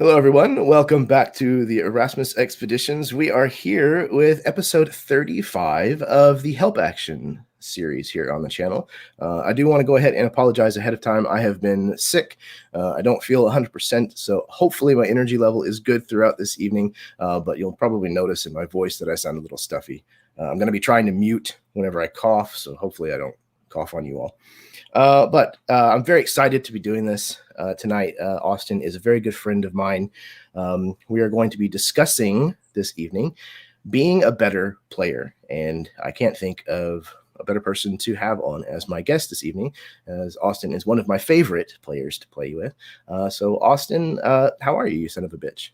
Hello, everyone. Welcome back to the Erasmus Expeditions. We are here with episode 35 of the Help Action series here on the channel. I do want to go ahead and apologize ahead of time. I have been sick. I don't feel 100%, so hopefully my energy level is good throughout this evening, but you'll probably notice in my voice that I sound a little stuffy. I'm going to be trying to mute whenever I cough, so hopefully I don't cough on you all. But I'm very excited to be doing this tonight. Austin is a very good friend of mine. We are going to be discussing this evening being a better player. And I can't think of a better person to have on as my guest this evening, as Austin is one of my favorite players to play with. So Austin, how are you, you son of a bitch?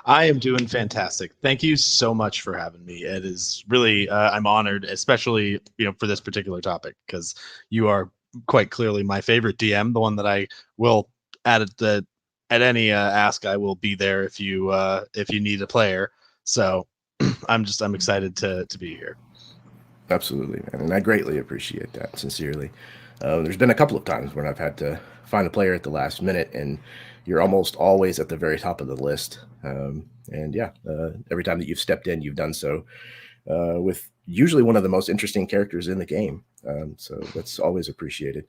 I am doing fantastic. Thank you so much for having me. It is really, I'm honored, especially, for this particular topic, because you are quite clearly my favorite DM, the one that I will at any ask, I will be there if you need a player. So I'm excited to be here. Absolutely, man. And I greatly appreciate that, sincerely. There's been a couple of times when I've had to find a player at the last minute, and you're almost always at the very top of the list. And yeah, every time that you've stepped in, you've done so with usually one of the most interesting characters in the game. So that's always appreciated.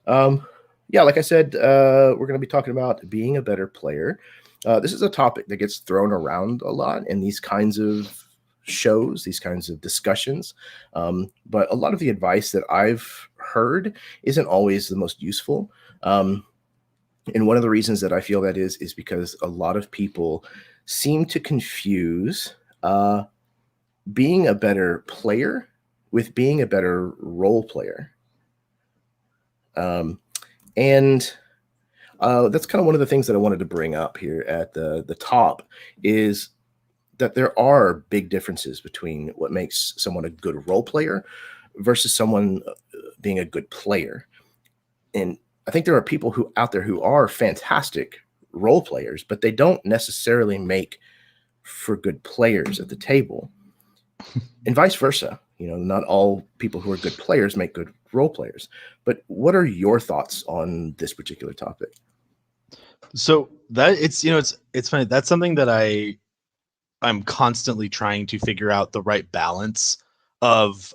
Yeah, like I said, we're going to be talking about being a better player. This is a topic that gets thrown around a lot in these kinds of shows, these kinds of discussions. But a lot of the advice that I've heard isn't always the most useful. And one of the reasons that I feel that is because a lot of people seem to confuse being a better player with being a better role player. And that's kind of one of the things that I wanted to bring up here at the top is that there are big differences between what makes someone a good role player versus someone being a good player. And I think there are people who out there who are fantastic role players, but they don't necessarily make for good players at the table. And vice versa. Not all people who are good players make good role players. But what are your thoughts on this particular topic? So that it's funny. That's something that I'm constantly trying to figure out the right balance of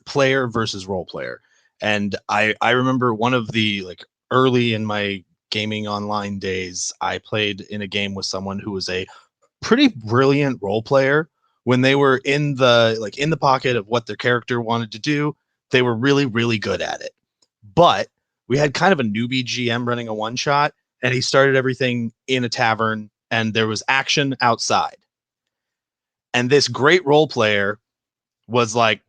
player versus role player. And I remember one of the early in my gaming online days, I played in a game with someone who was a pretty brilliant role player. When they were in the pocket of what their character wanted to do, they were really, really good at it. But we had kind of a newbie GM running a one shot, and he started everything in a tavern, and there was action outside. And this great role player was like,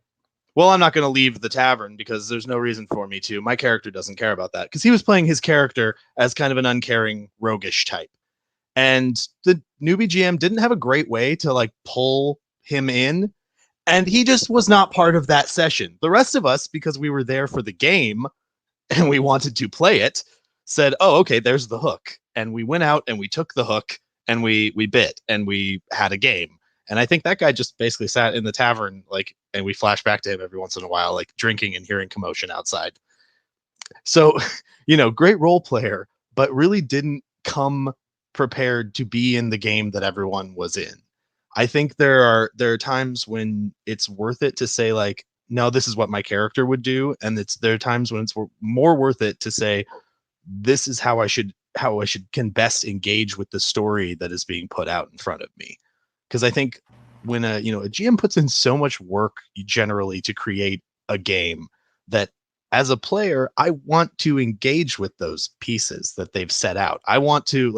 well, I'm not going to leave the tavern because there's no reason for me to. My character doesn't care about that, because he was playing his character as kind of an uncaring, roguish type. And the newbie GM didn't have a great way to pull him in. And he just was not part of that session. The rest of us, because we were there for the game and we wanted to play it, said, oh, okay, there's the hook. And we went out and we took the hook and we bit and we had a game. And I think that guy just basically sat in the tavern, and we flash back to him every once in a while, drinking and hearing commotion outside. So, great role player, but really didn't come prepared to be in the game that everyone was in. I think there are times when it's worth it to say no, this is what my character would do, and there are times when it's more worth it to say this is how I can best engage with the story that is being put out in front of me. Because I think when a GM puts in so much work generally to create a game, that as a player, I want to engage with those pieces that they've set out. I want to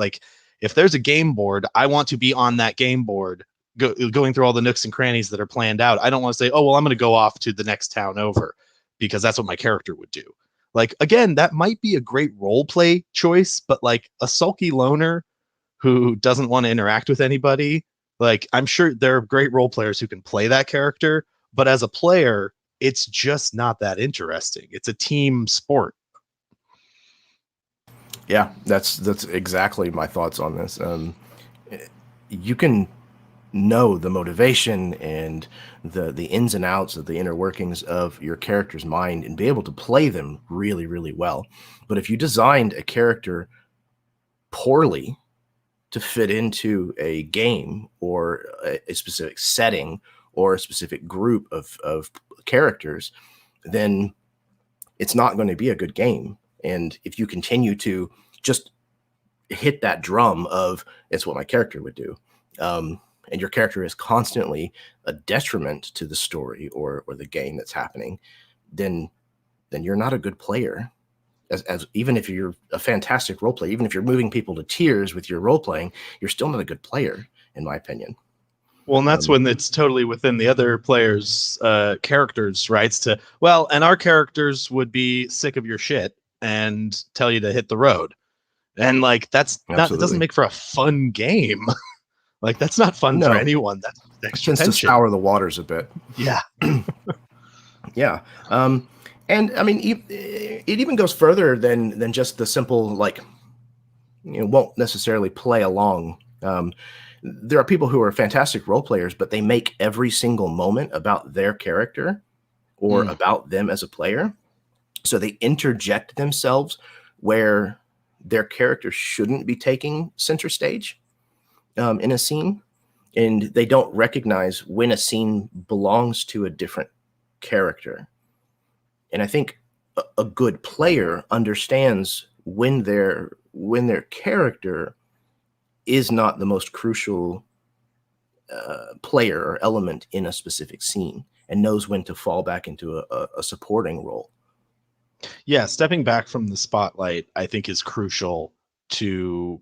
if there's a game board, I want to be on that game board, going through all the nooks and crannies that are planned out. I don't want to say, oh, well, I'm going to go off to the next town over, because that's what my character would do. Again, that might be a great role play choice, but a sulky loner who doesn't want to interact with anybody, I'm sure there are great role players who can play that character, but as a player, it's just not that interesting. It's a team sport. Yeah, that's exactly my thoughts on this. You can know the motivation and the ins and outs of the inner workings of your character's mind and be able to play them really, really well. But if you designed a character poorly to fit into a game or a specific setting or a specific group of characters, then it's not going to be a good game. And if you continue to just hit that drum of it's what my character would do, and your character is constantly a detriment to the story or the game that's happening, then you're not a good player. As even if you're a fantastic role player, even if you're moving people to tears with your role playing, you're still not a good player, in my opinion. Well, and that's when it's totally within the other players' characters' rights to, well, and our characters would be sick of your shit and tell you to hit the road. And like, that's not, it doesn't Absolutely. make for a fun game. Like, that's not fun for No. anyone. That's It extra tends to tension. sour the waters a bit. Yeah. Yeah. And I mean, it even goes further than just the simple, like, won't necessarily play along. There are people who are fantastic role players, but they make every single moment about their character or about them as a player. So they interject themselves where their character shouldn't be taking center stage in a scene. And they don't recognize when a scene belongs to a different character. And I think a good player understands when their character is not the most crucial player or element in a specific scene, and knows when to fall back into a supporting role. Yeah, stepping back from the spotlight, I think, is crucial to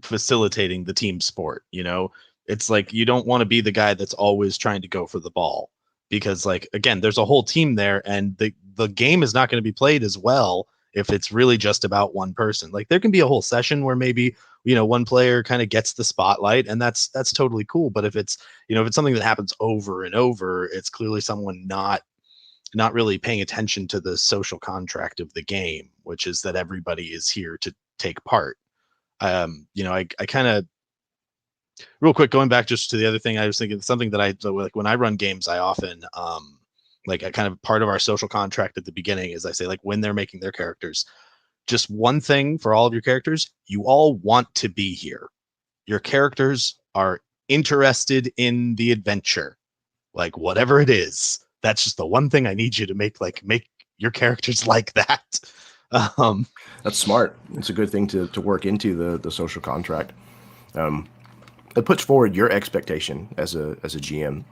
facilitating the team sport. You know, it's like you don't want to be the guy that's always trying to go for the ball, because, like, again, there's a whole team there, and the game is not going to be played as well if it's really just about one person. Like, there can be a whole session where maybe, you know, one player kind of gets the spotlight, and that's totally cool. But if it's, you know, if it's something that happens over and over, it's clearly someone not really paying attention to the social contract of the game, which is that everybody is here to take part. You know, I kind of, real quick, going back just to the other thing, I was thinking something that like when I run games, I often, like, a kind of part of our social contract at the beginning is I say, like, when they're making their characters, just one thing for all of your characters: you all want to be here. Your characters are interested in the adventure, like, whatever it is. That's just the one thing I need you to make your characters like that. Um, That's smart. It's a good thing to work into the social contract. It puts forward your expectation as a GM,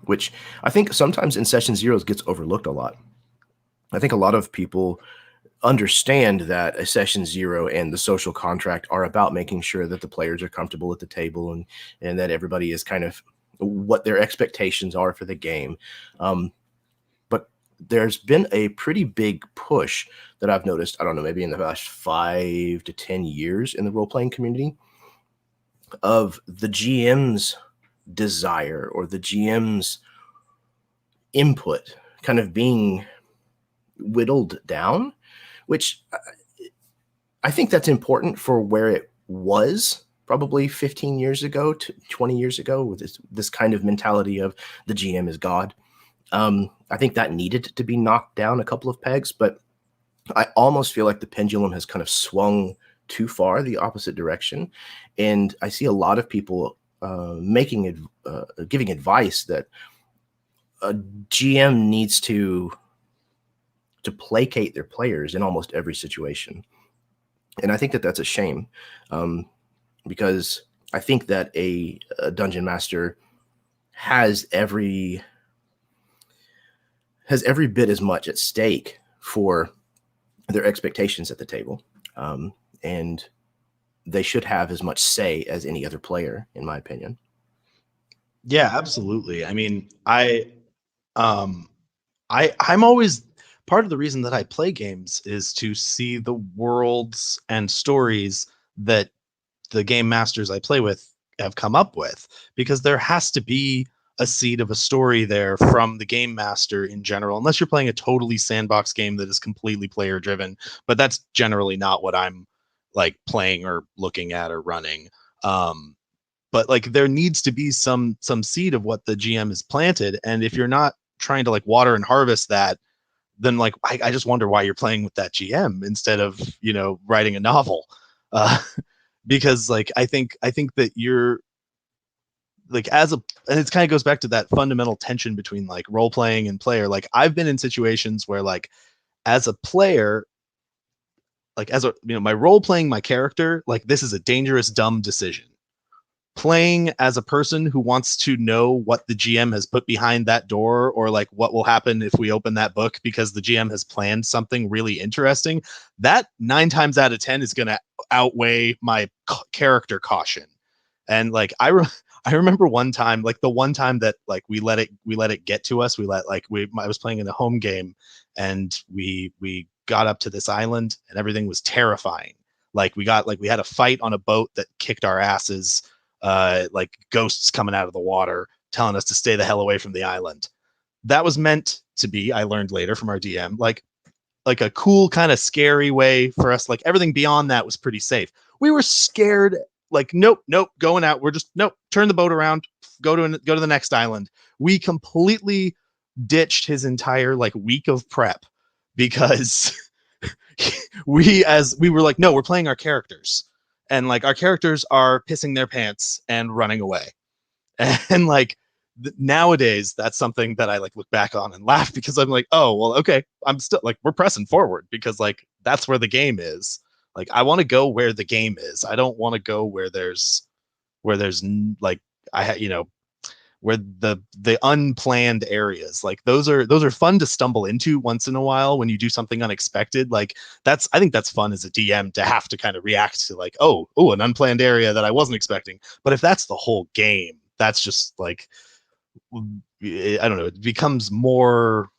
which I think sometimes in session zeros gets overlooked a lot. I think a lot of people understand that a session zero and the social contract are about making sure that the players are comfortable at the table, and that everybody is kind of what their expectations are for the game. But there's been a pretty big push that I've noticed, I don't know, maybe in the last 5 to 10 years in the role-playing community, of the GM's desire or the GM's input kind of being whittled down, which I think that's important for where it was probably 15 years ago to 20 years ago, with this kind of mentality of the GM is God. I think that needed to be knocked down a couple of pegs, but I almost feel like the pendulum has kind of swung too far the opposite direction. And I see a lot of people giving advice that a GM needs to placate their players in almost every situation. And I think that that's a shame, because I think that a dungeon master has every bit as much at stake for their expectations at the table. And they should have as much say as any other player, in my opinion. yeah, absolutely. I mean, I'm always, part of the reason that I play games is to see the worlds and stories that the game masters I play with have come up with, because there has to be a seed of a story there from the game master in general, unless you're playing a totally sandbox game that is completely player driven. But that's generally not what I'm like playing or looking at or running. But like, there needs to be some seed of what the GM has planted, and if you're not trying to like water and harvest that, then like I just wonder why you're playing with that GM instead of, you know, writing a novel. uh, because like I think that you're like as a and it kind of goes back to that fundamental tension between like role playing and player. Like I've been in situations where like as a player, like as a my role playing my character, like this is a dangerous dumb decision. Playing as a person who wants to know what the GM has put behind that door, or like what will happen if we open that book because the GM has planned something really interesting, that 9 times out of 10 is going to outweigh my character caution. And like I remember one time, like the one time that like we let it get to us. We let like we I was playing in a home game, and we got up to this island, and everything was terrifying. We had a fight on a boat that kicked our asses, like ghosts coming out of the water telling us to stay the hell away from the island. That was meant to be, I learned later from our DM, like a cool kind of scary way for us. Like everything beyond that was pretty safe. We were scared. Like nope, going out. We're just nope. Turn the boat around. Go to the next island. We completely ditched his entire like week of prep because we were like, no, we're playing our characters, and like our characters are pissing their pants and running away. And like nowadays that's something that I like look back on and laugh, because I'm like, oh well, okay, I'm still like, we're pressing forward because like that's where the game is. Like I want to go where the game is. I don't want to go where there's like where the unplanned areas. Like those are fun to stumble into once in a while when you do something unexpected. Like I think that's fun as a DM to have to kind of react to like, oh, an unplanned area that I wasn't expecting. But if that's the whole game, that's just like, I don't know, it becomes more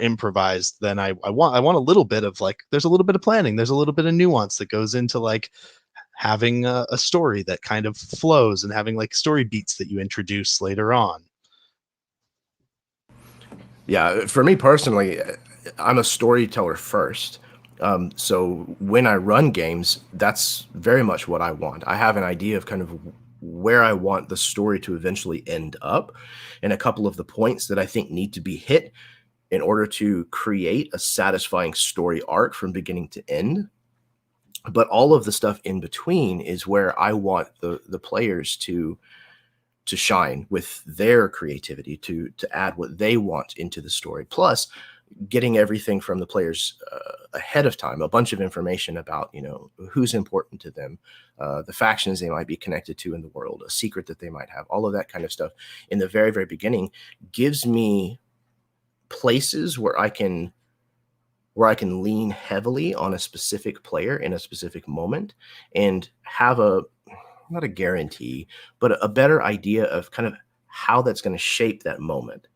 improvised than I want. I want a little bit of like, there's a little bit of planning, there's a little bit of nuance that goes into like having a story that kind of flows, and having like story beats that you introduce later on. Yeah, for me personally, I'm a storyteller first. So when I run games, that's very much what I want. I have an idea of kind of where I want the story to eventually end up, and a couple of the points that I think need to be hit in order to create a satisfying story arc from beginning to end. But all of the stuff in between is where I want the players to shine with their creativity, to add what they want into the story. Plus, getting everything from the players ahead of time, a bunch of information about who's important to them, the factions they might be connected to in the world, a secret that they might have, all of that kind of stuff in the very very beginning gives me places where I can lean heavily on a specific player in a specific moment and have a not a guarantee, but a better idea of kind of how that's going to shape that moment.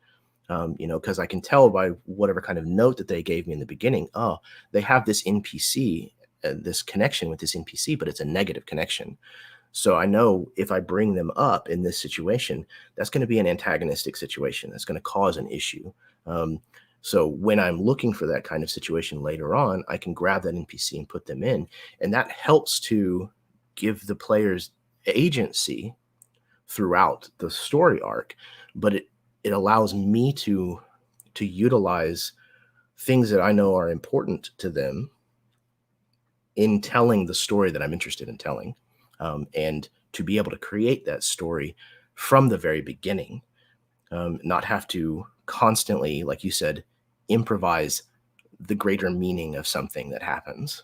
Because I can tell by whatever kind of note that they gave me in the beginning, oh, they have this NPC, this connection with this NPC, but it's a negative connection. So I know if I bring them up in this situation, that's going to be an antagonistic situation. That's going to cause an issue. So when I'm looking for that kind of situation later on, I can grab that NPC and put them in. And that helps to give the players agency throughout the story arc, but it allows me to utilize things that I know are important to them in telling the story that I'm interested in telling, and to be able to create that story from the very beginning, not have to constantly, like you said, improvise the greater meaning of something that happens.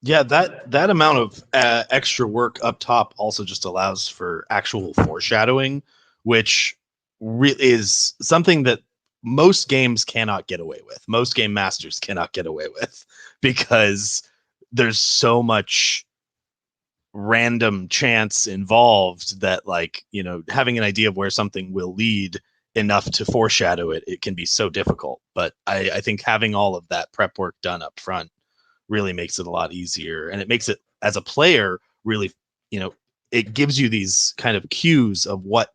Yeah, that amount of extra work up top also just allows for actual foreshadowing, which is something that most games cannot get away with. Most game masters cannot get away with, because there's so much random chance involved that like, having an idea of where something will lead enough to foreshadow it can be so difficult. But I think having all of that prep work done up front really makes it a lot easier, and it makes it, as a player, really, it gives you these kind of cues of what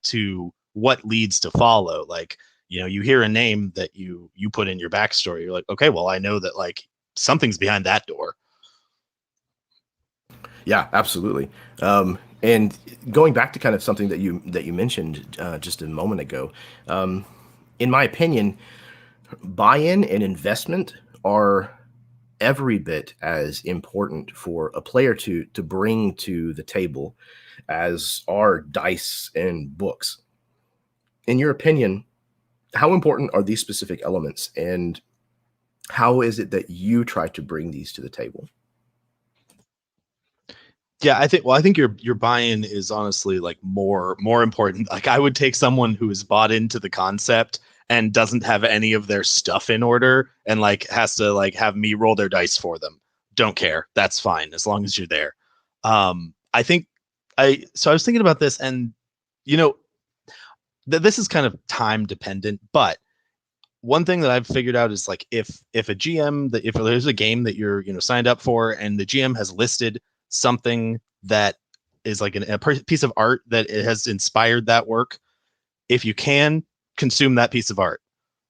leads to follow. Like, you hear a name that you put in your backstory, you're like, okay, well, I know that like something's behind that door. Yeah, absolutely. And going back to kind of something that you mentioned just a moment ago, in my opinion, buy-in and investment are every bit as important for a player to bring to the table as are dice and books. In your opinion, how important are these specific elements, and how is it that you try to bring these to the table? Yeah, I think your buy-in is honestly like more important. Like I would take someone who is bought into the concept and doesn't have any of their stuff in order and like has to like have me roll their dice for them. Don't care. That's fine as long as you're there. I think I was thinking about this, and you know, this is kind of time dependent, but one thing that I've figured out is like if a GM that if there's a game that you're signed up for and the GM has listed something that is like a piece of art that it has inspired that work, if you can consume that piece of art,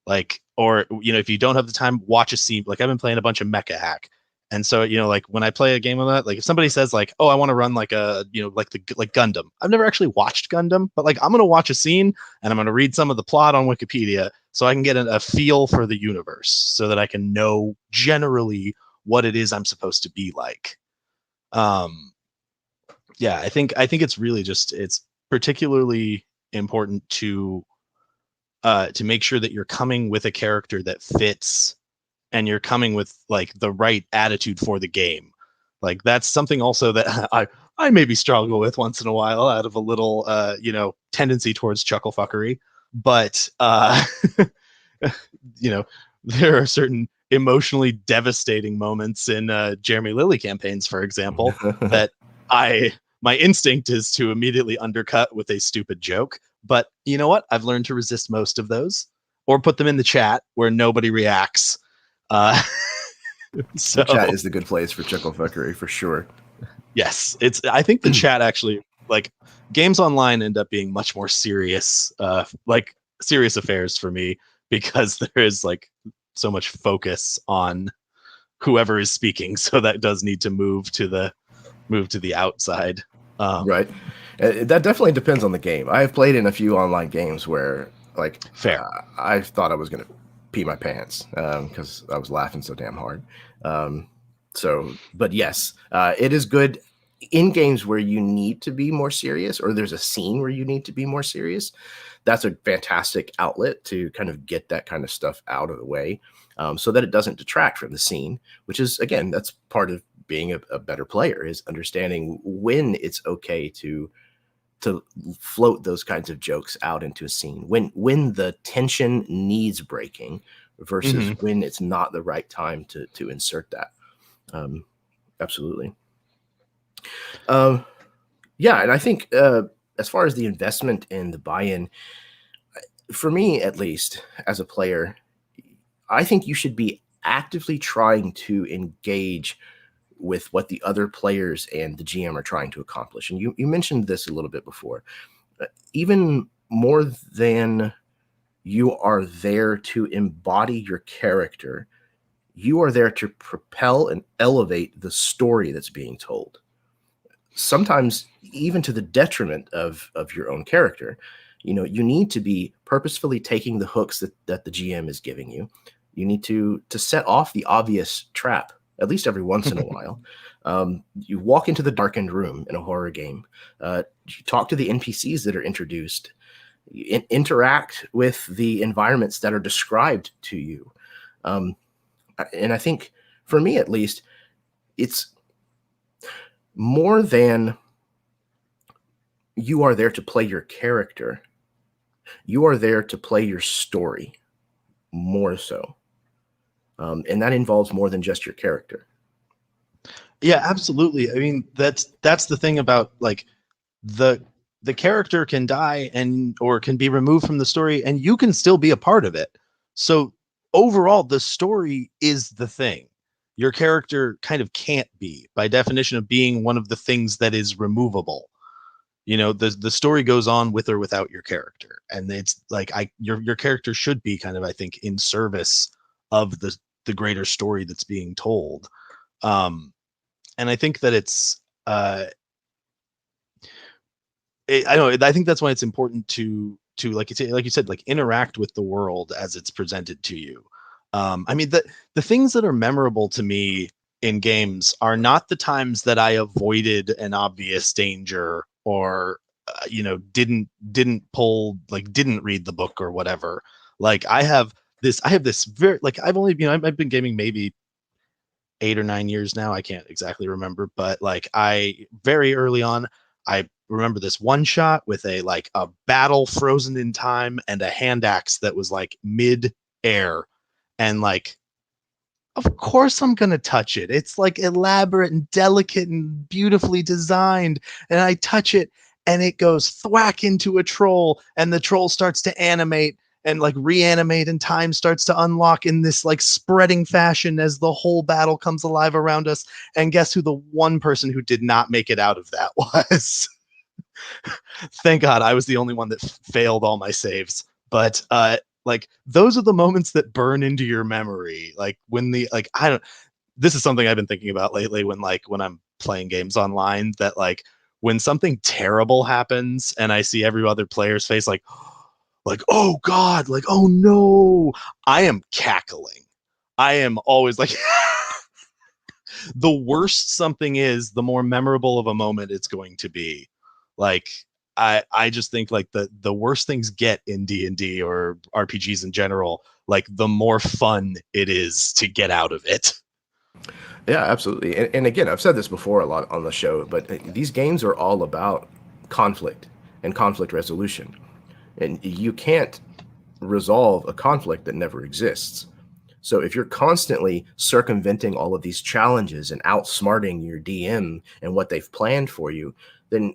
like, or if you don't have the time, watch a scene. Like I've been playing a bunch of Mecha Hack, and so like when I play a game of that, like if somebody says like, oh, I want to run like a like Gundam, I've never actually watched Gundam, but like I'm gonna watch a scene and I'm gonna read some of the plot on Wikipedia so I can get a feel for the universe so that I can know generally what it is I'm supposed to be like. um yeah, I think it's really just it's particularly important to make sure that you're coming with a character that fits and you're coming with like the right attitude for the game. Like that's something also that I maybe struggle with once in a while out of a little tendency towards chuckle fuckery. But you know, there are certain emotionally devastating moments in Jeremy Lilly campaigns, for example, that I my instinct is to immediately undercut with a stupid joke. But you know what? I've learned to resist most of those, or put them in the chat where nobody reacts. Uh, The chat so is the good place for chuckle fuckery for sure. yes, it's. I think the chat actually like games online end up being much more serious, like serious affairs for me because there is like so much focus on whoever is speaking. So that does need to move to the outside. Um, Right. That definitely depends on the game. I have played in a few online games where, like, Fair. I thought I was going to pee my pants because I was laughing so damn hard. Um, but yes, it is good in games where you need to be more serious, or there's a scene where you need to be more serious. That's a fantastic outlet to kind of get that kind of stuff out of the way, so that it doesn't detract from the scene, which is, again, that's part of being a better player, is understanding when it's okay to float those kinds of jokes out into a scene, when the tension needs breaking versus mhm. when it's not the right time to insert that. um, Absolutely. um, yeah, and I think as far as the investment and the buy-in, for me at least, as a player, I think you should be actively trying to engage with what the other players and the GM are trying to accomplish. And you mentioned this a little bit before. Even more than you are there to embody your character, you are there to propel and elevate the story that's being told. Sometimes even to the detriment of your own character. You need to be purposefully taking the hooks that the GM is giving you. You need to set off the obvious trap at least every once in a while. You walk into the darkened room in a horror game. You talk to the NPCs that are introduced. You interact with the environments that are described to you. Um, and I think, for me at least, it's more than you are there to play your character. You are there to play your story, more so. And that involves more than just your character. Yeah, absolutely. I mean, that's the thing about like the the character can die and or can be removed from the story and you can still be a part of it. So overall the story is the thing. Your character kind of can't be by definition of being one of the things that is removable. The story goes on with or without your character, and it's like your character should be kind of, I think, in service of the greater story that's being told. Um and I think that it's I don't know. I think that's why it's important to like you said, like interact with the world as it's presented to you. I mean, the things that are memorable to me in games are not the times that I avoided an obvious danger or didn't read the book or whatever. Like I have this very like I've only I've been gaming maybe 8 or 9 years now. I can't exactly remember, but like I very early on, I remember this one shot with a battle frozen in time and a hand axe that was like mid air, and like of course I'm gonna touch it. It's like elaborate and delicate and beautifully designed, and I touch it and it goes thwack into a troll, and the troll starts to animate and like reanimate, and time starts to unlock in this like spreading fashion as the whole battle comes alive around us. And guess who the one person who did not make it out of that was? Thank God I was the only one that failed all my saves. But like those are the moments that burn into your memory. Like when the like I don't this is something I've been thinking about lately when I'm playing games online, that like when something terrible happens and I see every other player's face like oh god, like oh no, I am cackling. I am always like the worse something is, the more memorable of a moment it's going to be. Like I just think like the worse things get in D&D or RPGs in general, like the more fun it is to get out of it. Yeah, absolutely. And again, I've said this before a lot on the show, but these games are all about conflict and conflict resolution. And you can't resolve a conflict that never exists. So if you're constantly circumventing all of these challenges and outsmarting your DM and what they've planned for you, then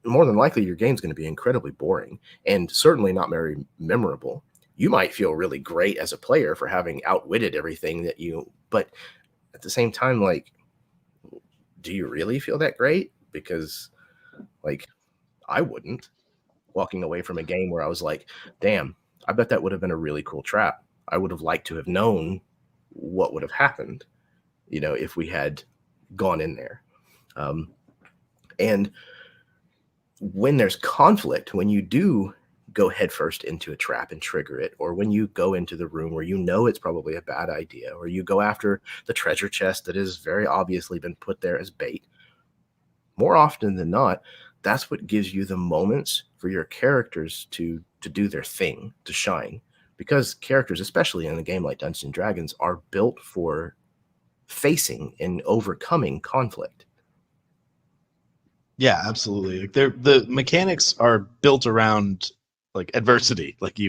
more than likely your game's going to be incredibly boring and certainly not very memorable. You might feel really great as a player for having outwitted everything that you, but at the same time, like, do you really feel that great? Because, like, I wouldn't, walking away from a game where I was like, damn, I bet that would have been a really cool trap. I would have liked to have known what would have happened, if we had gone in there. Um, and when there's conflict, when you do go headfirst into a trap and trigger it, or when you go into the room where you know it's probably a bad idea, or you go after the treasure chest that has very obviously been put there as bait, more often than not, that's what gives you the moments for your characters to do their thing, to shine. Because characters, especially in a game like Dungeons and Dragons, are built for facing and overcoming conflict. Yeah, absolutely. Like the mechanics are built around like adversity. Like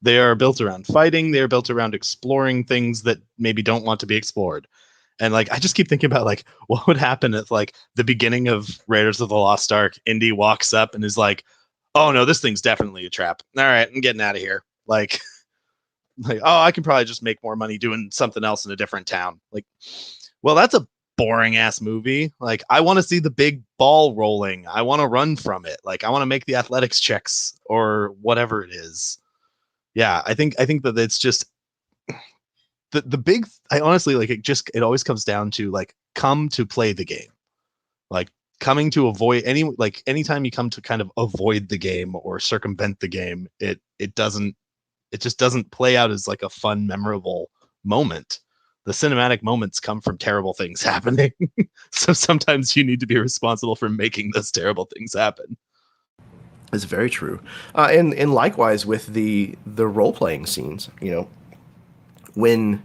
they are built around fighting. They are built around exploring things that maybe don't want to be explored. And like I just keep thinking about like what would happen at like the beginning of Raiders of the Lost Ark. Indy walks up and is like, "Oh no, this thing's definitely a trap. All right, I'm getting out of here." Like, like oh, I can probably just make more money doing something else in a different town. Like, well, that's a boring ass movie. Like, I want to see the big ball rolling. I want to run from it. Like, I want to make the athletics checks or whatever it is. Yeah, I think that it's just the big. I honestly like it. Just it always comes down to like come to play the game. Like coming to avoid anytime you come to kind of avoid the game or circumvent the game, it just doesn't play out as like a fun, memorable moment. The cinematic moments come from terrible things happening. So sometimes you need to be responsible for making those terrible things happen. It's very true. And likewise with the role playing scenes, when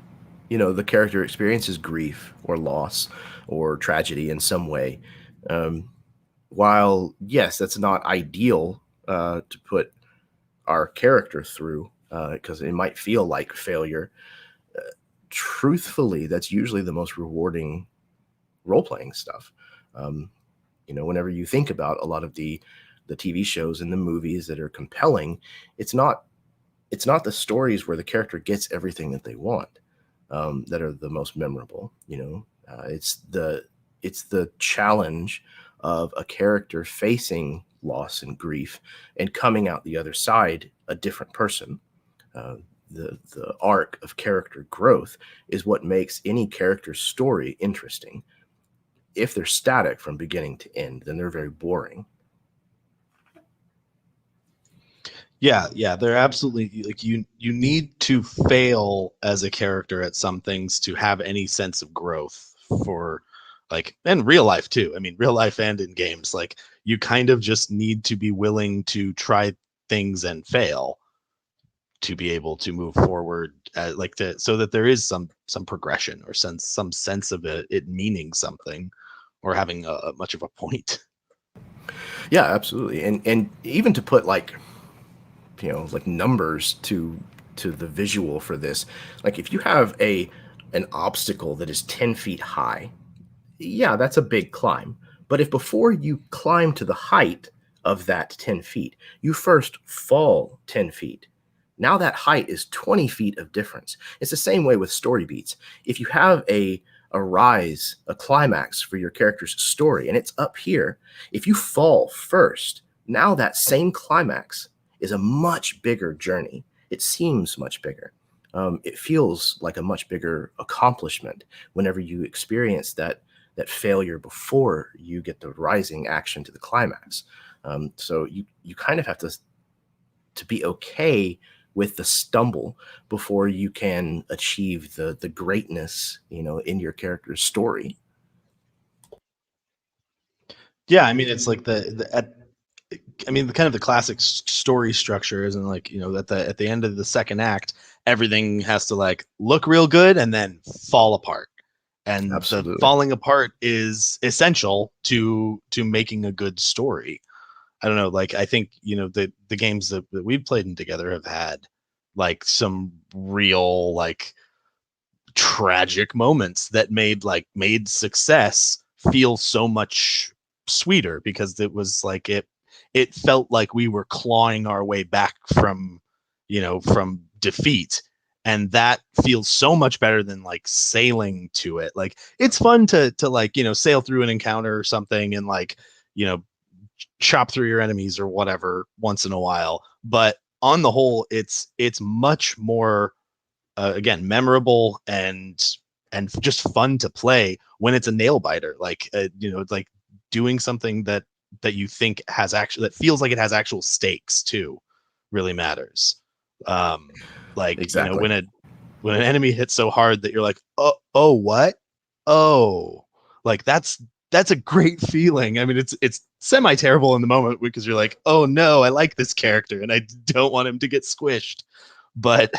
the character experiences grief or loss or tragedy in some way, um, while yes, that's not ideal to put our character through because it might feel like failure. Truthfully, that's usually the most rewarding role playing stuff. Um, whenever you think about a lot of the TV shows and the movies that are compelling, it's not the stories where the character gets everything that they want that are the most memorable. It's the challenge of a character facing loss and grief and coming out the other side a different person. Uh, the arc of character growth is what makes any character's story interesting. If they're static from beginning to end, then they're very boring. Yeah, they're absolutely like you need to fail as a character at some things to have any sense of growth for like in real life too. I mean, real life and in games, like you kind of just need to be willing to try things and fail to be able to move forward like to so that there is some progression or some sense of it meaning something or having a much of a point. Yeah, absolutely. And even to put like, like numbers to the visual for this, like if you have an obstacle that is 10 feet high, yeah, that's a big climb. But if before you climb to the height of that 10 feet, you first fall 10 feet, now that height is 20 feet of difference. It's the same way with story beats. If you have a rise, a climax for your character's story, and it's up here, if you fall first, now that same climax is a much bigger journey. It seems much bigger. It feels like a much bigger accomplishment whenever you experience that failure before you get the rising action to the climax. So you kind of have to be okay with the stumble before you can achieve the greatness, in your character's story. Yeah, I mean it's like the at I mean, the kind of the classic story structure isn't like at the end of the second act, everything has to like look real good and then fall apart, and the Absolutely. falling apart is essential to making a good story. I don't know, like I think the games that we've played in together have had like some real like tragic moments that made success feel so much sweeter because it was like it felt like we were clawing our way back from defeat, and that feels so much better than like sailing to it. Like it's fun to like sail through an encounter or something and like you know chop through your enemies or whatever once in a while, but on the whole it's much more again memorable and just fun to play when it's a nail biter, like it's like doing something that you think has actually that feels like it has actual stakes too really matters. Like Exactly. when an enemy hits so hard that you're like oh what oh like that's a great feeling. I mean it's semi terrible in the moment because you're like oh no, I like this character and I don't want him to get squished, but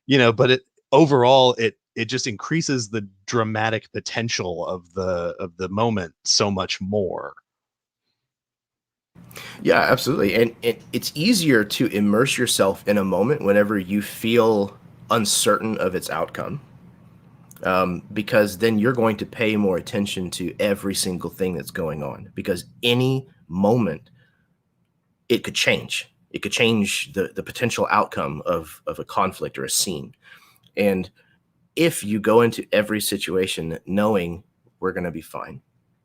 but it overall it just increases the dramatic potential of the moment so much more. Yeah, absolutely. And it's easier to immerse yourself in a moment whenever you feel uncertain of its outcome, because then you're going to pay more attention to every single thing that's going on. Because any moment, it could change. It could change the potential outcome of a conflict or a scene. And if you go into every situation knowing we're going to be fine,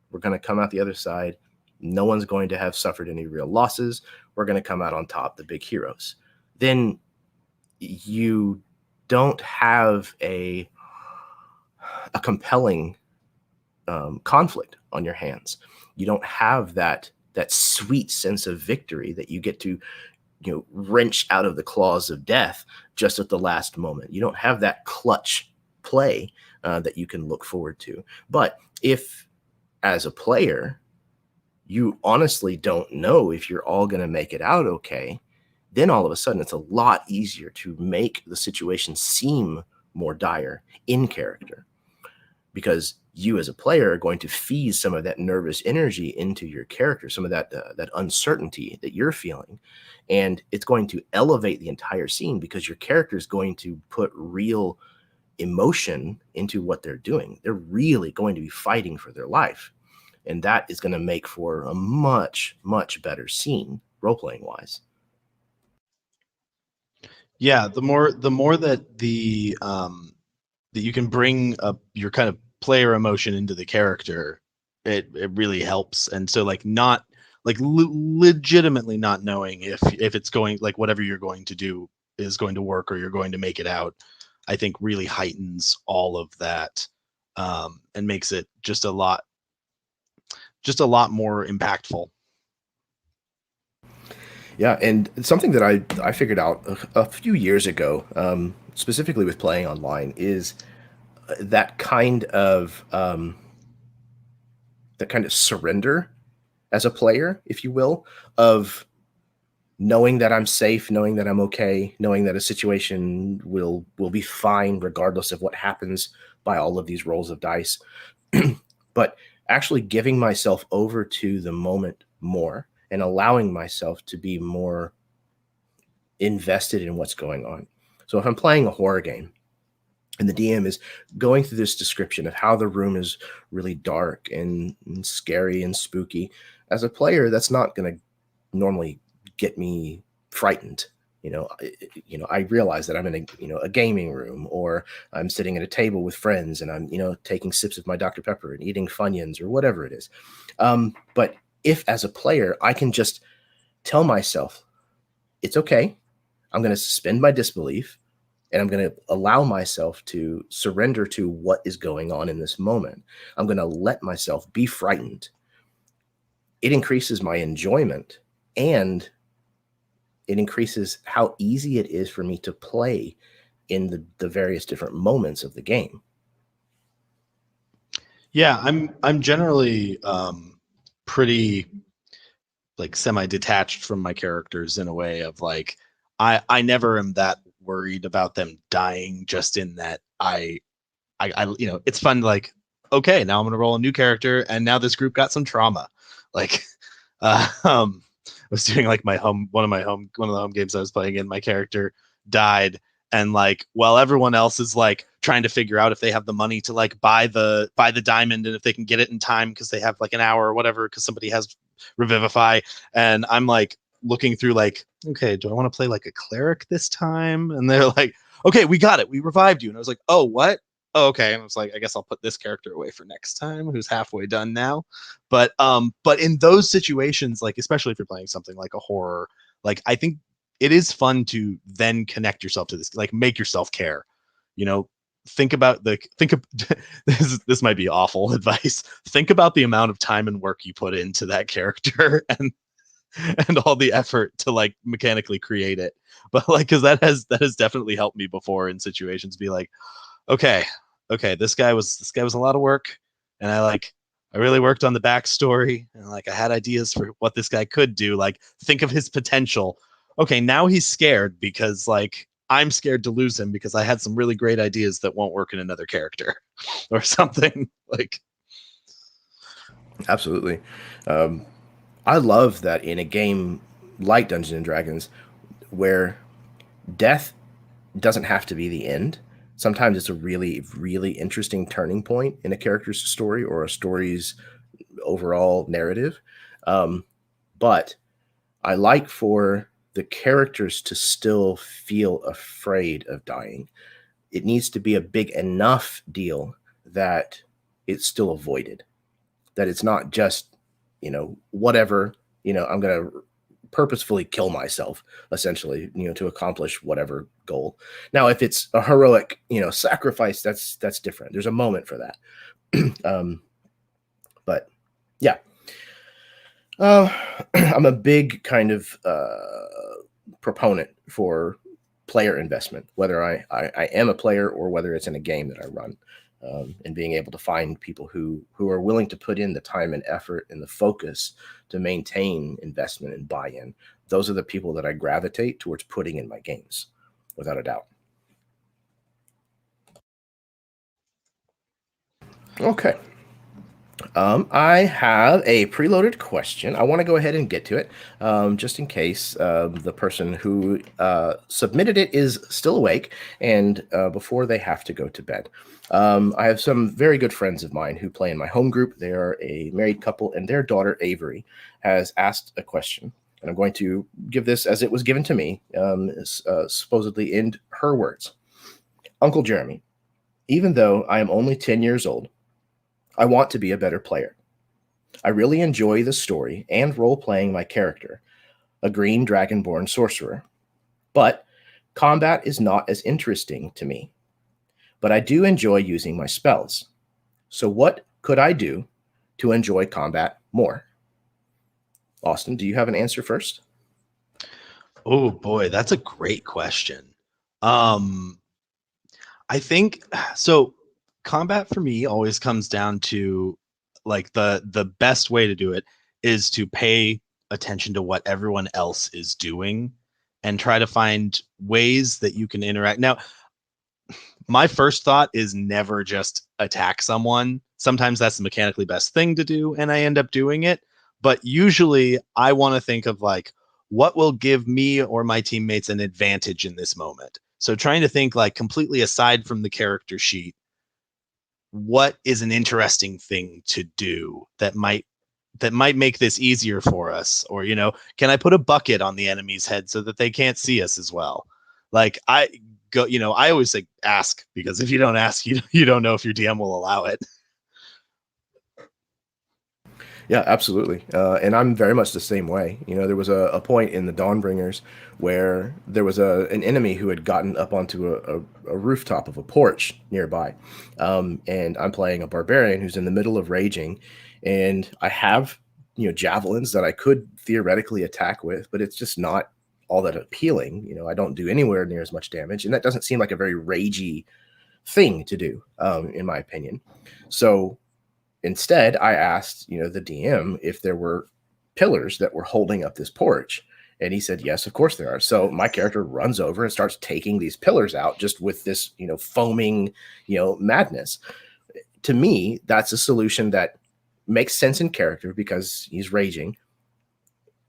we're going to come out the other side, no one's going to have suffered any real losses, we're going to come out on top, the big heroes, then you don't have a compelling conflict on your hands. You don't have that sweet sense of victory that you get to wrench out of the claws of death just at the last moment. You don't have that clutch play that you can look forward to. But if, as a player, you honestly don't know if you're all going to make it out okay, then all of a sudden it's a lot easier to make the situation seem more dire in character, because you as a player are going to feed some of that nervous energy into your character, some of that uncertainty that you're feeling, and it's going to elevate the entire scene because your character is going to put real emotion into what they're doing. They're really going to be fighting for their life, and that is going to make for a much better scene role playing wise. Yeah, the more that that you can bring up your kind of player emotion into the character, it really helps. And so like not like legitimately not knowing if it's going like whatever you're going to do is going to work or you're going to make it out, I think really heightens all of that, and makes it just a lot more impactful. Yeah, and something that I figured out a few years ago, specifically with playing online, is that kind of surrender as a player, if you will, of knowing that I'm safe, knowing that I'm okay, knowing that a situation will be fine regardless of what happens by all of these rolls of dice. But actually giving myself over to the moment more and allowing myself to be more invested in what's going on. So if I'm playing a horror game and the DM is going through this description of how the room is really dark and scary and spooky, as a player, that's not going to normally get me frightened. I realize that I'm in a gaming room, or I'm sitting at a table with friends and I'm taking sips of my Dr. Pepper and eating Funyuns or whatever it is. But if as a player I can just tell myself it's okay, I'm going to suspend my disbelief and I'm going to allow myself to surrender to what is going on in this moment. I'm going to let myself be frightened. It increases my enjoyment, and it increases how easy it is for me to play in the various different moments of the game. Yeah, I'm generally pretty like semi-detached from my characters in a way of like I never am that worried about them dying, just in that I it's fun, like, okay, now I'm gonna roll a new character and now this group got some trauma. Like I was doing like one of the home games I was playing in, my character died, and like while everyone else is like trying to figure out if they have the money to like buy the diamond and if they can get it in time because they have like an hour or whatever because somebody has revivify, and I'm like looking through like, okay, do I want to play like a cleric this time? And they're like, okay, we got it, we revived you. And I was like, oh, what? Oh, okay. And I was like, I guess I'll put this character away for next time, who's halfway done now. But in those situations, like especially if you're playing something like a horror, like I think it is fun to then connect yourself to this, like make yourself care. You know, think of this might be awful advice. Think about the amount of time and work you put into that character and all the effort to like mechanically create it. But like, because that has definitely helped me before in situations, be like, okay, okay, this guy was a lot of work, and I really worked on the backstory, and like I had ideas for what this guy could do. Like, think of his potential. Okay, now he's scared because like I'm scared to lose him because I had some really great ideas that won't work in another character or something. Like, Absolutely. Um, I love that in a game like Dungeons and Dragons, where death doesn't have to be the end. Sometimes it's a really, really interesting turning point in a character's story or a story's overall narrative. Um, but I like for the characters to still feel afraid of dying. It needs to be a big enough deal that it's still avoided, that it's not just, whatever, I'm going to purposefully kill myself, essentially, to accomplish whatever goal. Now, if it's a heroic, sacrifice, that's different. There's a moment for that. um, but yeah, uh, I'm a big kind of proponent for player investment, whether I am a player or whether it's in a game that I run. And being able to find people who are willing to put in the time and effort and the focus to maintain investment and buy-in. Those are the people that I gravitate towards putting in my games, without a doubt. Okay. I have a preloaded question. I want to go ahead and get to it, just in case the person who submitted it is still awake and before they have to go to bed. I have some very good friends of mine who play in my home group. They are a married couple, and their daughter, Avery, has asked a question. And I'm going to give this as it was given to me, supposedly in her words. Uncle Jeremy, even though I am only 10 years old, I want to be a better player. I really enjoy the story and role playing my character, a green dragonborn sorcerer. But combat is not as interesting to me. But I do enjoy using my spells. So, what could I do to enjoy combat more? Austin, do you have an answer first? Oh boy, that's a great question. Um, I think so. Combat for me always comes down to like the best way to do it is to pay attention to what everyone else is doing and try to find ways that you can interact. Now, my first thought is never just attack someone. Sometimes that's the mechanically best thing to do, and I end up doing it. But usually, I want to think of like what will give me or my teammates an advantage in this moment. So, trying to think like completely aside from the character sheet, what is an interesting thing to do that might make this easier for us, or can I put a bucket on the enemy's head so that they can't see us as well? Like I go, I always like ask, because if you don't ask, you don't know if your DM will allow it. Yeah, absolutely. And I'm very much the same way. There was a point in the Dawnbringers where there was an enemy who had gotten up onto a rooftop of a porch nearby. And I'm playing a barbarian who's in the middle of raging. And I have, javelins that I could theoretically attack with, but it's just not all that appealing. I don't do anywhere near as much damage. And that doesn't seem like a very ragey thing to do, in my opinion. So instead, I asked, the DM if there were pillars that were holding up this porch. And he said, yes, of course there are. So my character runs over and starts taking these pillars out just with this, foaming, madness. To me, that's a solution that makes sense in character because he's raging.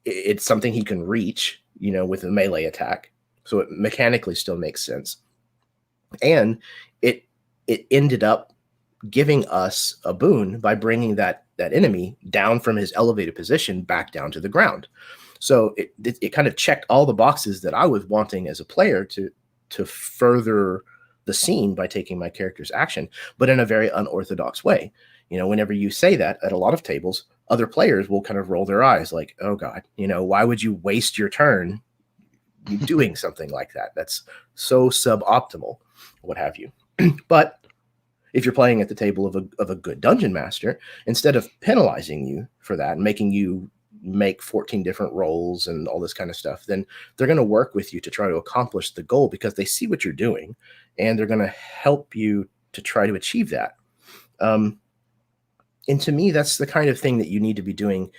It's something he can reach, with a melee attack. So it mechanically still makes sense. And it ended up giving us a boon by bringing that enemy down from his elevated position back down to the ground. So it kind of checked all the boxes that I was wanting as a player to further the scene by taking my character's action, but in a very unorthodox way. Whenever you say that at a lot of tables, other players will kind of roll their eyes like, oh God, why would you waste your turn doing something like that? That's so suboptimal, what have you. But if you're playing at the table of a good dungeon master, instead of penalizing you for that and making you make 14 different rolls and all this kind of stuff, then they're going to work with you to try to accomplish the goal because they see what you're doing and they're going to help you to try to achieve that. And to me, that's the kind of thing that you need to be doing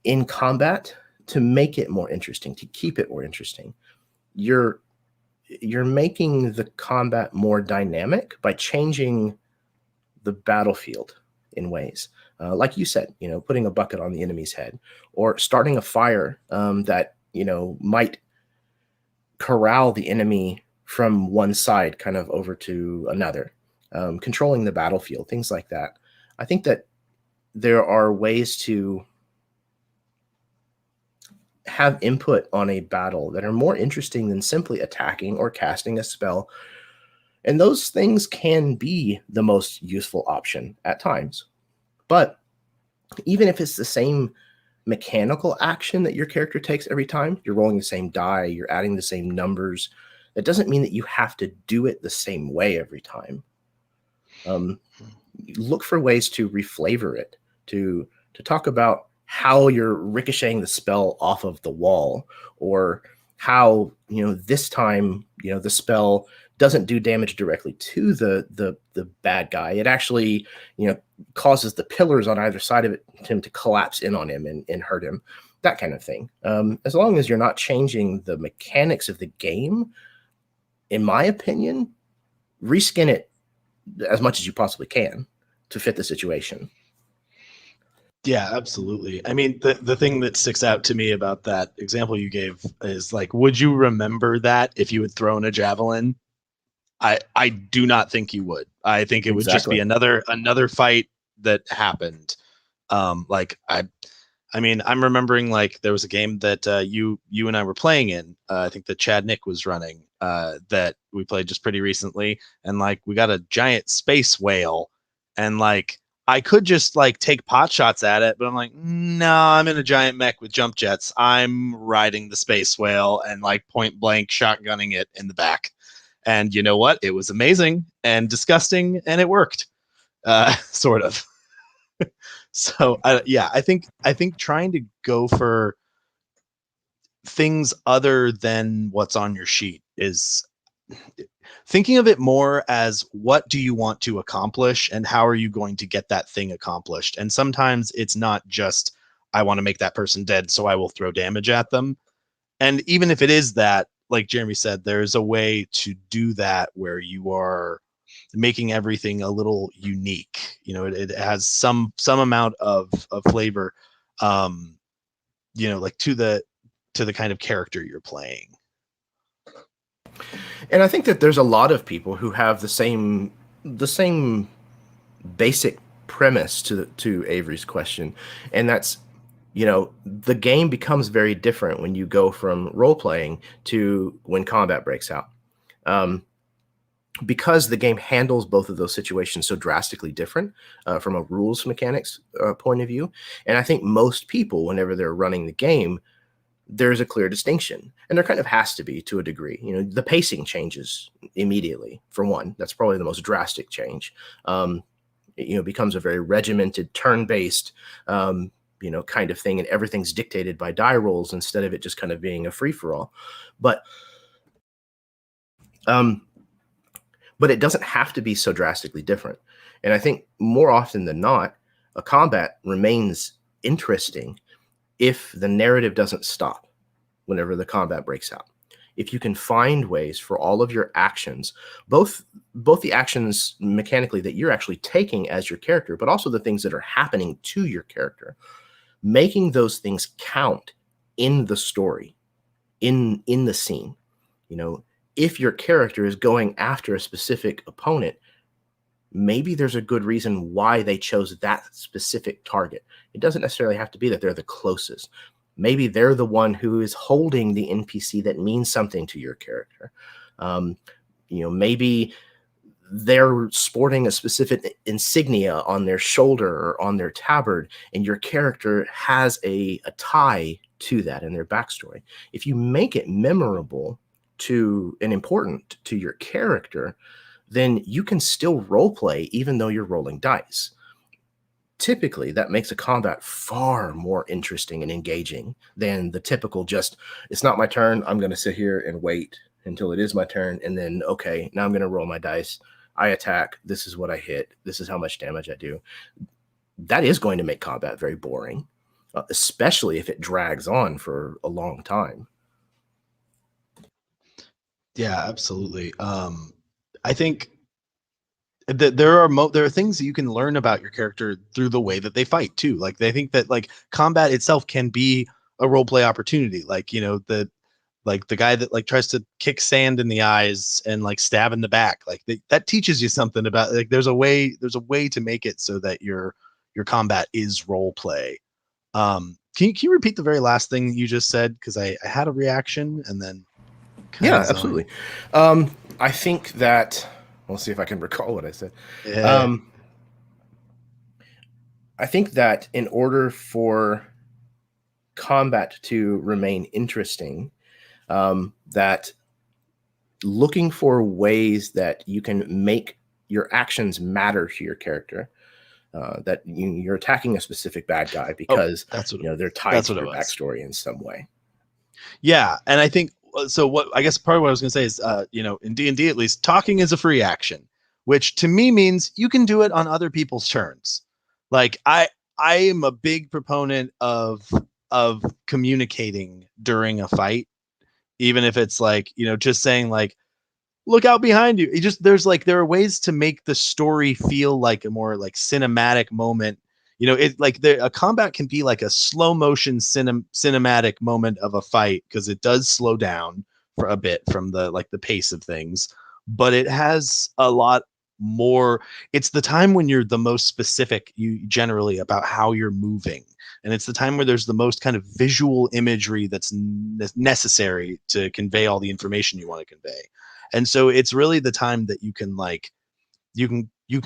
in combat to make it more interesting, to keep it more interesting. You're making the combat more dynamic by changing the battlefield in ways. Like you said, putting a bucket on the enemy's head or starting a fire that, might corral the enemy from one side kind of over to another, controlling the battlefield, things like that. I think that there are ways to have input on a battle that are more interesting than simply attacking or casting a spell. And those things can be the most useful option at times. But even if it's the same mechanical action that your character takes every time, you're rolling the same die, you're adding the same numbers, that doesn't mean that you have to do it the same way every time. Look for ways to reflavor it, to talk about how you're ricocheting the spell off of the wall, or how this time the spell doesn't do damage directly to the bad guy. It actually causes the pillars on either side of him to collapse in on him and hurt him, that kind of thing. As long as you're not changing the mechanics of the game, in my opinion, reskin it as much as you possibly can to fit the situation. Yeah, absolutely. I mean, the thing that sticks out to me about that example you gave is like, would you remember that if you had thrown a javelin? I do not think you would. I think it would just be Exactly. another fight that happened. Like I mean, I'm remembering like there was a game that you and I were playing in. I think that Chad Nick was running that we played just pretty recently, and like we got a giant space whale, and like I could just like take pot shots at it, but I'm like, no, I'm in a giant mech with jump jets. I'm riding the space whale and like point blank shotgunning it in the back. And you know what? It was amazing and disgusting, and it worked, sort of. So yeah, I think trying to go for things other than what's on your sheet is thinking of it more as what do you want to accomplish and how are you going to get that thing accomplished. And sometimes it's not just I want to make that person dead, so I will throw damage at them. And even if it is that, like Jeremy said, there's a way to do that where you are making everything a little unique. It has some amount of flavor, um, like to the kind of character you're playing. And I think that there's a lot of people who have the same basic premise to Avery's question, and that's, the game becomes very different when you go from role playing to when combat breaks out. Um, because the game handles both of those situations so drastically different from a rules mechanics point of view. And I think most people, whenever they're running the game, there's a clear distinction, and there kind of has to be to a degree. The pacing changes immediately. For one, that's probably the most drastic change. It becomes a very regimented, turn-based, kind of thing, and everything's dictated by die rolls instead of it just kind of being a free-for-all. But but it doesn't have to be so drastically different. And I think more often than not, a combat remains interesting if the narrative doesn't stop whenever the combat breaks out. If you can find ways for all of your actions, both the actions mechanically that you're actually taking as your character, but also the things that are happening to your character, making those things count in the story, in the scene. If your character is going after a specific opponent, maybe there's a good reason why they chose that specific target. It doesn't necessarily have to be that they're the closest. Maybe they're the one who is holding the NPC that means something to your character. Maybe they're sporting a specific insignia on their shoulder or on their tabard, and your character has a tie to that in their backstory. If you make it memorable to and important to your character, then you can still role play even though you're rolling dice. Typically, that makes a combat far more interesting and engaging than the typical just, it's not my turn, I'm going to sit here and wait until it is my turn, and then, okay, now I'm going to roll my dice. I attack. This is what I hit. This is how much damage I do. That is going to make combat very boring, especially if it drags on for a long time. Yeah, absolutely. I think that there are things that you can learn about your character through the way that they fight too. Like they think that like combat itself can be a role play opportunity. Like the guy that like tries to kick sand in the eyes and like stab in the back. Like that teaches you something about like there's a way to make it so that your combat is role play. Can you repeat the very last thing you just said? Because I had a reaction and then yeah, absolutely. I think that, we'll see if I can recall what I said. Yeah. I think that in order for combat to remain interesting, that looking for ways that you can make your actions matter to your character, that you're attacking a specific bad guy because they're tied to your backstory in some way. Yeah, and I think so. What I guess part of what I was going to say is, in D&D at least, talking is a free action, which to me means you can do it on other people's turns. Like I am a big proponent of communicating during a fight, even if it's like just saying like, look out behind you. There are ways to make the story feel like a more like cinematic moment. A combat can be like a slow motion cinematic moment of a fight because it does slow down for a bit from the pace of things, but it has a lot more. It's the time when you're the most specific generally about how you're moving, and it's the time where there's the most kind of visual imagery that's necessary to convey all the information you want to convey. And so it's really the time that you can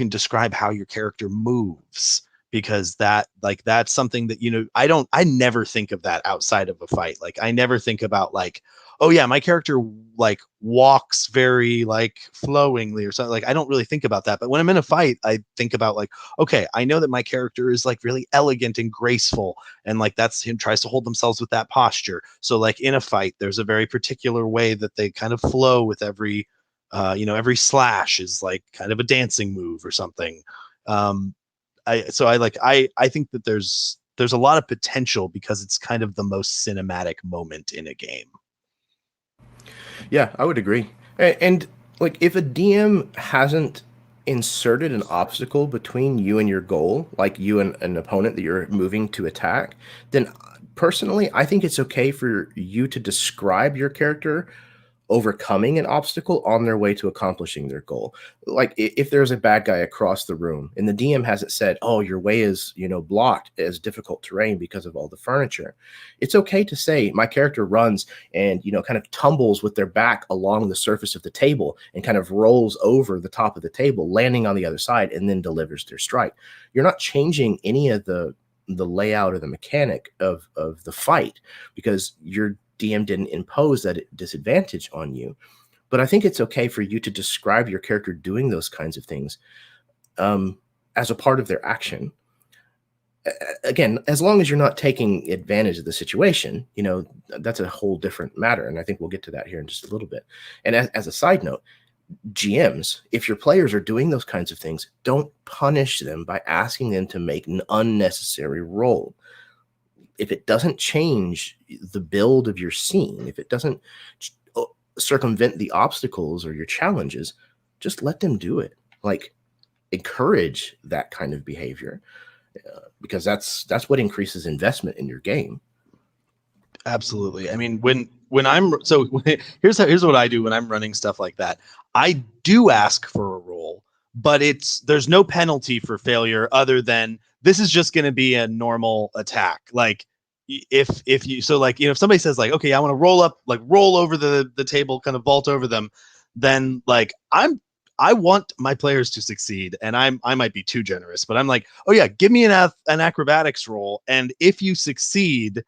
describe how your character moves, because that's something that I never think of that outside of a fight. Like I never think about like, oh yeah, my character like walks very like flowingly or something. Like I don't really think about that. But when I'm in a fight, I think about like, okay, I know that my character is like really elegant and graceful, and like that's him tries to hold themselves with that posture. So like in a fight, there's a very particular way that they kind of flow with every every slash is like kind of a dancing move or something. I think that there's a lot of potential because it's kind of the most cinematic moment in a game. Yeah, I would agree. And like if a DM hasn't inserted an obstacle between you and your goal, like you and an opponent that you're moving to attack, then personally, I think it's okay for you to describe your character overcoming an obstacle on their way to accomplishing their goal. Like if there's a bad guy across the room and the DM hasn't said, "Oh, your way is, blocked as difficult terrain because of all the furniture." It's okay to say my character runs and, kind of tumbles with their back along the surface of the table and kind of rolls over the top of the table, landing on the other side and then delivers their strike. You're not changing any of the layout or the mechanic of the fight because you're DM didn't impose that disadvantage on you. But I think it's okay for you to describe your character doing those kinds of things as a part of their action. Again, as long as you're not taking advantage of the situation, that's a whole different matter. And I think we'll get to that here in just a little bit. And as a side note, GMs, if your players are doing those kinds of things, don't punish them by asking them to make an unnecessary roll. If it doesn't change the build of your scene, if it doesn't circumvent the obstacles or your challenges, just let them do it. Like encourage that kind of behavior because that's what increases investment in your game. Absolutely. I mean, when I'm so here's what I do when I'm running stuff like that. I do ask for a roll, but there's no penalty for failure other than this is just going to be a normal attack. Like if you so like if somebody says like, okay, I want to roll over the table, kind of vault over them, then like I want my players to succeed, and I might be too generous, but I'm like, oh yeah, give me an acrobatics roll, and if you succeed,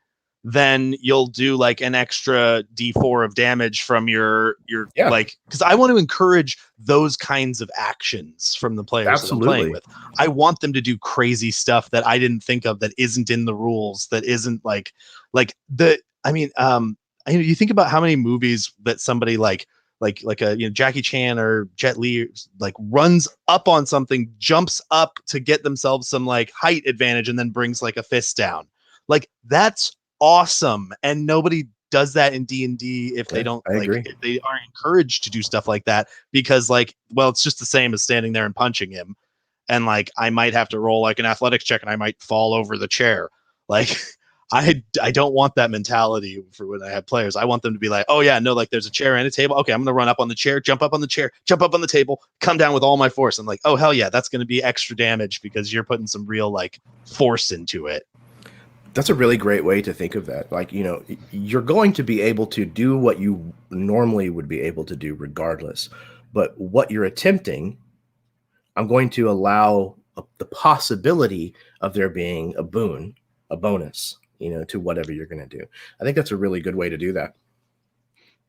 then you'll do like an extra D4 of damage from your Yeah, like, because I want to encourage those kinds of actions from the players that I'm playing absolutely. with. I want them to do crazy stuff that I didn't think of, that isn't in the rules, that isn't like the I mean you think about how many movies that somebody like a Jackie Chan or Jet Li like runs up on something, jumps up to get themselves some like height advantage, and then brings like a fist down. Like that's awesome, and nobody does that in D&D if they Yeah, don't I like agree. if they aren't encouraged to do stuff like that, because like, well, it's just the same as standing there and punching him, and like I might have to roll like an athletics check and I might fall over the chair. Like I don't want that mentality for when I have players. I want them to be like, oh yeah, no, like there's a chair and a table. Okay, I'm gonna run up on the chair, jump up on the chair, jump up on the table, come down with all my force. I'm like, oh hell yeah, that's gonna be extra damage because you're putting some real like force into it. That's a really great way to think of that. Like, you're going to be able to do what you normally would be able to do regardless. But what you're attempting, I'm going to allow the possibility of there being a boon, a bonus, to whatever you're going to do. I think that's a really good way to do that.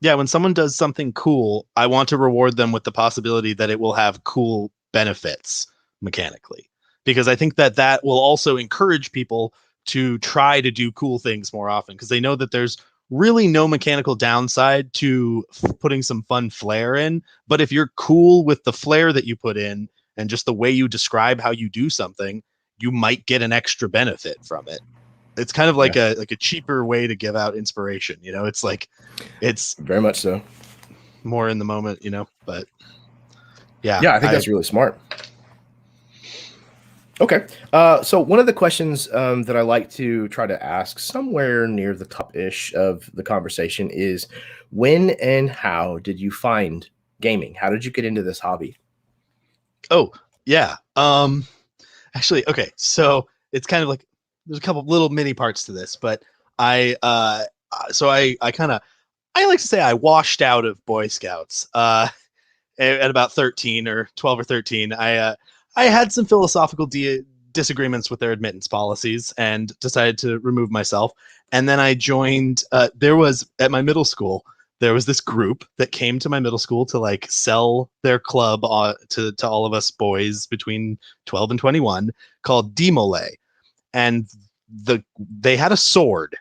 Yeah, when someone does something cool, I want to reward them with the possibility that it will have cool benefits mechanically, because I think that that will also encourage people to try to do cool things more often, because they know that there's really no mechanical downside to putting some fun flair in. But if you're cool with the flair that you put in and just the way you describe how you do something, you might get an extra benefit from it. It's kind of Yeah, like a cheaper way to give out inspiration. It's like it's very much so. more in the moment, but yeah, Yeah, I think that's really smart. Okay. So one of the questions that I like to try to ask somewhere near the top-ish of the conversation is, when and how did you find gaming? How did you get into this hobby? oh yeah. Actually, okay, so it's kind of like there's a couple little mini parts to this, but I kind of, I like to say I washed out of Boy Scouts at about 13 or 12 or 13. I had some philosophical disagreements with their admittance policies and decided to remove myself. And then I joined. There was at my middle school there was this group that came to my middle school to like sell their club to all of us boys between 12 and 21 called Demole. And they had a sword.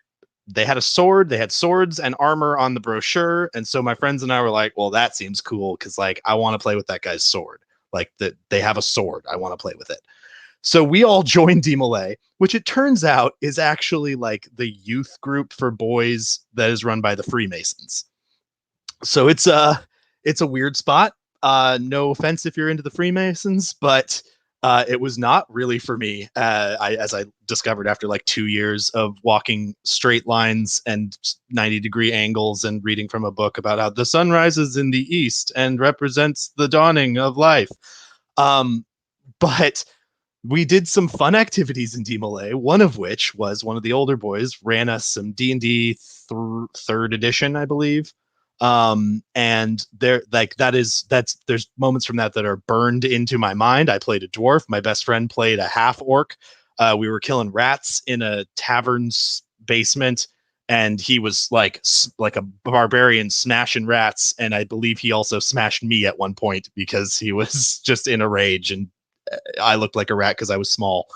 They had swords and armor on the brochure. And so my friends and I were like, well, that seems cool because like I want to play with that guy's sword. Like that they have a sword. I want to play with it. So we all joined Demole, which it turns out is actually like the youth group for boys that is run by the Freemasons. So it's a weird spot. No offense if you're into the Freemasons, but it was not really for me. As I discovered after like 2 years of walking straight lines and 90-degree angles and reading from a book about how the sun rises in the east and represents the dawning of life. But we did some fun activities in Demole, one of which was one of the older boys ran us some D&D third edition, I believe. And there like that's there's moments from that are burned into my mind. I played a dwarf. My best friend played a half orc. We were killing rats in a tavern's basement, and he was like a barbarian smashing rats. And I believe he also smashed me at one point because he was just in a rage, and I looked like a rat because I was small.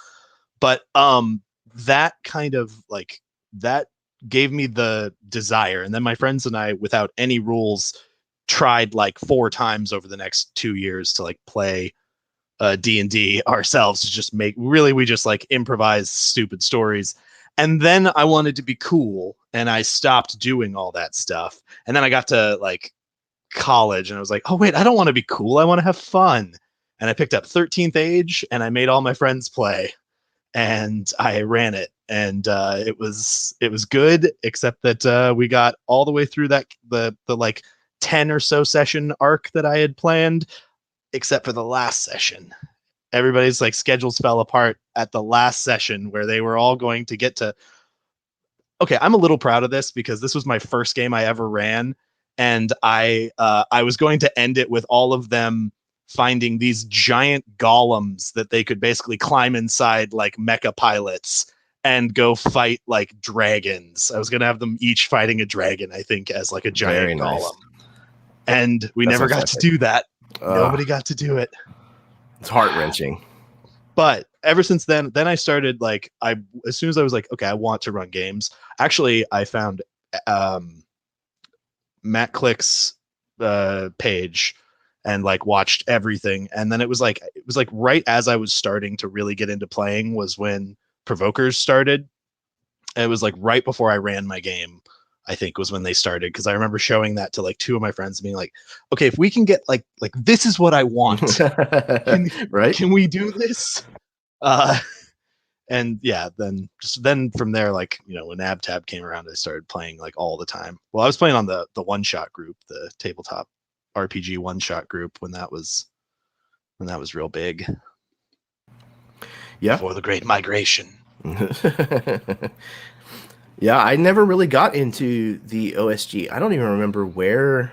But that kind of like that gave me the desire. And then my friends and I, without any rules, tried like 4 times over the next 2 years to like play D&D ourselves, to just we just like improvise stupid stories. And then I wanted to be cool, and I stopped doing all that stuff. And then I got to like college, and I was like, oh wait, I don't want to be cool, I want to have fun. And I picked up 13th Age, and I made all my friends play, and I ran it, and it was good, except that we got all the way through that the like 10 or so session arc that I had planned, except for the last session. Everybody's like schedules fell apart at the last session where they were all going to get to. Okay, I'm a little proud of this because this was my first game I ever ran, and I was going to end it with all of them finding these giant golems that they could basically climb inside like mecha pilots and go fight like dragons. I was going to have them each fighting a dragon, I think, as like a giant golem. And we never got to do that. Nobody got to do it. It's heart-wrenching. But ever since then I started like, as soon as I was like, okay, I want to run games. Actually, I found Matt Click's page and like watched everything. And then it was like right as I was starting to really get into playing was when Provokers started. And it was like right before I ran my game, I think, was when they started. Cause I remember showing that to like 2 of my friends and being like, okay, if we can get like this is what I want. Right? Can we do this? And yeah, then from there, like, you know, when AbTab came around, I started playing like all the time. Well, I was playing on the one shot group, the tabletop RPG one shot group, when that was real big. Yeah. Before the Great Migration. Yeah, I never really got into the OSG. I don't even remember where.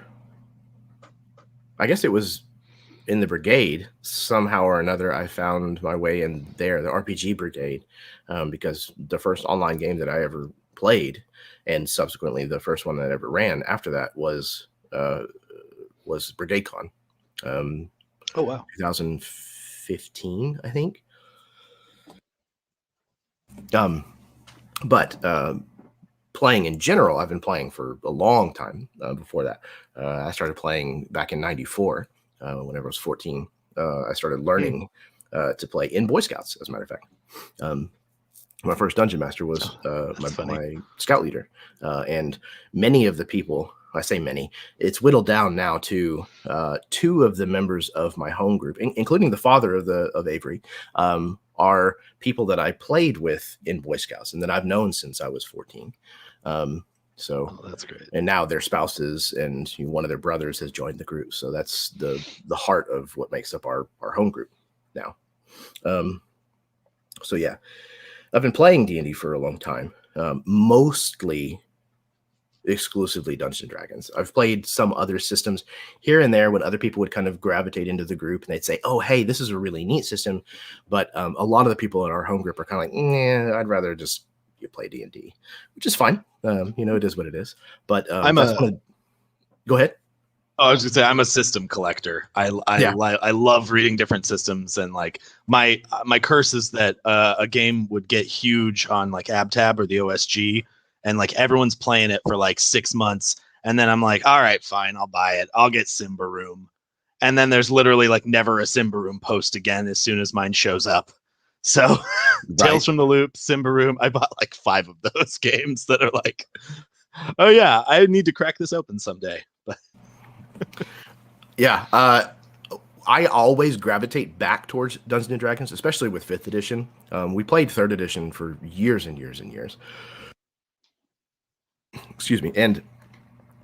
I guess it was in the brigade. Somehow or another, I found my way in there, the RPG brigade, because the first online game that I ever played, and subsequently the first one that I ever ran after that was Brigade Con. Oh wow, 2015, I think. But playing in general, I've been playing for a long time before that. I started playing back in '94 whenever I was 14. I started learning to play in Boy Scouts, as a matter of fact. My first dungeon master was my scout leader. And many of the people, I say many, it's whittled down now to 2 of the members of my home group, including the father of Avery, are people that I played with in Boy Scouts and that I've known since I was 14. So that's great. And now their spouses and one of their brothers has joined the group. So that's the heart of what makes up our home group now. So yeah, I've been playing D&D for a long time, mostly exclusively Dungeons & Dragons. I've played some other systems here and there when other people would kind of gravitate into the group and they'd say, oh, hey, this is a really neat system. But a lot of the people in our home group are kind of like, nah, I'd rather just play D&D, which is fine. It is what it is. But Go ahead. Oh, I was gonna say I'm a system collector. Yeah. I love reading different systems, and like my curse is that a game would get huge on like AbTab or the OSG, and like everyone's playing it for like 6 months, and then I'm like, all right, fine, I'll buy it. I'll get Simba Room, and then there's literally like never a Simba Room post again as soon as mine shows up. So Tales Right. from the Loop, Simba Room, I bought like 5 of those games that are like, oh yeah, I need to crack this open someday. But Yeah. I always gravitate back towards Dungeons and Dragons, especially with fifth edition. We played third edition for years and years and years. Excuse me. And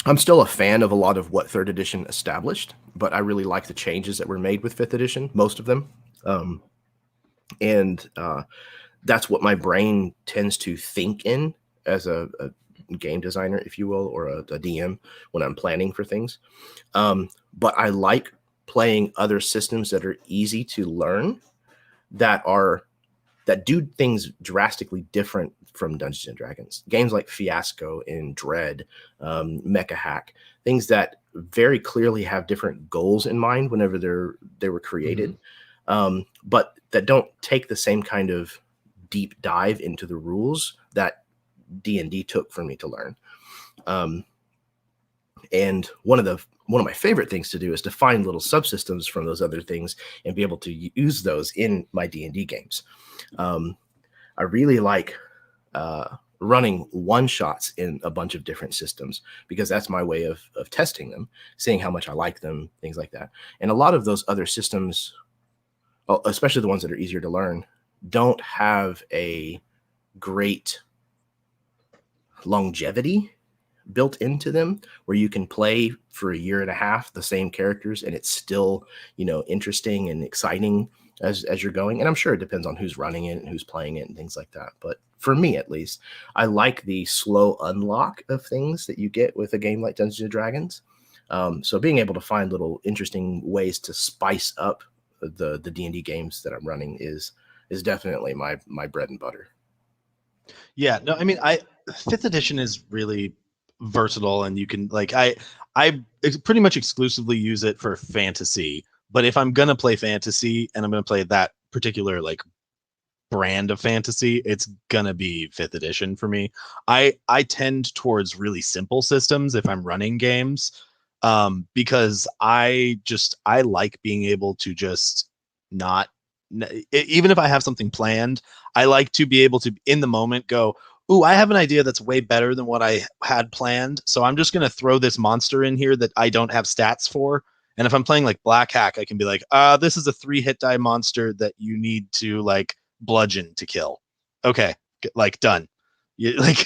I'm still a fan of a lot of what third edition established, but I really like the changes that were made with fifth edition, most of them. Um, and that's what my brain tends to think in as a game designer, if you will, or a DM when I'm planning for things. But I like playing other systems that are easy to learn, that are that do things drastically different from Dungeons and Dragons. Games like Fiasco and Dread, Mecha Hack, things that very clearly have different goals in mind whenever they were created, but that don't take the same kind of deep dive into the rules that D&D took for me to learn. Um, and one of my favorite things to do is to find little subsystems from those other things and be able to use those in my D&D games. I really like running one shots in a bunch of different systems, because that's my way of testing them, seeing how much I like them, things like that. And a lot of those other systems, especially the ones that are easier to learn, don't have a great longevity built into them, where you can play for a year and a half the same characters and it's still, interesting and exciting as you're going. And I'm sure it depends on who's running it and who's playing it and things like that. But for me, at least, I like the slow unlock of things that you get with a game like Dungeons and Dragons. So being able to find little interesting ways to spice up the D&D games that I'm running is definitely my bread and butter. yeah, no, I mean, I fifth edition is really versatile, and you can like I pretty much exclusively use it for fantasy. But if I'm gonna play fantasy and I'm gonna play that particular like brand of fantasy, it's gonna be fifth edition for me. I tend towards really simple systems if I'm running games, because I like being able to just not even if I have something planned, I like to be able to in the moment go, "Ooh, I have an idea that's way better than what I had planned. So I'm just going to throw this monster in here that I don't have stats for." And if I'm playing like Black Hack, I can be like, this is a 3 hit die monster that you need to like bludgeon to kill." Okay, like done. Like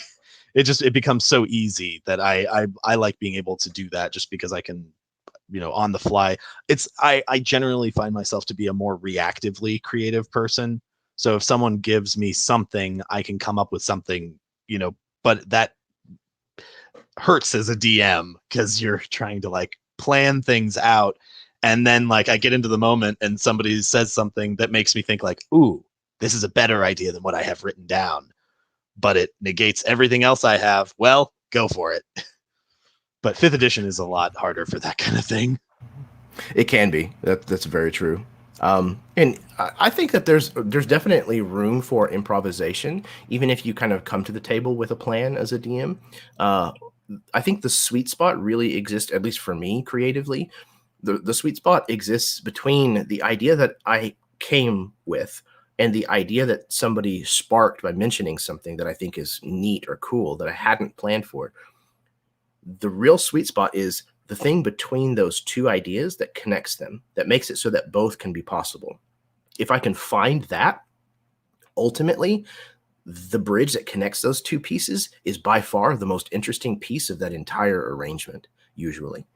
it becomes so easy that I like being able to do that, just because I can, on the fly. I generally find myself to be a more reactively creative person. So if someone gives me something, I can come up with something, but that hurts as a DM because you're trying to like plan things out, and then like I get into the moment and somebody says something that makes me think like, "Ooh, this is a better idea than what I have written down," but it negates everything else I have. Well, go for it. But fifth edition is a lot harder for that kind of thing. It can be. That's very true. And I think that there's definitely room for improvisation, even if you kind of come to the table with a plan as a DM. Uh, I think the sweet spot really exists, at least for me creatively. The sweet spot exists between the idea that I came with and the idea that somebody sparked by mentioning something that I think is neat or cool that I hadn't planned for. The real sweet spot is the thing between those two ideas that connects them, that makes it so that both can be possible. If I can find that, ultimately, the bridge that connects those two pieces is by far the most interesting piece of that entire arrangement, usually.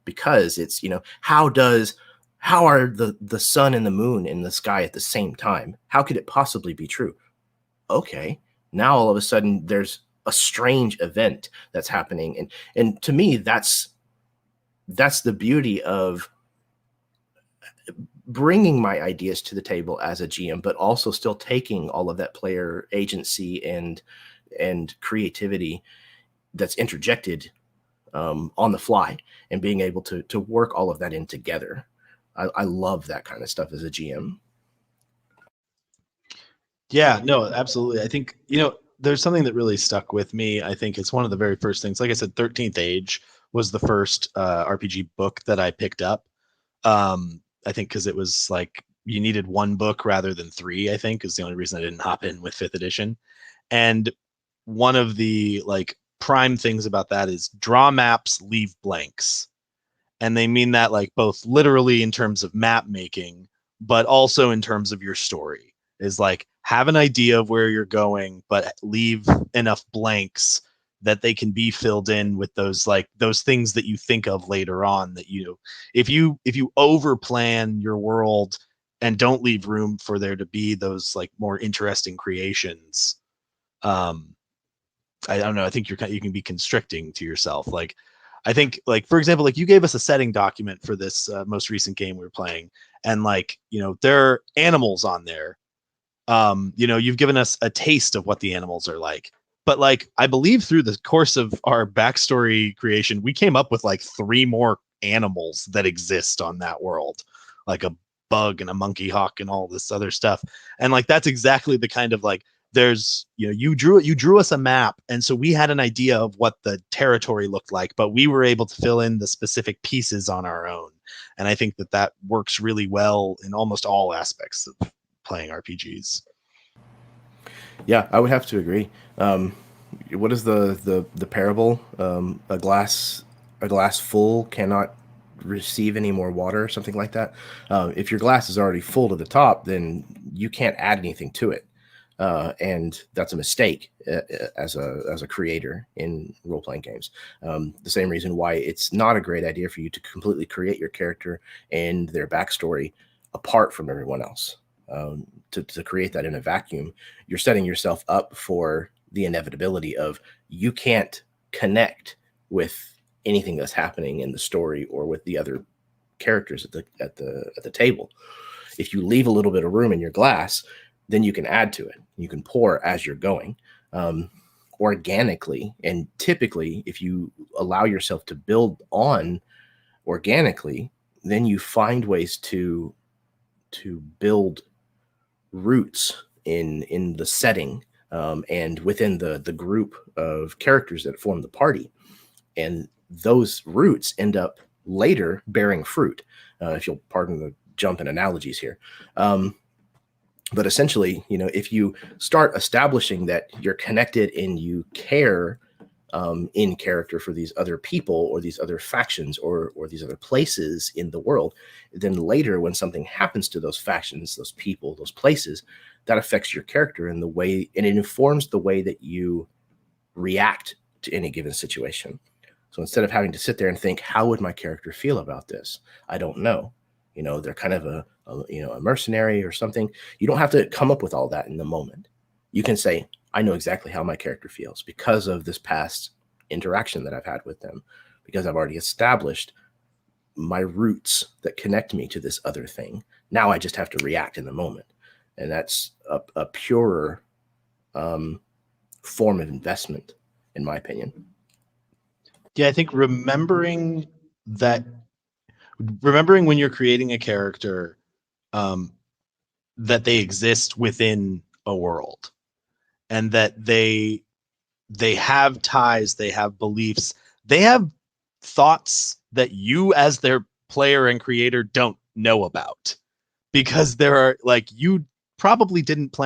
Because it's, how are the sun and the moon in the sky at the same time? How could it possibly be true? Okay, now all of a sudden there's a strange event that's happening, and to me that's the beauty of bringing my ideas to the table as a GM, but also still taking all of that player agency and creativity that's interjected on the fly and being able to work all of that in together. I love that kind of stuff as a GM. Yeah, no, absolutely. I think, there's something that really stuck with me. I think it's one of the very first things. Like I said, 13th Age was the first RPG book that I picked up. I think because it was like you needed one book rather than three, I think is the only reason I didn't hop in with fifth edition. And one of the like prime things about that is draw maps, leave blanks. And they mean that like both literally in terms of map making, but also in terms of your story. Is like have an idea of where you're going, but leave enough blanks that they can be filled in with those things that you think of later on. That if you over plan your world and don't leave room for there to be those like more interesting creations, um I don't know. I think you can be constricting to yourself. Like, I think, like for example, like you gave us a setting document for this most recent game we were playing, and like there are animals on there. You've given us a taste of what the animals are like, but like I believe through the course of our backstory creation, we came up with like three more animals that exist on that world, like a bug and a monkey hawk and all this other stuff. And like that's exactly the kind of like there's you drew us a map, and so we had an idea of what the territory looked like, but we were able to fill in the specific pieces on our own. And I think that that works really well in almost all aspects of playing RPGs. Yeah, I would have to agree. What is the parable? A glass full cannot receive any more water, or something like that. If your glass is already full to the top, then you can't add anything to it, and that's a mistake as a creator in role playing games. The same reason why it's not a great idea for you to completely create your character and their backstory apart from everyone else. To create that in a vacuum, you're setting yourself up for the inevitability of you can't connect with anything that's happening in the story or with the other characters at the table. If you leave a little bit of room in your glass, then you can add to it. You can pour as you're going, organically. And typically, if you allow yourself to build on organically, then you find ways to build roots in the setting, and within the group of characters that form the party, and those roots end up later bearing fruit. If you'll pardon the jump in analogies here, but essentially, if you start establishing that you're connected and you care, in character for these other people or these other factions or these other places in the world, then later when something happens to those factions, those people, those places, that affects your character in the way, and it informs the way that you react to any given situation. So instead of having to sit there and think, how would my character feel about this? I don't know. They're kind of a mercenary or something. You don't have to come up with all that in the moment. You can say, I know exactly how my character feels because of this past interaction that I've had with them, because I've already established my roots that connect me to this other thing. Now I just have to react in the moment. And that's a purer, form of investment, in my opinion. Yeah, I think remembering when you're creating a character, um, that they exist within a world, and that they have ties, they have beliefs, they have thoughts that you as their player and creator don't know about, because there are like you probably didn't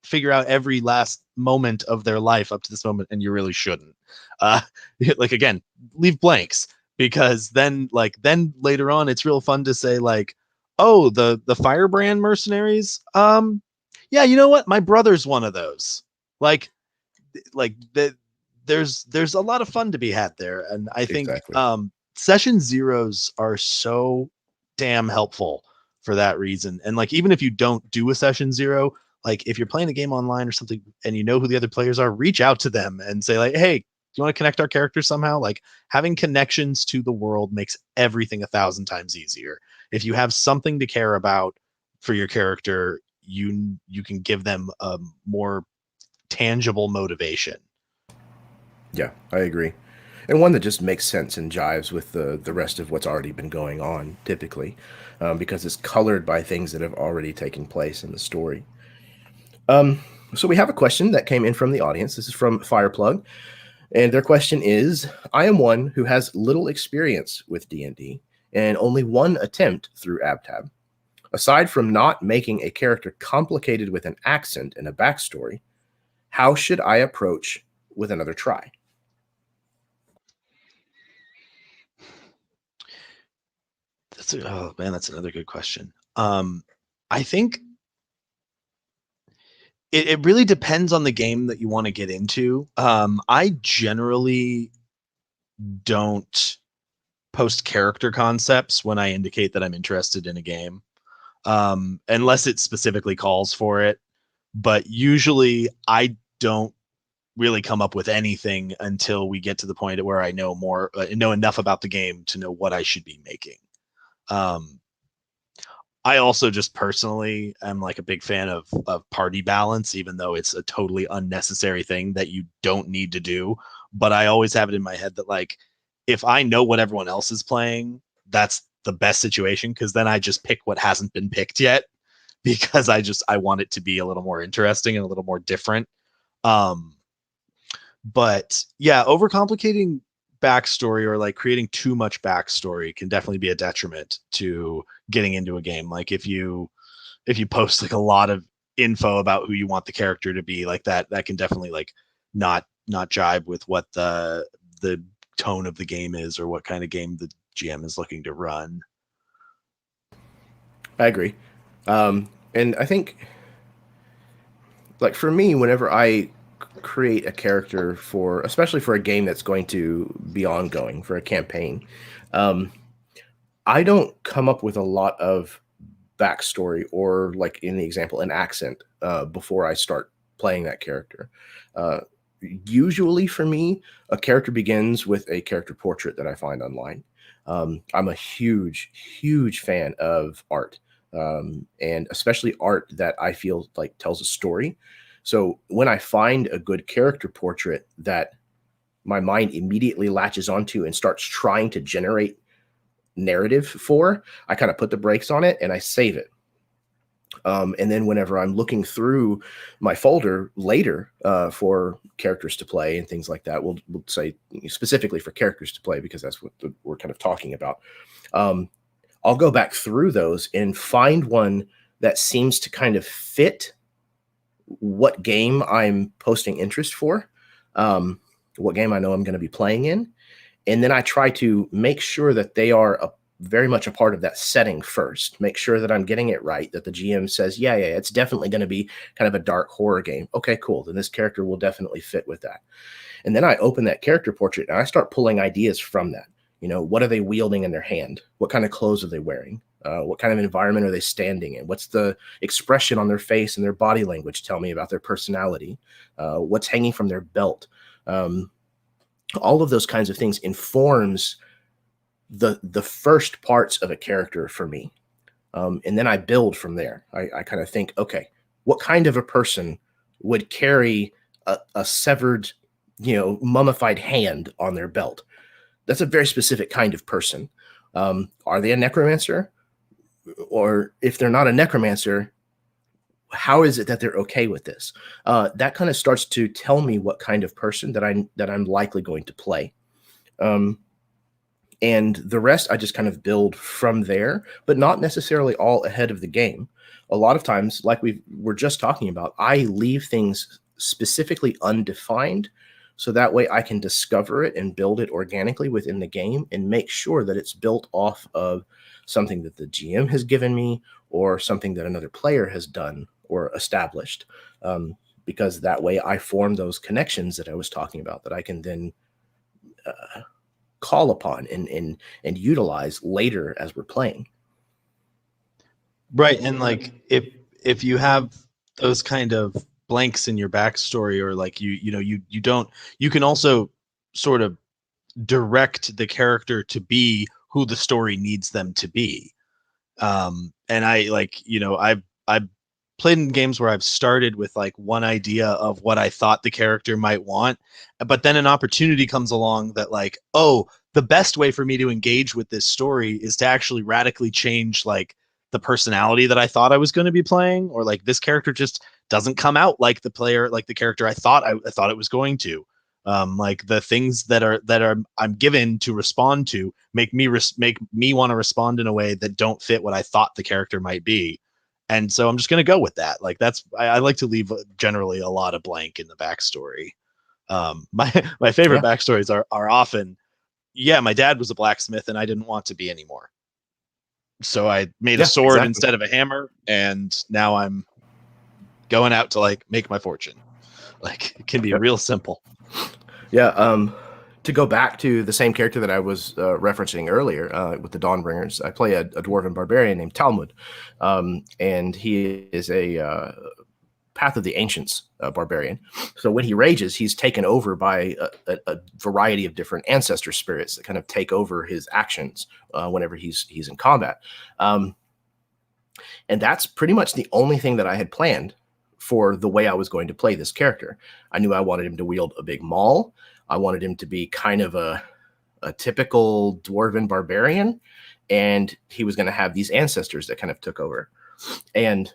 figure out every last moment of their life up to this moment, and you really shouldn't. uh like again, leave blanks, because then later on it's real fun to say like, oh, the firebrand mercenaries, yeah, you know what, my brother's one of those. like there's a lot of fun to be had there. And I think Exactly. session zeros are so damn helpful for that reason. And like even if you don't do a session zero, like if you're playing a game online or something and you know who the other players are, reach out to them and say like, hey, do you want to connect our characters somehow? Like having connections to the world makes everything 1,000 times easier. If you have something to care about for your character, you can give them a more tangible motivation. Yeah, I agree. and one that just makes sense and jives with the rest of what's already been going on, typically, because it's colored by things that have already taken place in the story. So we have a question that came in from the audience. This is from Fireplug, and their question is: I am one who has little experience with D&D and only one attempt through AbTab. Aside from not making a character complicated with an accent and a backstory, how should I approach with another try? Oh man, that's another good question. I think it really depends on the game that you want to get into. I generally don't post character concepts when I indicate that I'm interested in a game, unless it specifically calls for it. But usually, I don't really come up with anything until we get to the point where I know enough about the game to know what I should be making. Um, I also just personally am like a big fan of party balance, even though it's a totally unnecessary thing that you don't need to do. But I always have it in my head that like if I know what everyone else is playing, that's the best situation because then I just pick what hasn't been picked yet because I want it to be a little more interesting and a little more different. Um, but yeah, overcomplicating backstory or like creating too much backstory can definitely be a detriment to getting into a game. Like if you post like a lot of info about who you want the character to be, like that can definitely like not jibe with what the tone of the game is or what kind of game the GM is looking to run. I agree. And I think, like, for me, whenever I create a character for, especially for a game that's going to be ongoing, for a campaign, um, I don't come up with a lot of backstory or, like in the example, an accent before I start playing that character. Uh, Usually, for me, a character begins with a character portrait that I find online. I'm a huge, huge fan of art, and especially art that I feel like tells a story. So when I find a good character portrait that my mind immediately latches onto and starts trying to generate narrative for, I kind of put the brakes on it and I save it. And then whenever I'm looking through my folder later for characters to play and things like that, we'll say specifically for characters to play because that's what we're kind of talking about. Um, I'll go back through those and find one that seems to kind of fit what game I'm posting interest for, what game I know I'm going to be playing in, and then I try to make sure that they are very much a part of that setting first. Make sure that I'm getting it right. That the GM says, yeah, it's definitely going to be kind of a dark horror game. Okay, cool. Then this character will definitely fit with that. And then I open that character portrait and I start pulling ideas from that. You know, what are they wielding in their hand? What kind of clothes are they wearing? What kind of environment are they standing in? What's the expression on their face and their body language tell me about their personality? What's hanging from their belt? All of those kinds of things informs the first parts of a character for me, and then I build from there. I kind of think, okay, what kind of a person would carry a severed, mummified hand on their belt? That's a very specific kind of person. Are they a necromancer? Or if they're not a necromancer, how is it that they're okay with this? That kind of starts to tell me what kind of person that I'm likely going to play. Um, and the rest I just kind of build from there, but not necessarily all ahead of the game. A lot of times, like we're just talking about, I leave things specifically undefined so that way I can discover it and build it organically within the game and make sure that it's built off of something that the GM has given me or something that another player has done or established. Because that way I form those connections that I was talking about that I can then call upon and utilize later as we're playing. Right. And like if you have those kind of blanks in your backstory or like you don't you can also sort of direct the character to be who the story needs them to be. And I like, I've played in games where I've started with like one idea of what I thought the character might want, but then an opportunity comes along that like, oh, the best way for me to engage with this story is to actually radically change like the personality that I thought I was going to be playing, or like this character just doesn't come out like the player, like the character I thought it was going to. Like the things that are I'm given to respond to make me want to respond in a way that don't fit what I thought the character might be, and so I'm just going to go with that. Like I like to leave generally a lot of blank in the backstory. My favorite Yeah, backstories are often, yeah, my dad was a blacksmith and I didn't want to be anymore, so I made a yeah, sword exactly. instead of a hammer, and now I'm going out to like make my fortune. Like it can be Yep. real simple. Yeah. To go back to the same character that I was referencing earlier with the Dawnbringers, I play a dwarven barbarian named Talmud, and he is a Path of the Ancients barbarian. So when he rages, he's taken over by a variety of different ancestor spirits that kind of take over his actions whenever he's in combat. Um, and that's pretty much the only thing that I had planned for the way I was going to play this character. I knew I wanted him to wield a big maul. I wanted him to be kind of a typical dwarven barbarian, and he was going to have these ancestors that kind of took over. And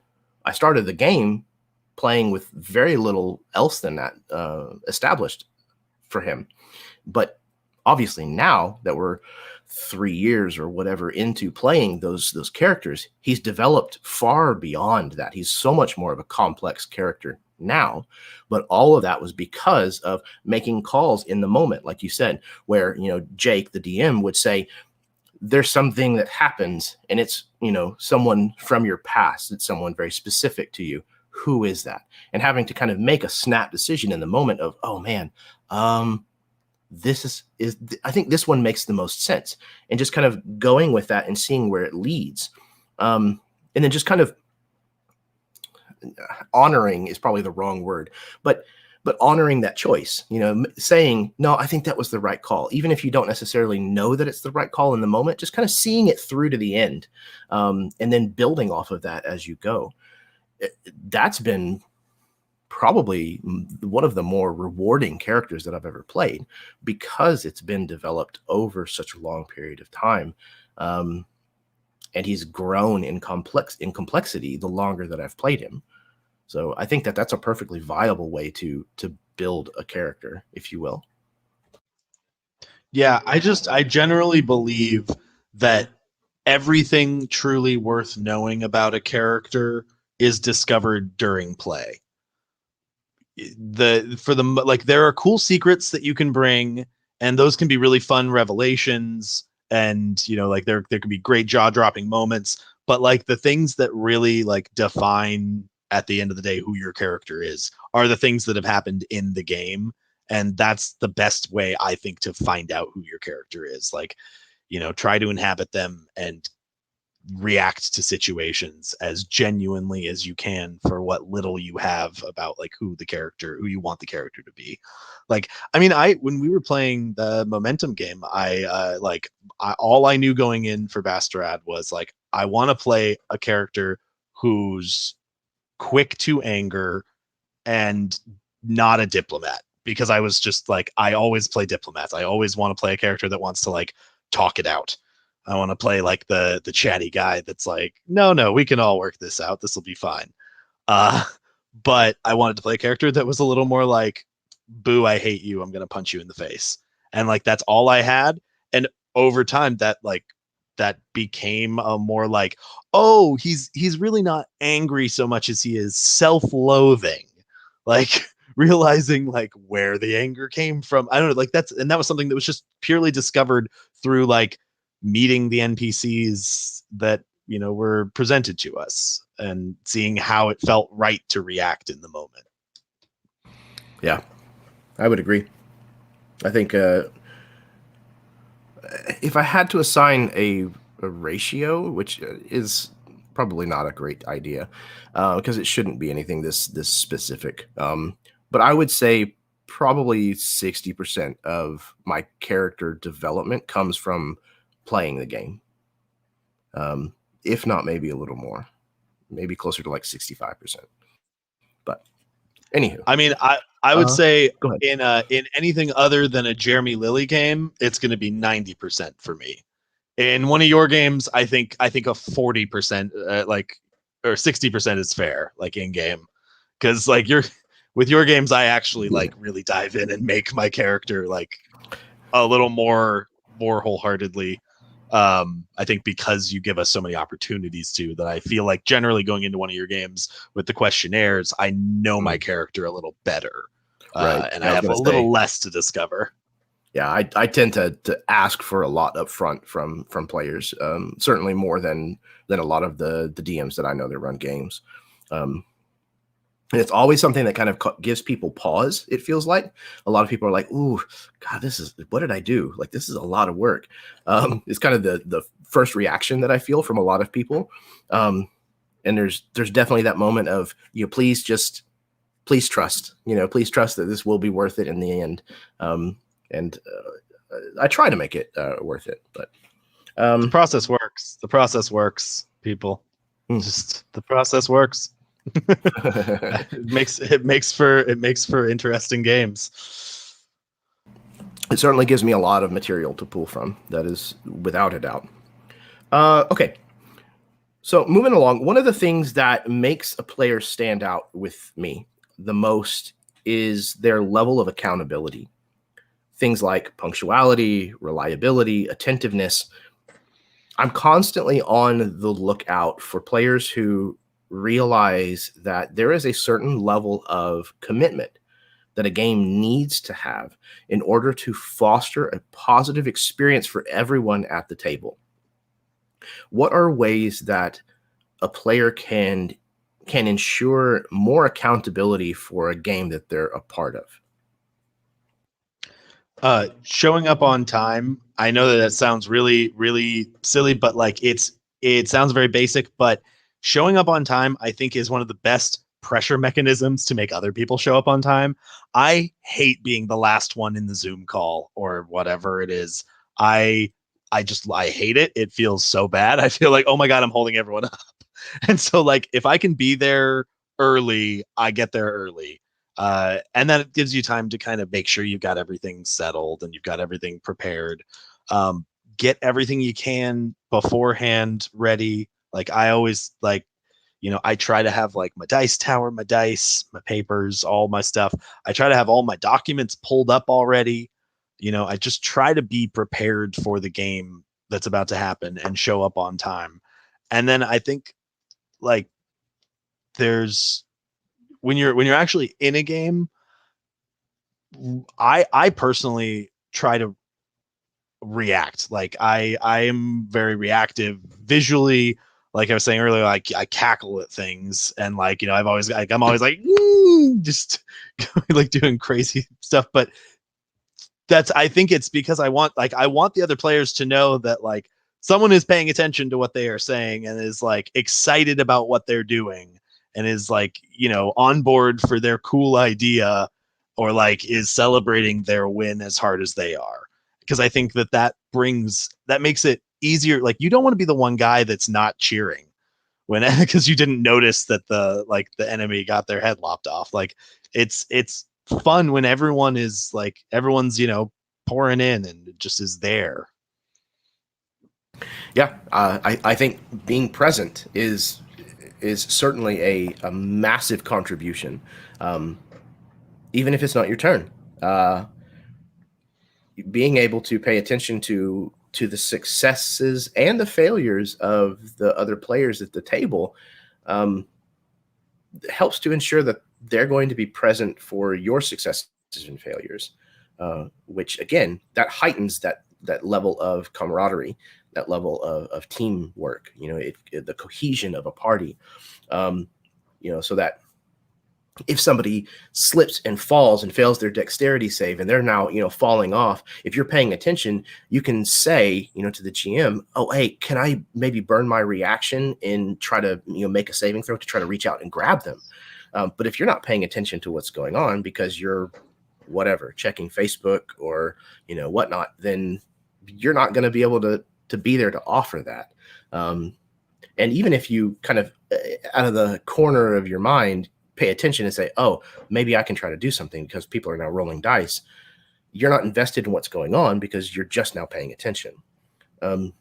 I started the game playing with very little else than that established for him. But obviously, now that we're 3 years or whatever into playing those characters, he's developed far beyond that. He's so much more of a complex character now. But all of that was because of making calls in the moment, like you said, where Jake, the DM, would say, there's something that happens and it's someone from your past, it's someone very specific to you. Who is that? And having to kind of make a snap decision in the moment of, oh man, this is I think this one makes the most sense, and just kind of going with that and seeing where it leads. And then just kind of honoring is probably the wrong word, but honoring that choice, saying, no, I think that was the right call, even if you don't necessarily know that it's the right call in the moment, just kind of seeing it through to the end, and then building off of that as you go. That's been probably one of the more rewarding characters that I've ever played, because it's been developed over such a long period of time. And he's grown in complexity the longer that I've played him. So I think that that's a perfectly viable way to build a character, if you will. Yeah, I generally believe that everything truly worth knowing about a character is discovered during play. Like there are cool secrets that you can bring, and those can be really fun revelations, and like there can be great jaw-dropping moments, but like the things that really like define at the end of the day who your character is are the things that have happened in the game, and that's the best way I think to find out who your character is. Like, try to inhabit them and react to situations as genuinely as you can for what little you have about like who you want the character to be. Like, I mean, I when we were playing the momentum game, all I knew going in for Bastarad was like, I want to play a character who's quick to anger and not a diplomat, because I was just like, I always play diplomats. I always want to play a character that wants to like talk it out. I want to play like the chatty guy that's like, no, we can all work this out. This will be fine. Uh, but I wanted to play a character that was a little more like, boo, I hate you. I'm gonna punch you in the face. And like that's all I had. And over time, that became a more like, oh, he's really not angry so much as he is self-loathing. Like realizing like where the anger came from. I don't know, like that was something that was just purely discovered through like meeting the NPCs that were presented to us and seeing how it felt right to react in the moment. Yeah, I would agree. I think if I had to assign a ratio, which is probably not a great idea, because it shouldn't be anything this specific. But I would say probably 60% of my character development comes from playing the game, if not maybe a little more. maybe closer to like 65%. But anywho, I mean, I would say go ahead. in anything other than a Jeremy Lilly game, it's going to be 90% for me. In one of your games, I think a 40% like or 60% is fair, like in game, because like you're with your games, I actually like really dive in and make my character like a little more wholeheartedly. I think because you give us so many opportunities to that, I feel like generally going into one of your games with the questionnaires, I know my character a little better, Right. and Yeah, I I was have a gonna say, little less to discover. yeah, I tend to ask for a lot up front from players, certainly more than a lot of the DMs that I know that run games. And it's always something that kind of gives people pause. It feels like a lot of people are like, "Ooh, God, what did I do? Like, this is a lot of work." It's kind of the first reaction that I feel from a lot of people. And there's definitely that moment of, please trust, please trust that this will be worth it in the end. And I try to make it worth it, but The process works. The process works, people. Just the process works. it makes for interesting games. It certainly gives me a lot of material to pull from. That is without a doubt. Okay. So moving along, one of the things that makes a player stand out with me the most is their level of accountability. Things like punctuality, reliability, attentiveness. I'm constantly on the lookout for players who realize that there is a certain level of commitment that a game needs to have in order to foster a positive experience for everyone at the table. What are ways that a player can ensure more accountability for a game that they're a part of? Showing up on time. I know that sounds really, really silly, but like it sounds very basic, but showing up on time, I think, is one of the best pressure mechanisms to make other people show up on time. I hate being the last one in the Zoom call or whatever it is. I I hate it. It feels so bad. I feel like, oh my God, I'm holding everyone up. And so like if I can be there early, I get there early. And then it gives you time to kind of make sure you've got everything settled and you've got everything prepared. Um, get everything you can beforehand ready. Like I always like, I try to have like my dice tower, my dice, my papers, all my stuff. I try to have all my documents pulled up already. I just try to be prepared for the game that's about to happen and show up on time. And then I think like there's when you're actually in a game, I personally try to react. Like I am very reactive visually. Like I was saying earlier, like I cackle at things, and like I'm always like just like doing crazy stuff. But I think it's because I want the other players to know that like someone is paying attention to what they are saying and is like excited about what they're doing and is like on board for their cool idea or like is celebrating their win as hard as they are, because I think that makes it easier. Like you don't want to be the one guy that's not cheering when because you didn't notice that the enemy got their head lopped off. Like it's fun when everyone's pouring in and it just is there. Yeah, I think being present is certainly a massive contribution, um, even if it's not your turn. Being able to pay attention to the successes and the failures of the other players at the table um, helps to ensure that they're going to be present for your successes and failures, which again that heightens that level of camaraderie, that level of teamwork. The cohesion of a party. So that if somebody slips and falls and fails their dexterity save and they're now falling off, if you're paying attention, you can say to the GM, oh hey, can I maybe burn my reaction and try to make a saving throw to try to reach out and grab them. But if you're not paying attention to what's going on because you're whatever checking Facebook or whatnot, then you're not going to be able to be there to offer that. And even if you kind of out of the corner of your mind pay attention and say, oh, maybe I can try to do something because people are now rolling dice, you're not invested in what's going on because you're just now paying attention. Um,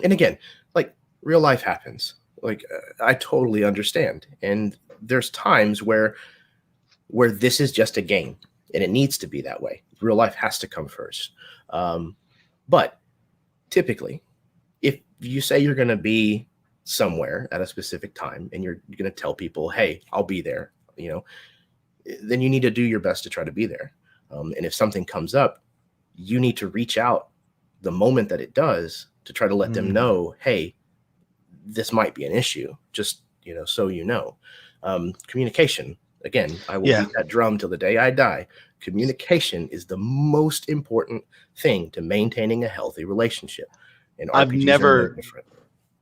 and again, like, real life happens. Like, I totally understand. And there's times where this is just a game, and it needs to be that way. Real life has to come first. But typically, if you say you're going to be somewhere at a specific time and you're going to tell people, hey, I'll be there, then you need to do your best to try to be there. And if something comes up, you need to reach out the moment that it does to try to let them know, hey, this might be an issue, just, so you know. Communication, again, I will beat that drum till the day I die. Communication is the most important thing to maintaining a healthy relationship. And RPGs are no different.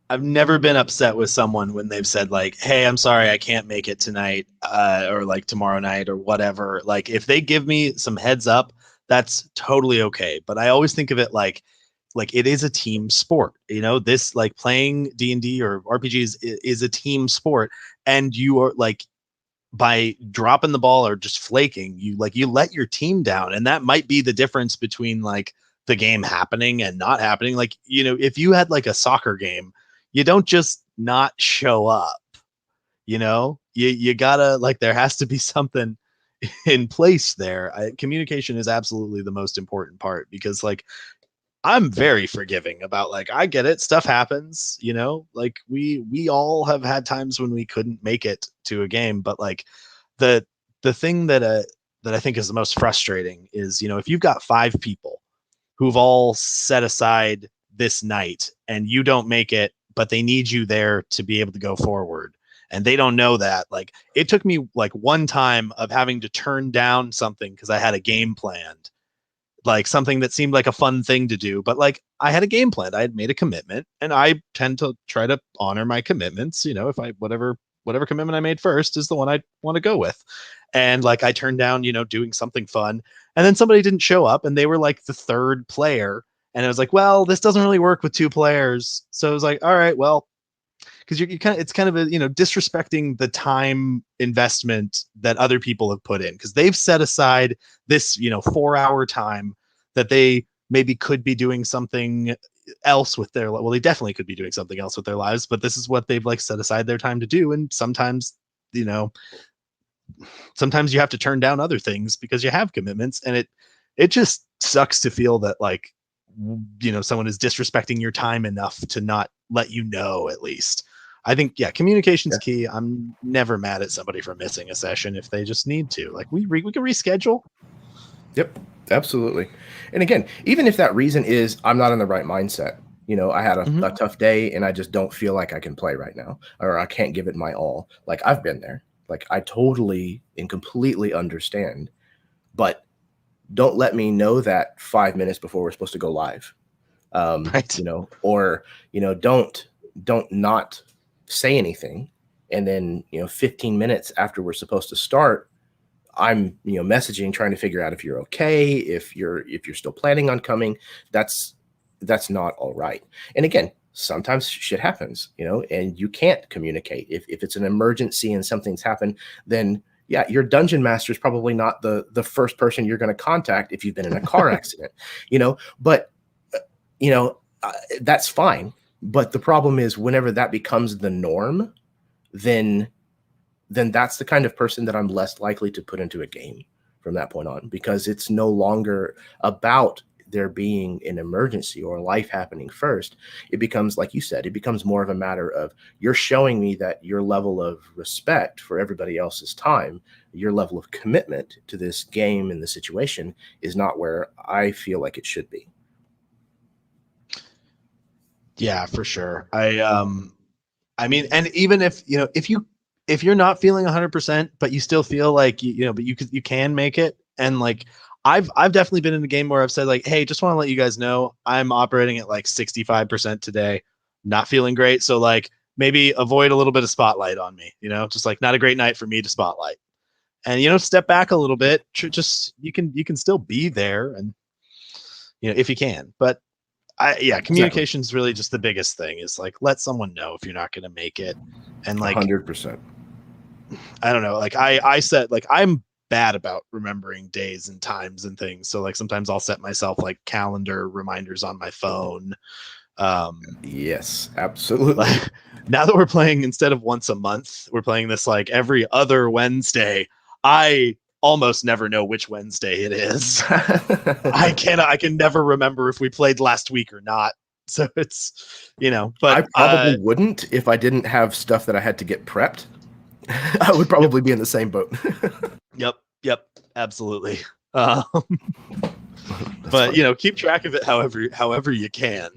I've never been upset with someone when they've said like, hey, I'm sorry, I can't make it tonight, or like tomorrow night or whatever. Like, if they give me some heads up, that's totally okay. But I always think of it like it is a team sport. This, like, playing D&D or RPGs is a team sport. And you are, like, by dropping the ball or just flaking, you let your team down. And that might be the difference between like the game happening and not happening. Like, if you had like a soccer game, you don't just not show up. You gotta, like, there has to be something in place there. Communication is absolutely the most important part, because like, I'm very forgiving about, like, I get it, stuff happens, like we all have had times when we couldn't make it to a game. But like, the thing that I think is the most frustrating is, if you've got 5 people who've all set aside this night and you don't make it, but they need you there to be able to go forward, and they don't know that. Like, it took me like one time of having to turn down something because I had a game planned, like something that seemed like a fun thing to do, but like, I had a game plan, I had made a commitment, and I tend to try to honor my commitments. If I, whatever commitment I made first is the one I want to go with. And like, I turned down, doing something fun, and then somebody didn't show up, and they were like the 3rd player, and it was like, well, this doesn't really work with 2 players. So it was like, all right, well, because you kind of, it's kind of a, disrespecting the time investment that other people have put in, because they've set aside this 4-hour time that they maybe could be doing something else with their, well, they definitely could be doing something else with their lives, but this is what they've like set aside their time to do. And sometimes, sometimes you have to turn down other things because you have commitments, and it just sucks to feel that, like, someone is disrespecting your time enough to not let you know. At least I think, communication's key. I'm never mad at somebody for missing a session if they just need to. Like, we can reschedule. Yep, absolutely. And again, even if that reason is I'm not in the right mindset, I had a tough day and I just don't feel like I can play right now, or I can't give it my all. Like, I've been there. Like, I totally and completely understand, but don't let me know that 5 minutes before we're supposed to go live. Right. Or, don't not say anything. And then, 15 minutes after we're supposed to start, I'm, messaging, trying to figure out if you're okay, if you're still planning on coming. That's not all right. And again, sometimes shit happens, and you can't communicate. If it's an emergency and something's happened, then your dungeon master is probably not the first person you're going to contact if you've been in a car accident, but that's fine. But the problem is, whenever that becomes the norm, then that's the kind of person that I'm less likely to put into a game from that point on, because it's no longer about there being an emergency or life happening first. It becomes, like you said, it becomes more of a matter of, you're showing me that your level of respect for everybody else's time, your level of commitment to this game and the situation is not where I feel like it should be. Yeah, for sure. I mean, and even if, if you're not feeling 100%, but you still feel like, but you can make it. And like, I've definitely been in a game where I've said like, hey, just want to let you guys know I'm operating at like 65% today, not feeling great. So like, maybe avoid a little bit of spotlight on me, just like, not a great night for me to spotlight. And, step back a little bit. Just, you can still be there, and, if you can. But Communication is really just the biggest thing. Is like let someone know if you're not going to make it, and like 100%. I don't know, like I said, like I'm bad about remembering days and times and things. So like sometimes I'll set myself like calendar reminders on my phone. Yes, absolutely. Like, now that we're playing instead of once a month, we're playing this like every other Wednesday. I almost never know which Wednesday it is. I can never remember if we played last week or not. So it's, but I probably wouldn't if I didn't have stuff that I had to get prepped. I would probably be in the same boat. Yep, absolutely. But funny. Keep track of it however you can.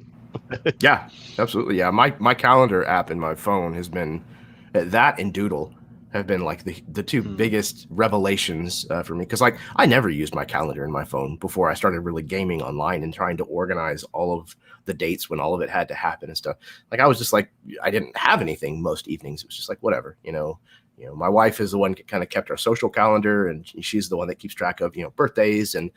Yeah, absolutely. Yeah, my calendar app in my phone has been that and Doodle have been like the two biggest revelations for me, because like I never used my calendar in my phone before I started really gaming online and trying to organize all of the dates when all of it had to happen and stuff. Like I was just like, I didn't have anything most evenings. It was just like whatever, my wife is the one that kind of kept our social calendar, and she's the one that keeps track of birthdays and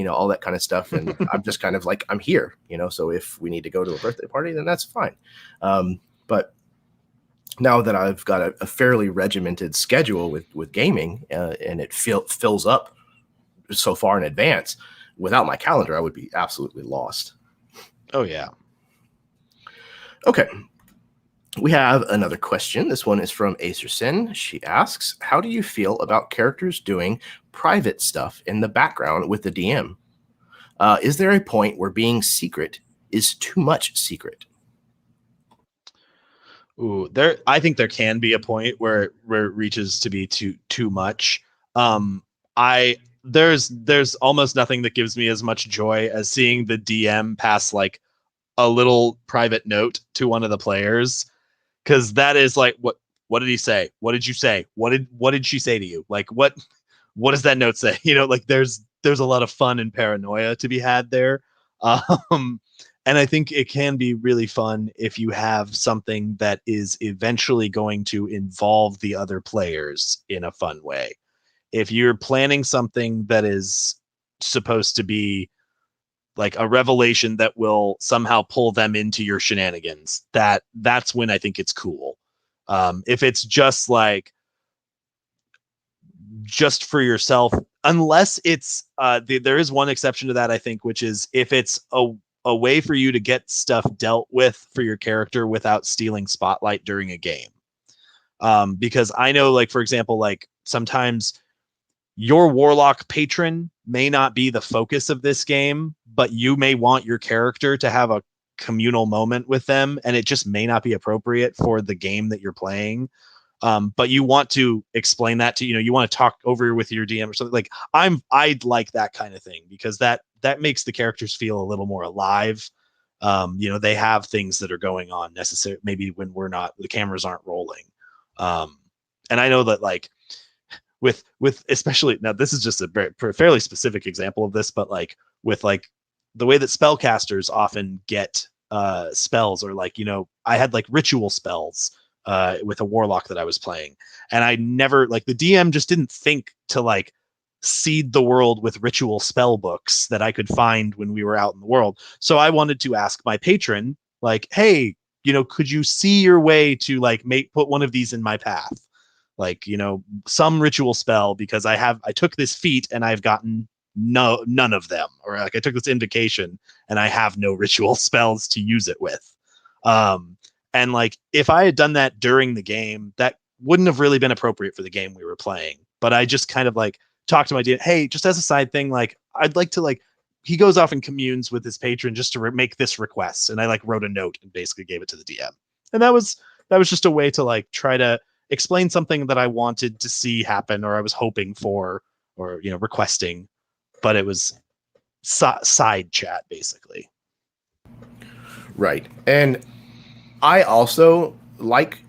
all that kind of stuff. And I'm just kind of like, I'm here, so if we need to go to a birthday party, then that's fine. But now that I've got a fairly regimented schedule with gaming, and it fills up so far in advance, without my calendar, I would be absolutely lost. Oh, yeah. Okay. We have another question. This one is from Acersin. She asks, how do you feel about characters doing private stuff in the background with the DM? Is there a point where being secret is too much secret? Ooh, I think there can be a point where it reaches to be too much. There's almost nothing that gives me as much joy as seeing the DM pass like a little private note to one of the players, because that is like, what did he say? What did you say? What did she say to you? Like what does that note say? Like there's a lot of fun and paranoia to be had there. And I think it can be really fun if you have something that is eventually going to involve the other players in a fun way. If you're planning something that is supposed to be like a revelation that will somehow pull them into your shenanigans, that's when I think it's cool. If it's just for yourself, unless it's there is one exception to that, I think, which is if it's a way for you to get stuff dealt with for your character without stealing spotlight during a game. Because I know, like, for example, like sometimes your warlock patron may not be the focus of this game, but you may want your character to have a communal moment with them, and it just may not be appropriate for the game that you're playing. But you want to explain that to, you want to talk over with your DM or something. Like I'd like that kind of thing, because that makes the characters feel a little more alive. They have things that are going on necessary, maybe when the cameras aren't rolling. And I know that like with especially now, this is just a fairly specific example of this, but like with like the way that spellcasters often get spells, or like, I had like ritual spells with a warlock that I was playing, and I never, like, the DM just didn't think to like seed the world with ritual spell books that I could find when we were out in the world. So I wanted to ask my patron, like, hey, could you see your way to like put one of these in my path? Like, some ritual spell, because I took this feat and I've gotten none of them, or like I took this invocation and I have no ritual spells to use it with. And like, if I had done that during the game, that wouldn't have really been appropriate for the game we were playing. But I just kind of like talked to my DM, hey, just as a side thing, like I'd like to like, he goes off and communes with his patron just to make this request. And I like wrote a note and basically gave it to the DM. And that was just a way to like try to explain something that I wanted to see happen, or I was hoping for, or, requesting, but it was side chat basically. Right. And I also like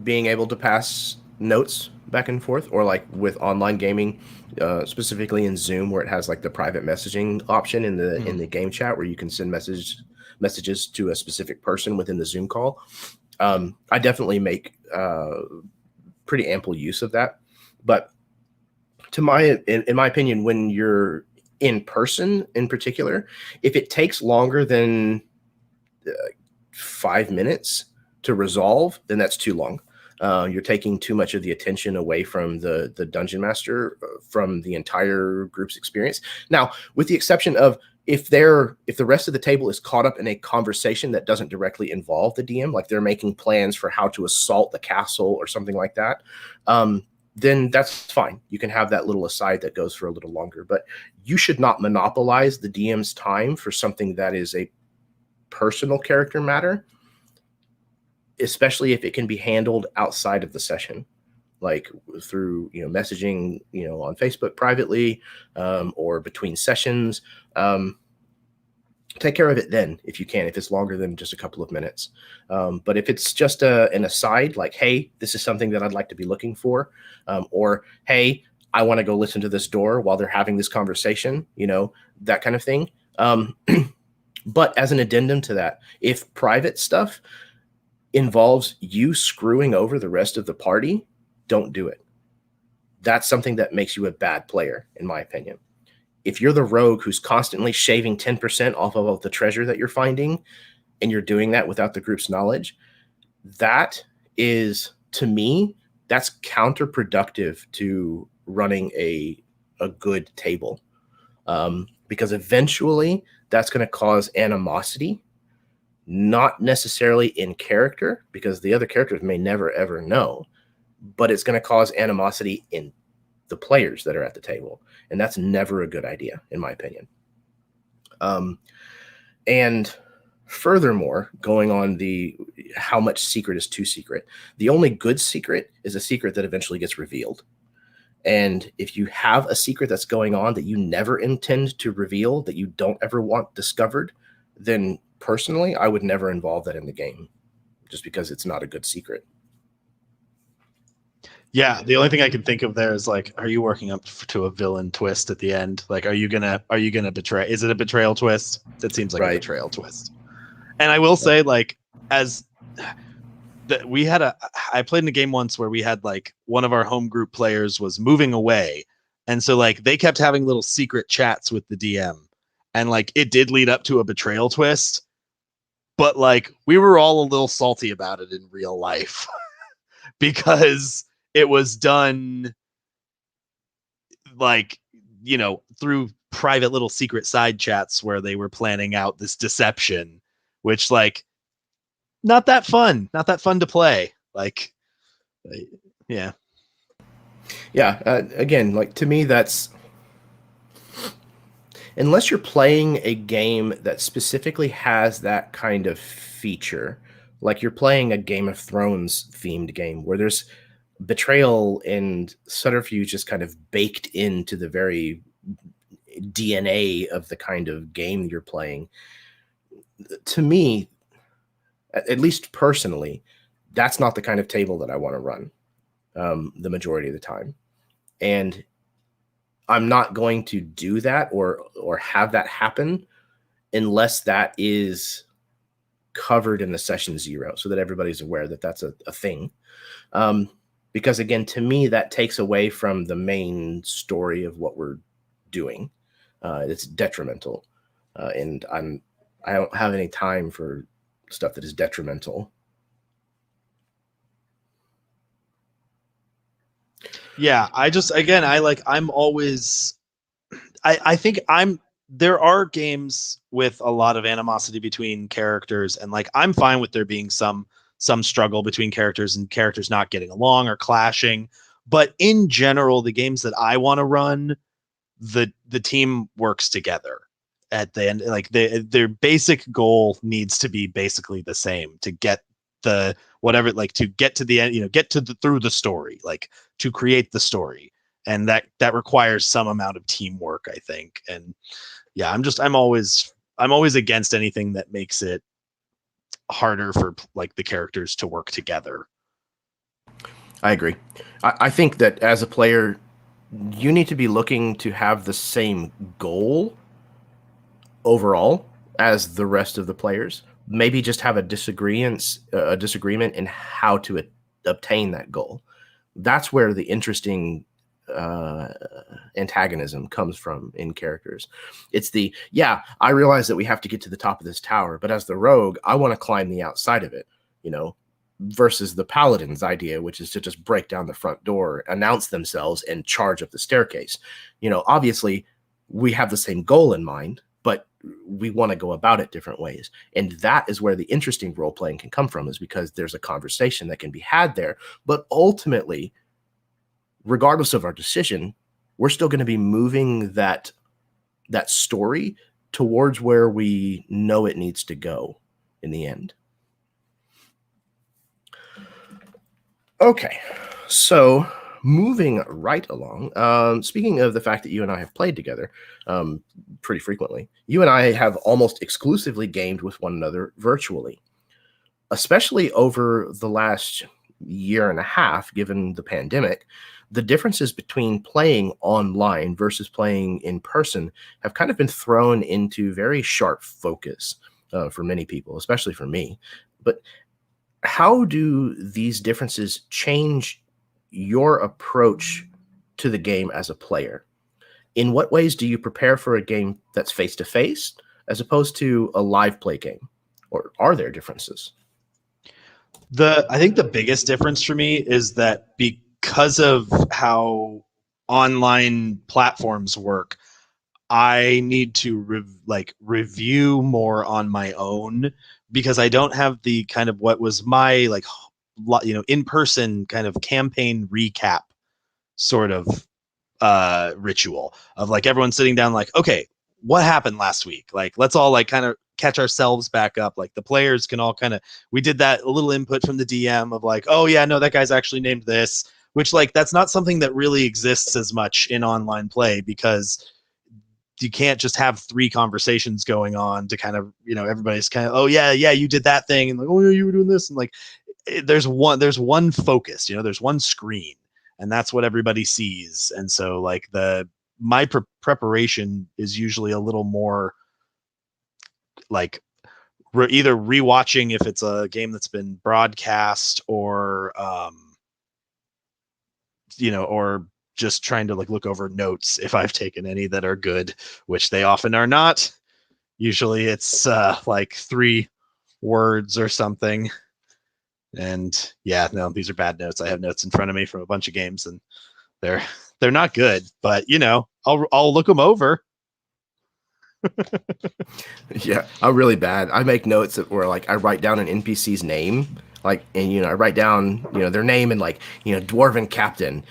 being able to pass notes back and forth, or like with online gaming, specifically in Zoom, where it has like the private messaging option in the game chat, where you can send messages to a specific person within the Zoom call. I definitely make pretty ample use of that. But in my opinion, when you're in person in particular, if it takes longer than 5 minutes to resolve, then that's too long. You're taking too much of the attention away from the dungeon master, from the entire group's experience. Now, with the exception of if the rest of the table is caught up in a conversation that doesn't directly involve the DM, like they're making plans for how to assault the castle or something like that, then that's fine. You can have that little aside that goes for a little longer, but you should not monopolize the DM's time for something that is a personal character matter, especially if it can be handled outside of the session, like through messaging on Facebook privately, or between sessions. Take care of it then if you can, if it's longer than just a couple of minutes. But if it's just an aside, like, hey, this is something that I'd like to be looking for, or hey, I want to go listen to this door while they're having this conversation, that kind of thing. But as an addendum to that, if private stuff involves you screwing over the rest of the party, don't do it. That's something that makes you a bad player, in my opinion. If you're the rogue who's constantly shaving 10% off of the treasure that you're finding, and you're doing that without the group's knowledge, that is, to me, that's counterproductive to running a good table. Because eventually that's going to cause animosity, not necessarily in character, because the other characters may never, ever know, but it's going to cause animosity in the players that are at the table. And that's never a good idea, in my opinion. And furthermore, going on the how much secret is too secret, the only good secret is a secret that eventually gets revealed. And if you have a secret that's going on that you never intend to reveal, that you don't ever want discovered, then personally, I would never involve that in the game, just because it's not a good secret. Yeah, the only thing I can think of there is like, are you working up to a villain twist at the end? Like, are you gonna betray? Is it a betrayal twist? That seems like a betrayal twist. And I will say, like, as that we had I played in a game once where we had like one of our home group players was moving away, and so like they kept having little secret chats with the DM, and like it did lead up to a betrayal twist, but like we were all a little salty about it in real life because it was done like, through private little secret side chats where they were planning out this deception, which like not that fun to play. Like, yeah. Again, like, to me, that's, unless you're playing a game that specifically has that kind of feature, like you're playing a Game of Thrones themed game where there's betrayal and subterfuge just kind of baked into the very DNA of the kind of game you're playing. To me, at least personally, that's not the kind of table that I want to run the majority of the time. And I'm not going to do that or have that happen unless that is covered in the session 0, so that everybody's aware that that's a thing. Because again, to me, that takes away from the main story of what we're doing. It's detrimental. And I don't have any time for stuff that is detrimental. Yeah, I think there are games with a lot of animosity between characters, and like I'm fine with there being some struggle between characters and characters not getting along or clashing. But in general, the games that I want to run, the team works together at the end. Like their basic goal needs to be basically the same to get the whatever, like to get to the end, get to through the story, like to create the story. And that requires some amount of teamwork, I think. And yeah, I'm always against anything that makes it harder for like the characters to work together. I agree. I think that as a player, you need to be looking to have the same goal overall as the rest of the players. Maybe just have a disagreement in how to obtain that goal. That's where the interesting antagonism comes from in characters. It's the, yeah, I realize that we have to get to the top of this tower, but as the rogue, I want to climb the outside of it, you know, versus the paladin's idea, which is to just break down the front door, announce themselves, and charge up the staircase. You know, obviously, we have the same goal in mind, but we want to go about it different ways. And that is where the interesting role playing can come from, is because there's a conversation that can be had there. But ultimately, regardless of our decision, we're still going to be moving that story towards where we know it needs to go in the end. Okay, so moving right along, speaking of the fact that you and I have played together pretty frequently, you and I have almost exclusively gamed with one another virtually, especially over the last year and a half, given the pandemic. The differences between playing online versus playing in person have kind of been thrown into very sharp focus for many people, especially for me. But how do these differences change your approach to the game as a player? In what ways do you prepare for a game that's face to face as opposed to a live play game? Or are there differences? I think the biggest difference for me is that because of how online platforms work, I need to review more on my own, because I don't have the kind of what was my in person kind of campaign recap sort of ritual of like everyone sitting down like, okay, what happened last week? Like, let's all like kind of catch ourselves back up. Like the players can all kind of, we did that a little input from the DM of like, oh yeah, no, that guy's actually named this, which like, that's not something that really exists as much in online play, because you can't just have three conversations going on to kind of, everybody's kind of, oh yeah, you did that thing. And like, oh yeah, you were doing this. And like, there's one focus, there's one screen, and that's what everybody sees. And so like my preparation is usually a little more like either rewatching if it's a game that's been broadcast, or or just trying to like look over notes if I've taken any that are good, which they often are not. Usually it's like 3 words or something. And yeah, no, these are bad notes. I have notes in front of me from a bunch of games, and they're not good, but I'll look them over. Yeah, I'm really bad. I make notes where like I write down an NPC's name, like, and I write down their name and like dwarven captain,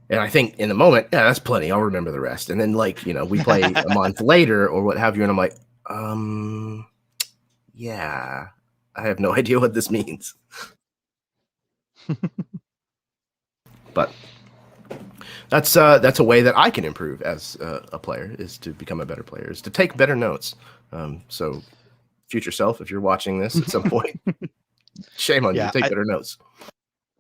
and I think in the moment, yeah, that's plenty. I'll remember the rest, and then like we play a month later or what have you, and I'm like, yeah, I have no idea what this means. But that's a way that I can improve as a player, is to become a better player, is to take better notes. So future self, if you're watching this at some point, shame on you. Take better notes.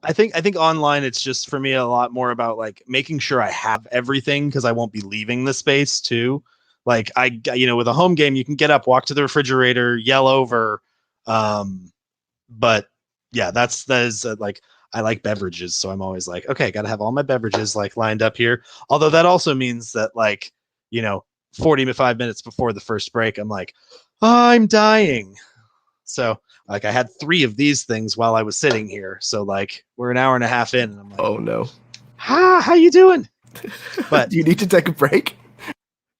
I think online it's just for me a lot more about like making sure I have everything, because I won't be leaving the space too. Like with a home game, you can get up, walk to the refrigerator, yell over. But yeah, that is like, I like beverages, so I'm always like, okay, got to have all my beverages like lined up here. Although that also means that like 45 minutes before the first break, I'm like, oh, I'm dying. So like I had 3 of these things while I was sitting here. So like we're an hour and a half in, and I'm like, oh no, how you doing? But do you need to take a break?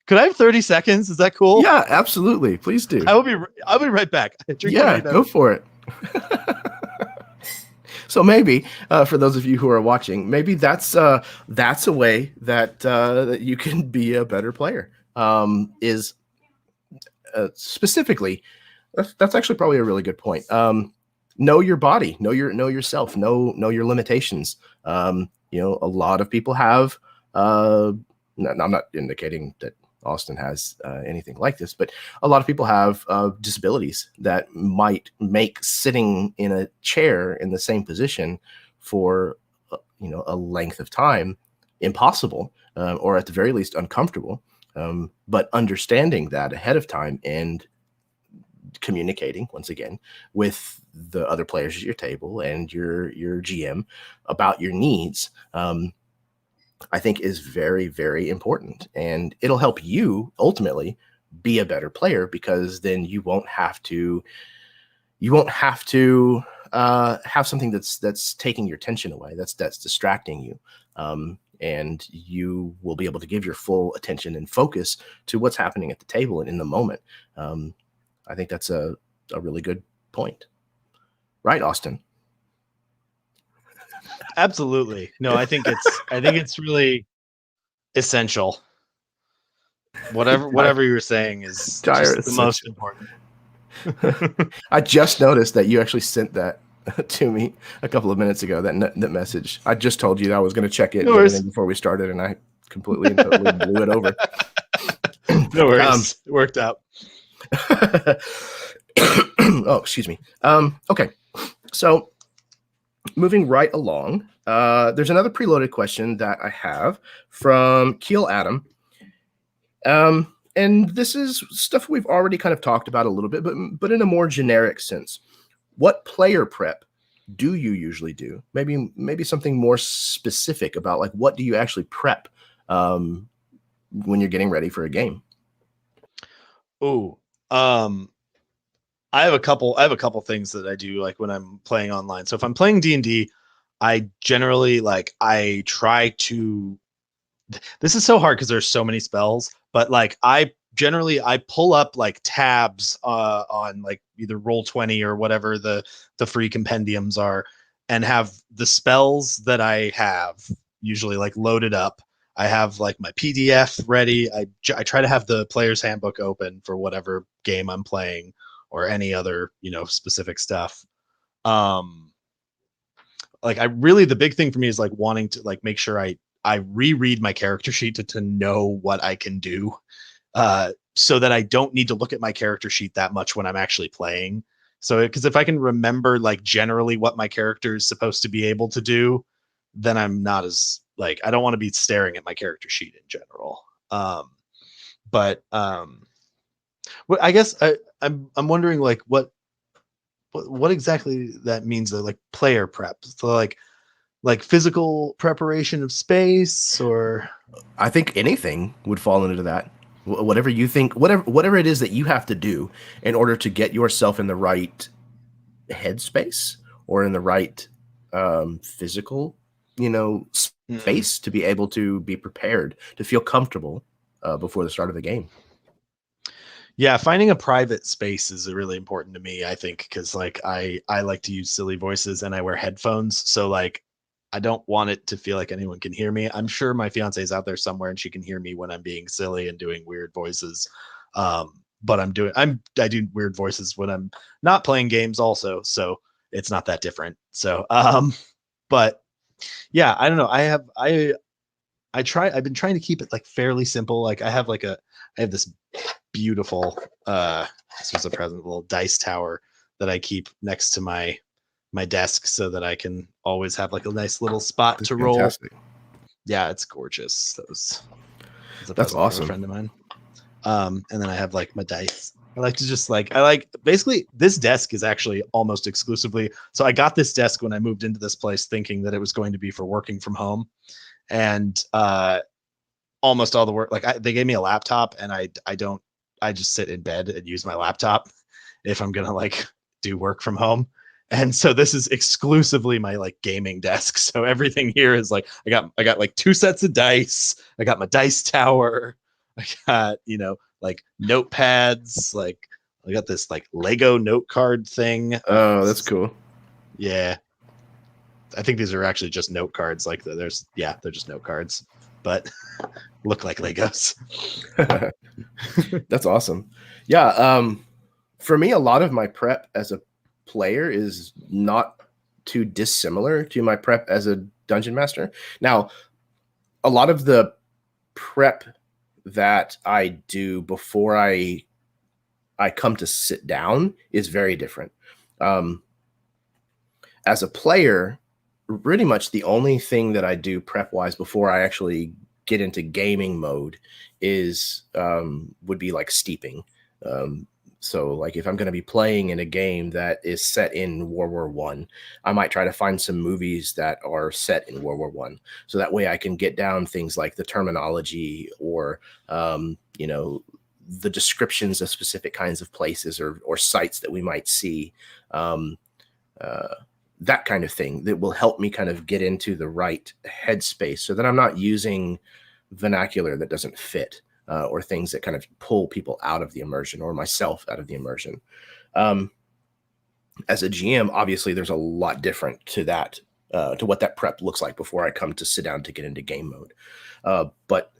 Could I have 30 seconds? Is that cool? Yeah, absolutely. Please do. I'll be right back. Yeah, go for it. So maybe for those of you who are watching, maybe that's a way that you can be a better player. Is specifically, that's actually probably a really good point. Know your body, know yourself, know your limitations. A lot of people have. I'm not indicating that Austin has anything like this, but a lot of people have disabilities that might make sitting in a chair in the same position for a length of time impossible, or at the very least uncomfortable. But understanding that ahead of time and communicating once again with the other players at your table and your GM about your needs, I think is very, very important. And it'll help you ultimately be a better player, because then you won't have to have something that's taking your attention away, that's distracting you. And you will be able to give your full attention and focus to what's happening at the table and in the moment. I think that's a really good point. Right, Austin? Absolutely. No, I think it's really essential. Whatever you were saying is just the most important. I just noticed that you actually sent that to me a couple of minutes ago, that message. I just told you that I was going to check it No worries. before we started, and I completely and totally blew it over. No worries. It worked out. Oh, excuse me. Okay. So moving right along, there's another preloaded question that I have from Keel Adam. And this is stuff we've already kind of talked about a little bit, but in a more generic sense. What player prep do you usually do? Maybe something more specific about, like, what do you actually prep when you're getting ready for a game? Oh, I have a couple things that I do, like, when I'm playing online. So if I'm playing D&D, I generally, like, I try to. This is so hard because there's so many spells, but, like, I pull up, like, tabs on, like, either Roll20 or whatever the free compendiums are, and have the spells that I have usually, like, loaded up. I have, like, my PDF ready. I try to have the player's handbook open for whatever game I'm playing, or any other, specific stuff. Like, the big thing for me is, like, wanting to, like, make sure I reread my character sheet to know what I can do, so that I don't need to look at my character sheet that much when I'm actually playing. So, because if I can remember, like, generally what my character is supposed to be able to do, then I'm not as, like, I don't want to be staring at my character sheet in general. But well, I guess I'm wondering, like, what exactly that means, like, player prep. So, like physical preparation of space, or I think anything would fall into that. Whatever you think, whatever it is that you have to do in order to get yourself in the right headspace, or in the right physical, space, to be able to be prepared, to feel comfortable before the start of the game. Yeah, finding a private space is really important to me, I think, because, like, I like to use silly voices, and I wear headphones, so, like, I don't want it to feel like anyone can hear me. I'm sure my fiance is out there somewhere and she can hear me when I'm being silly and doing weird voices. But I do weird voices when I'm not playing games also, so it's not that different. So, but yeah, I don't know. I've been trying to keep it, like, fairly simple. Like, I have this beautiful, this was a present, little dice tower that I keep next to my desk, so that I can always have, like, a nice little spot That's to roll. fantastic. Yeah, it's gorgeous. That's a That's present from awesome. a friend of mine. And then I have, like, my dice. I like basically, this desk is actually almost exclusively. So I got this desk when I moved into this place, thinking that it was going to be for working from home, and almost all the work, like, they gave me a laptop, and I just sit in bed and use my laptop if I'm gonna, like, do work from home. And so this is exclusively my, like, gaming desk. So everything here is, like, I got like 2 sets of dice. I got my dice tower. I got, like, notepads. Like, I got this, like, Lego note card thing. Oh, that's cool. Yeah. I think these are actually just note cards. Like, they're just note cards, but look like Legos. That's awesome. Yeah. For me, a lot of my prep as a player is not too dissimilar to my prep as a dungeon master. Now, a lot of the prep that I do before I come to sit down is very different. As a player, pretty much the only thing that I do prep wise before I actually get into gaming mode is would be like steeping. So like if I'm going to be playing in a game that is set in World War One, I might try to find some movies that are set in World War One, so that way I can get down things like the terminology or you know, the descriptions of specific kinds of places or sites that we might see. Um, uh, that kind of thing that will help me kind of get into the right headspace so that I'm not using vernacular that doesn't fit, or things that kind of pull people out of the immersion or myself out of the immersion. Um, as a GM, obviously, there's a lot different to that, to what that prep looks like before I come to sit down to get into game mode. But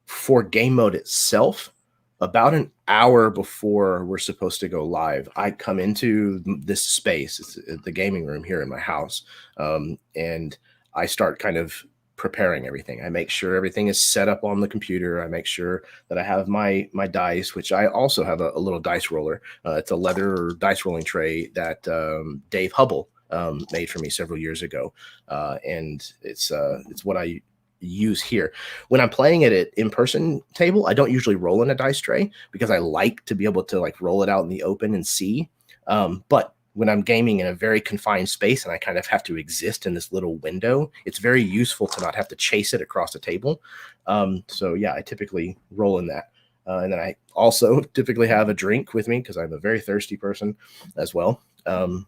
for game mode itself, about an hour before we're supposed to go live, I come into this space, it's the gaming room here in my house, and I start kind of preparing everything. I make sure everything is set up on the computer. I make sure that I have my dice, which I also have a little dice roller. It's a leather dice rolling tray that Dave Hubble made for me several years ago, and it's what I use here. When I'm playing at an in-person table, I don't usually roll in a dice tray because I like to be able to like roll it out in the open and see. But when I'm gaming in a very confined space and I kind of have to exist in this little window, it's very useful to not have to chase it across the table. So yeah, I typically roll in that. And then I also typically have a drink with me because I'm a very thirsty person as well. And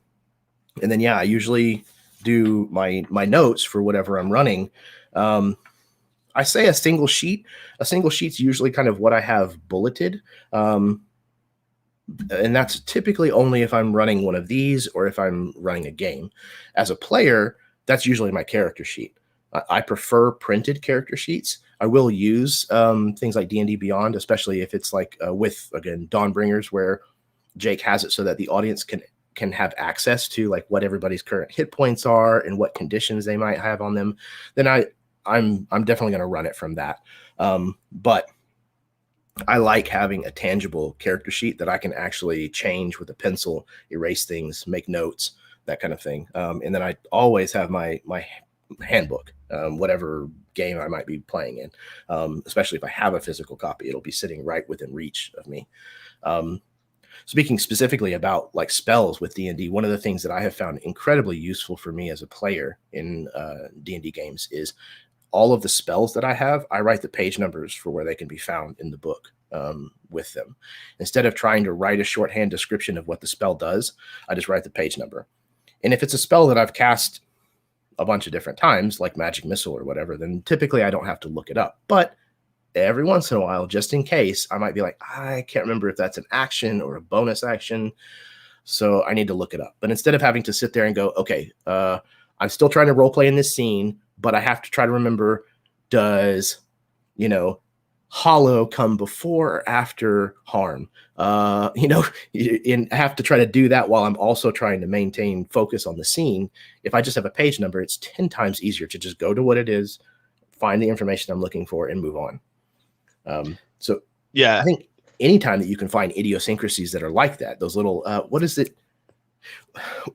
then, yeah, I usually do my notes for whatever I'm running. I say a single sheet. A single sheet's usually kind of what I have bulleted. And that's typically only if I'm running one of these or if I'm running a game. As a player, that's usually my character sheet. I prefer printed character sheets. I will use things like D&D Beyond, especially if it's like with, again, Dawnbringers, where Jake has it so that the audience can have access to like what everybody's current hit points are and what conditions they might have on them. Then I'm definitely going to run it from that. But I like having a tangible character sheet that I can actually change with a pencil, erase things, make notes, that kind of thing. And then I always have my handbook, whatever game I might be playing in, especially if I have a physical copy, it'll be sitting right within reach of me. Speaking specifically about like spells with D&D, one of the things that I have found incredibly useful for me as a player in D&D games is all of the spells that I have, I write the page numbers for where they can be found in the book with them. Instead of trying to write a shorthand description of what the spell does, I just write the page number. And if it's a spell that I've cast a bunch of different times, like Magic Missile or whatever, then typically I don't have to look it up. But every once in a while, just in case, I might be like, I can't remember if that's an action or a bonus action, so I need to look it up. But instead of having to sit there and go, okay, I'm still trying to role play in this scene, but I have to try to remember, does, hollow come before or after harm? And I have to try to do that while I'm also trying to maintain focus on the scene. If I just have a page number, it's 10 times easier to just go to what it is, find the information I'm looking for, and move on. So yeah, I think anytime that you can find idiosyncrasies that are like that, those little, what is it?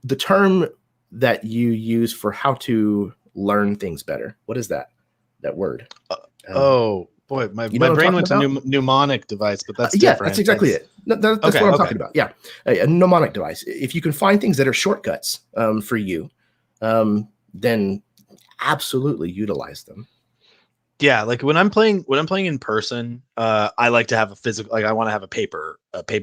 The term that you use for how to learn things better. What is that word? Oh boy, my brain went to mnemonic device, but that's different. Yeah, that's exactly it. That's what I'm talking about. Yeah, a mnemonic device. If you can find things that are shortcuts for you, then absolutely utilize them. Yeah, like when I'm playing in person, I like to have a physical, like I want to have a paper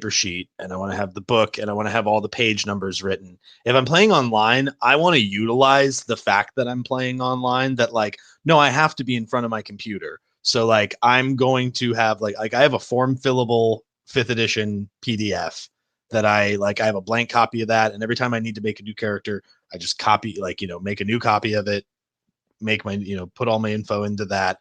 sheet, and I want to have the book, and I want to have all the page numbers written. If I'm playing online, I want to utilize the fact that I'm playing online, that like, no, I have to be in front of my computer. So like I'm going to have like I have a form fillable 5th edition PDF that I have a blank copy of that, and every time I need to make a new character, I just copy, make a new copy of it, make my, put all my info into that.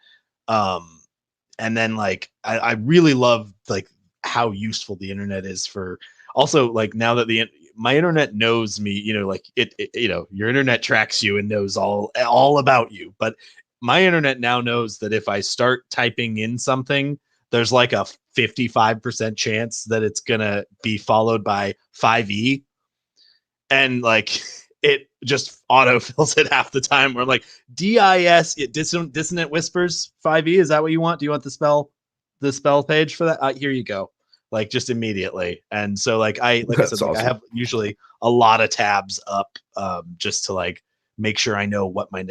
And then like, I really love like how useful the internet is for also like now that my internet knows me, like it your internet tracks you and knows all about you. But my internet now knows that if I start typing in something, there's like a 55% chance that it's going to be followed by 5e. And like, it just auto fills it half the time. We're like, DIS, dissonant whispers 5e. Is that what you want? Do you want the spell page for that? Here you go. like just immediately. And so like I said, That's like I awesome. have usually a lot of tabs up, just to like make sure I know what my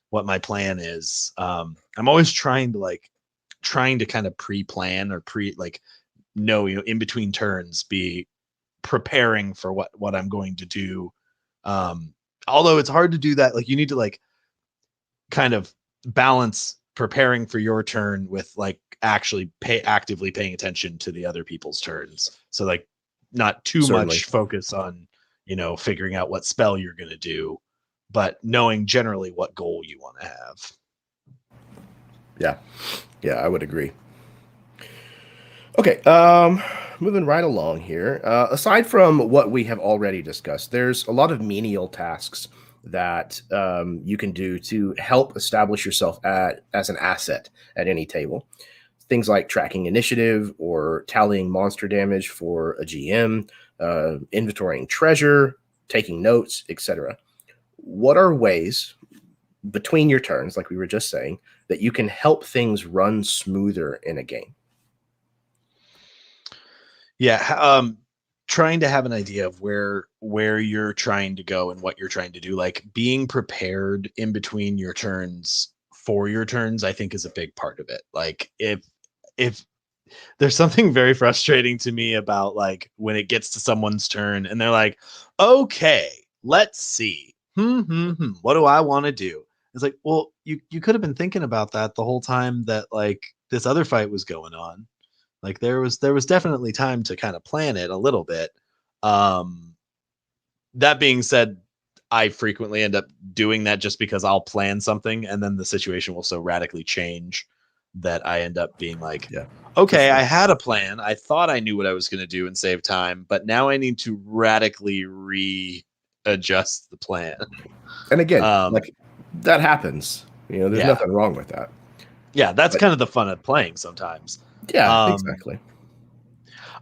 what my plan is. I'm always trying to kind of pre-plan or know, in between turns, be preparing for what I'm going to do. Um, Although it's hard to do that, like you need to like kind of balance preparing for your turn with like actually actively paying attention to the other people's turns. So like not too Certainly. much focus on, figuring out what spell you're going to do, but knowing generally what goal you want to have. Yeah. Yeah, I would agree. Okay, moving right along here. Aside from what we have already discussed, there's a lot of menial tasks that you can do to help establish yourself as an asset at any table. Things like tracking initiative or tallying monster damage for a GM, inventorying treasure, taking notes, etc. What are ways between your turns, like we were just saying, that you can help things run smoother in a game? Yeah, trying to have an idea of where you're trying to go and what you're trying to do, like being prepared in between your turns for your turns, I think is a big part of it. Like if there's something very frustrating to me about like when it gets to someone's turn and they're like, okay, let's see. What do I want to do? It's like, well, you could have been thinking about that the whole time that like this other fight was going on. Like there was definitely time to kind of plan it a little bit. Um, that being said, I frequently end up doing that just because I'll plan something and then the situation will so radically change that I end up being like, Yeah, for okay, sure. I had a plan. I thought I knew what I was going to do and save time, but now I need to radically readjust the plan. And again, Um, like that happens. There's yeah, nothing wrong with that. yeah, that's But kind of the fun of playing sometimes. yeah, Um, exactly.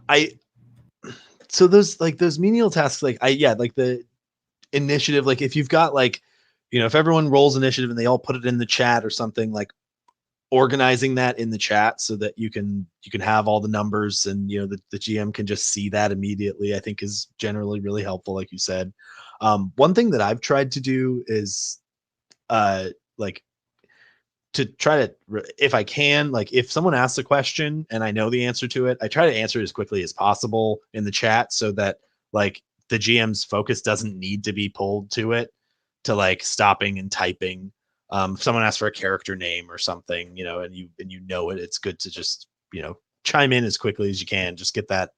I so those menial tasks, like I yeah, like the initiative, like if you've got like, if everyone rolls initiative and they all put it in the chat or something, like organizing that in the chat so that you can have all the numbers and the GM can just see that immediately, I think is generally really helpful, like you said. One thing that I've tried to do is like to try to, if I can, like if someone asks a question and I know the answer to it, I try to answer it as quickly as possible in the chat so that like the GM's focus doesn't need to be pulled to it, to like stopping and typing. If someone asks for a character name or something, and you know it, it's good to just chime in as quickly as you can, just get that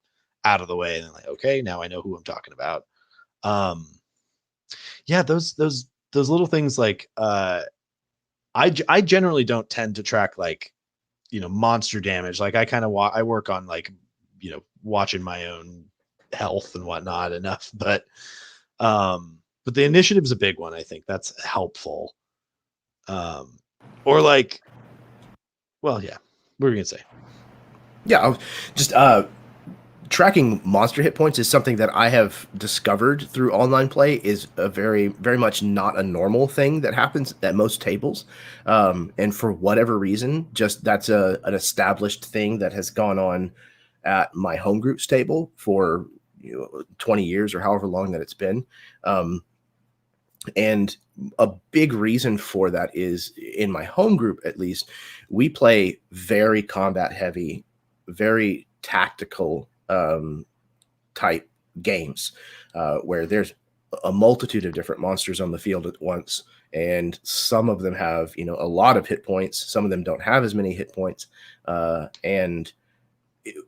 out of the way, and then like, okay, now I know who I'm talking about. Um, yeah, those little things like I generally don't tend to track like monster damage. Like I kind of I work on like watching my own health and whatnot enough, but the initiative is a big one. I think that's helpful. Um, or like, well, yeah, what were you gonna say? Yeah, just tracking monster hit points is something that I have discovered through online play is a very, very much not a normal thing that happens at most tables. And for whatever reason, just that's an established thing that has gone on at my home groups table for 20 years or however long that it's been. Um, and a big reason for that is in my home group, at least, we play very combat heavy, very tactical type games where there's a multitude of different monsters on the field at once. And some of them have, a lot of hit points. Some of them don't have as many hit points. And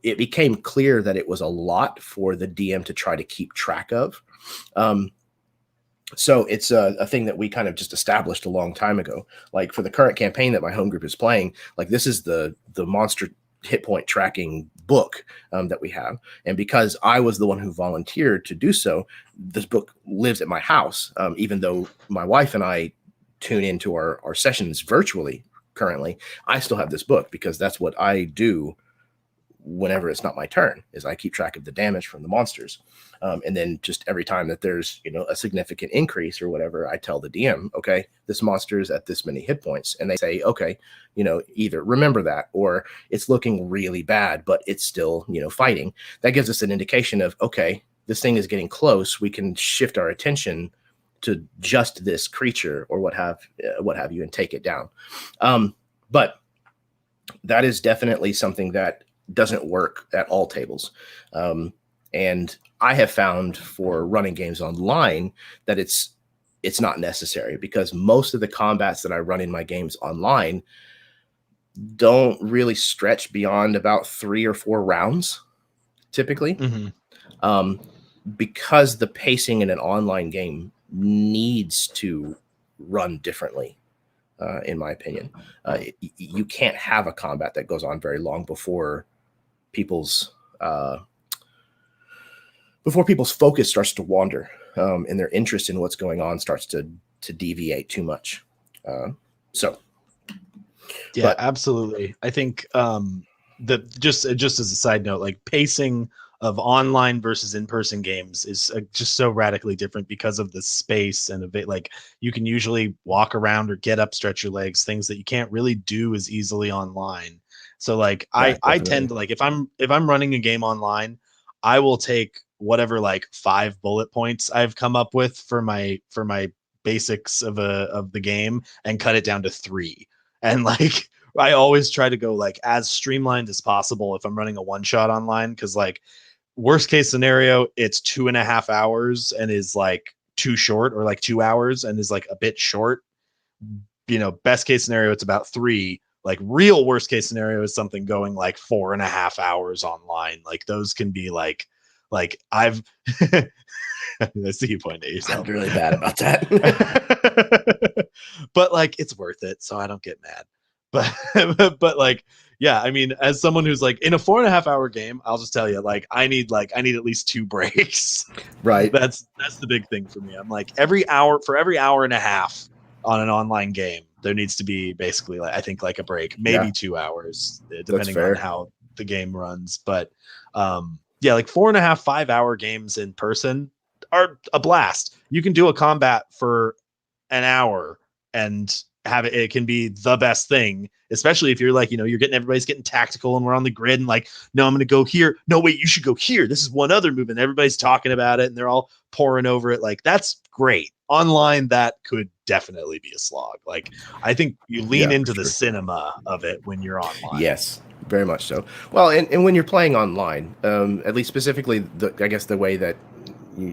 it became clear that it was a lot for the DM to try to keep track of. So it's a thing that we kind of just established a long time ago. Like for the current campaign that my home group is playing, like this is the monster hit point tracking book that we have. And because I was the one who volunteered to do so, this book lives at my house, even though my wife and I tune into our sessions virtually currently. I still have this book because that's what I do whenever it's not my turn, is I keep track of the damage from the monsters. And then just every time that there's, a significant increase or whatever, I tell the DM, okay, this monster is at this many hit points. And they say, okay, either remember that, or it's looking really bad, but it's still, fighting. That gives us an indication of, okay, this thing is getting close. We can shift our attention to just this creature or what have you, and take it down. But that is definitely something that doesn't work at all tables. And I have found for running games online that it's not necessary, because most of the combats that I run in my games online don't really stretch beyond about 3 or 4 rounds typically. Mm-hmm. Because the pacing in an online game needs to run differently. In my opinion, you can't have a combat that goes on very long before people's focus starts to wander, and their interest in what's going on starts to deviate too much. Yeah, absolutely. I think just as a side note, like pacing of online versus in-person games is just so radically different because of the space and like you can usually walk around or get up, stretch your legs, things that you can't really do as easily online. So like I tend to, like, if I'm running a game online, I will take whatever like 5 bullet points I've come up with for my basics of the game and cut it down to 3. And like I always try to go like as streamlined as possible if I'm running a one shot online, because like worst case scenario, it's 2.5 hours and is like too short, or like 2 hours and is like a bit short. Best case scenario, it's about 3. Like real worst case scenario is something going like 4.5 hours online. Like those can be like I've I see you point at yourself. I'm really bad about that. But like it's worth it, so I don't get mad. But like, yeah, I mean, as someone who's like in a 4.5 hour game, I'll just tell you, like I need at least 2 breaks. Right. That's the big thing for me. I'm like, every hour and a half on an online game, there needs to be basically, like, I think, like a break, maybe 2 hours, depending on how the game runs. But yeah, like 4.5, 5 hour games in person are a blast. You can do a combat for an hour and have it can be the best thing, especially if you're like, everybody's getting tactical and we're on the grid and like, no, I'm going to go here. No, wait, you should go here. This is one other move. And everybody's talking about it and they're all pouring over it. Like, that's great. Online, that could definitely be a slog. Like, I think you lean into the cinema of it when you're online. Yes, very much so. Well, and when you're playing online, at least specifically, I guess the way that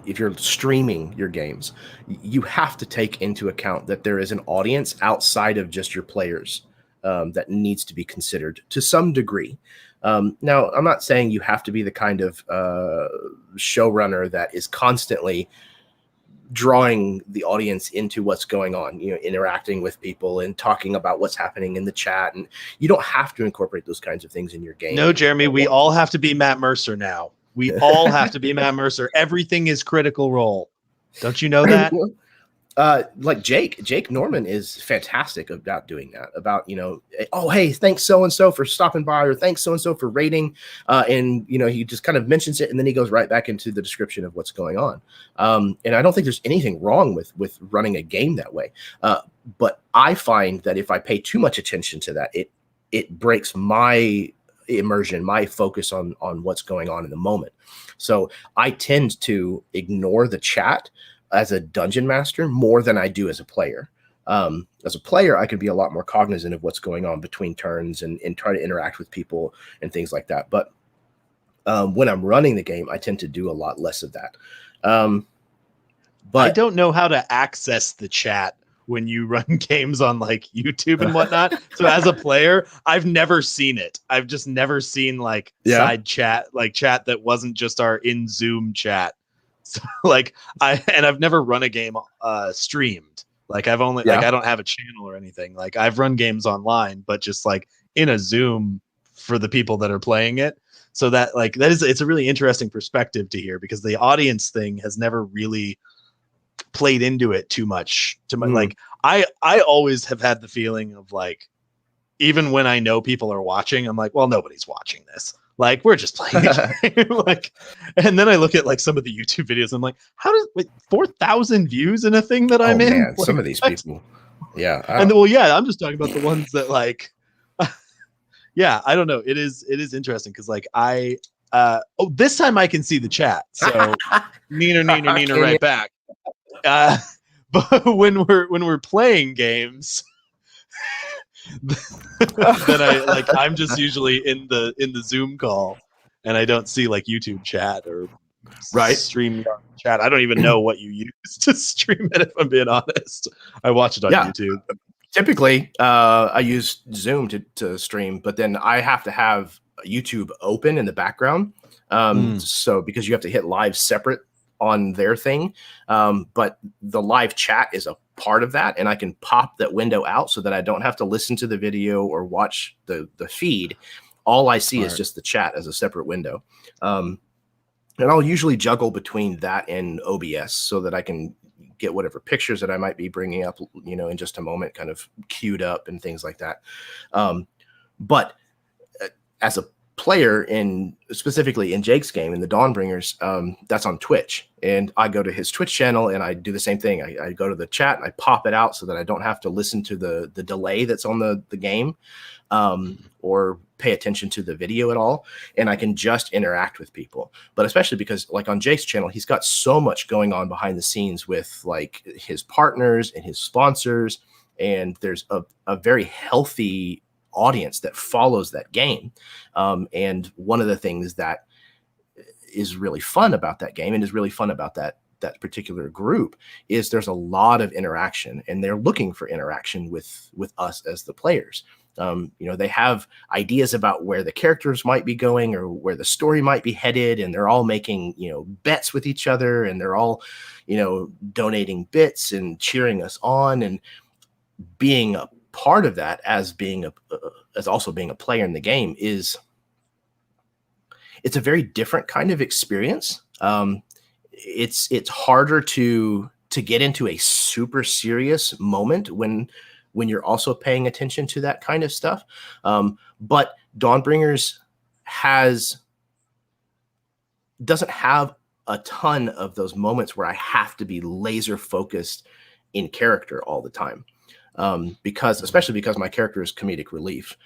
if you're streaming your games, you have to take into account that there is an audience outside of just your players that needs to be considered to some degree. Now, I'm not saying you have to be the kind of showrunner that is constantly drawing the audience into what's going on, interacting with people and talking about what's happening in the chat. And you don't have to incorporate those kinds of things in your game. No, Jeremy, we all have to be Matt Mercer now. We all have to be Matt Mercer. Everything is Critical Role. Don't you know that? Like Jake Norman is fantastic about doing that. About, oh, hey, thanks so-and-so for stopping by, or thanks so-and-so for rating. And, he just kind of mentions it and then he goes right back into the description of what's going on. And I don't think there's anything wrong with running a game that way. But I find that if I pay too much attention to that, it breaks my immersion, my focus on what's going on in the moment. So I tend to ignore the chat as a dungeon master more than I do as a player. As a player, I can be a lot more cognizant of what's going on between turns and try to interact with people and things like that. But when I'm running the game, I tend to do a lot less of that. But I don't know how to access the chat when you run games on like YouTube and whatnot. So as a player, I've never seen it. I've just never seen like side chat, like chat that wasn't just our in Zoom chat. So like I've never run a game streamed. Like I've only like I don't have a channel or anything. Like I've run games online, but just like in a Zoom for the people that are playing it. So that like it's a really interesting perspective to hear, because the audience thing has never really played into it too much. Like I always have had the feeling of like, even when I know people are watching, I'm like, well, nobody's watching this. Like we're just playing a game. Like, and then I look at like some of the YouTube videos. I'm like, how does 4,000 views in a thing that Oh I'm in? man, some Like of these what? people. Yeah. And then, well, yeah, I'm just talking about the ones that like, yeah, I don't know. It is interesting because like oh, this time I can see the chat. So neener Can you? right back. Uh, but when we're playing games, then I'm just usually in the Zoom call, and I don't see like YouTube chat or Right. stream chat. I don't even know what you use to stream it. If I'm being honest, I watch it on Yeah. YouTube. Typically, I use Zoom to stream, but then I have to have YouTube open in the background. So because you have to hit live separate on their thing, but the live chat is a part of that, and I can pop that window out so that I don't have to listen to the video or watch the feed. All I see is just the chat as a separate window. And I'll usually juggle between that and OBS so that I can get whatever pictures that I might be bringing up, in just a moment, kind of queued up and things like that. But as a player specifically in Jake's game in the Dawnbringers, that's on Twitch, and I go to his Twitch channel and I do the same thing. I go to the chat and I pop it out so that I don't have to listen to the delay that's on the game, or pay attention to the video at all, and I can just interact with people. But especially because like on Jake's channel, he's got so much going on behind the scenes with like his partners and his sponsors, and there's a very healthy audience that follows that game. And one of the things that is really fun about that game and is really fun about that particular group is there's a lot of interaction, and they're looking for interaction with us as the players. They have ideas about where the characters might be going or where the story might be headed, and they're all making, bets with each other, and they're all, donating bits and cheering us on, and being a part of that as also being a player in the game it's a very different kind of experience. It's harder to get into a super serious moment when you're also paying attention to that kind of stuff. But Dawnbringers doesn't have a ton of those moments where I have to be laser focused in character all the time. Especially because my character is comedic relief.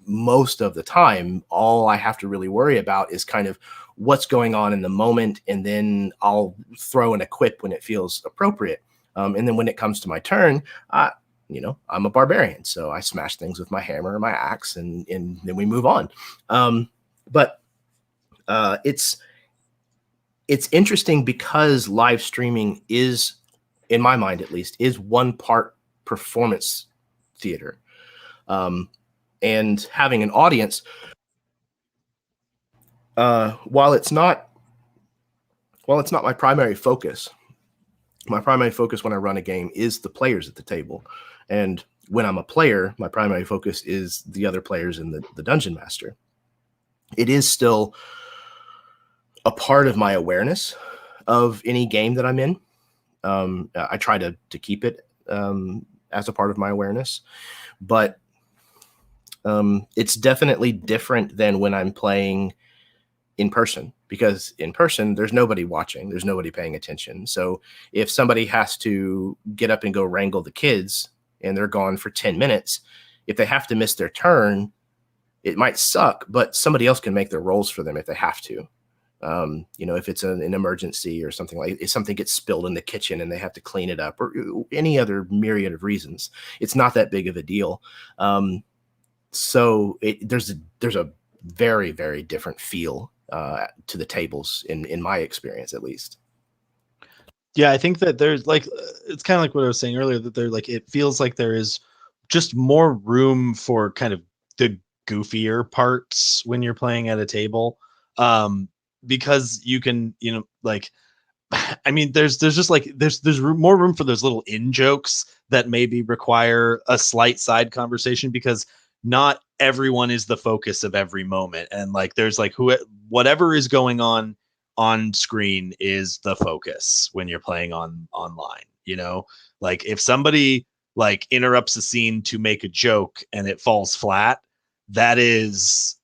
Most of the time, all I have to really worry about is kind of what's going on in the moment, and then I'll throw in a quip when it feels appropriate. And then when it comes to my turn, I'm a barbarian, so I smash things with my hammer or my axe, and then we move on. But it's interesting because live streaming is, in my mind at least, is one part performance theater. And having an audience, while it's not my primary focus when I run a game is the players at the table. And when I'm a player, my primary focus is the other players and the dungeon master. It is still a part of my awareness of any game that I'm in. I try to keep it as a part of my awareness, but it's definitely different than when I'm playing in person, because in person there's nobody watching, there's nobody paying attention. So if somebody has to get up and go wrangle the kids and they're gone for 10 minutes, if they have to miss their turn, it might suck, but somebody else can make their rolls for them if they have to. If it's an emergency or something, like if something gets spilled in the kitchen and they have to clean it up, or any other myriad of reasons, it's not that big of a deal. So there's a very, very different feel to the tables in my experience, at least. Yeah, I think that there's like, it's kind of like what I was saying earlier, that it feels like there is just more room for kind of the goofier parts when you're playing at a table. Because you can, I mean, there's just like, there's more room for those little in jokes that maybe require a slight side conversation, because not everyone is the focus of every moment. And like, there's like whatever is going on screen is the focus when you're playing online, like if somebody like interrupts a scene to make a joke and it falls flat, that is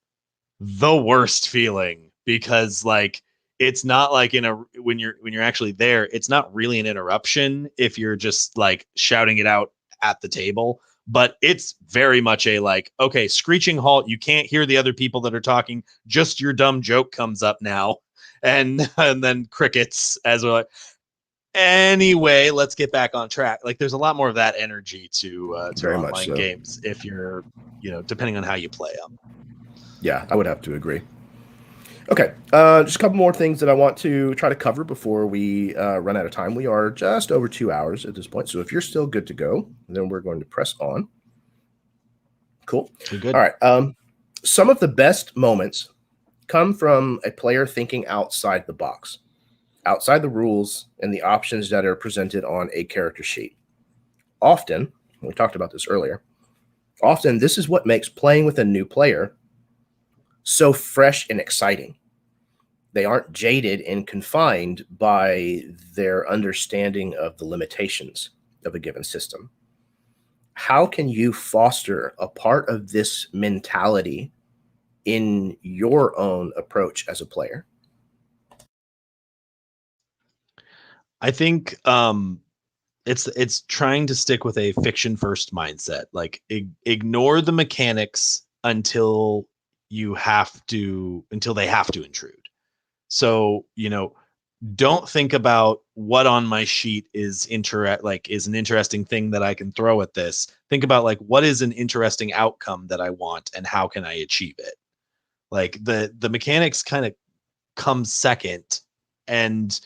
the worst feeling, because like it's not like in a when you're actually there, it's not really an interruption if you're just like shouting it out at the table, but it's very much a like, okay, screeching halt, you can't hear the other people that are talking, just your dumb joke comes up now. And then crickets as we're like, anyway, let's get back on track. Like there's a lot more of that energy to Very much online so. games if you're, depending on how you play them. Yeah, I would have to agree. Okay, just a couple more things that I want to try to cover before we run out of time. We are just over 2 hours at this point, so if you're still good to go, then we're going to press on. Cool. Good. All right. Some of the best moments come from a player thinking outside the box, outside the rules and the options that are presented on a character sheet. Often, we talked about this earlier, often this is what makes playing with a new player so fresh and exciting. They aren't jaded and confined by their understanding of the limitations of a given system. How can you foster a part of this mentality in your own approach as a player? I think it's trying to stick with a fiction first mindset. Like ignore the mechanics until they have to intrude. So, don't think about what on my sheet is an interesting thing that I can throw at this. Think about like what is an interesting outcome that I want and how can I achieve it? Like the mechanics kind of come second. And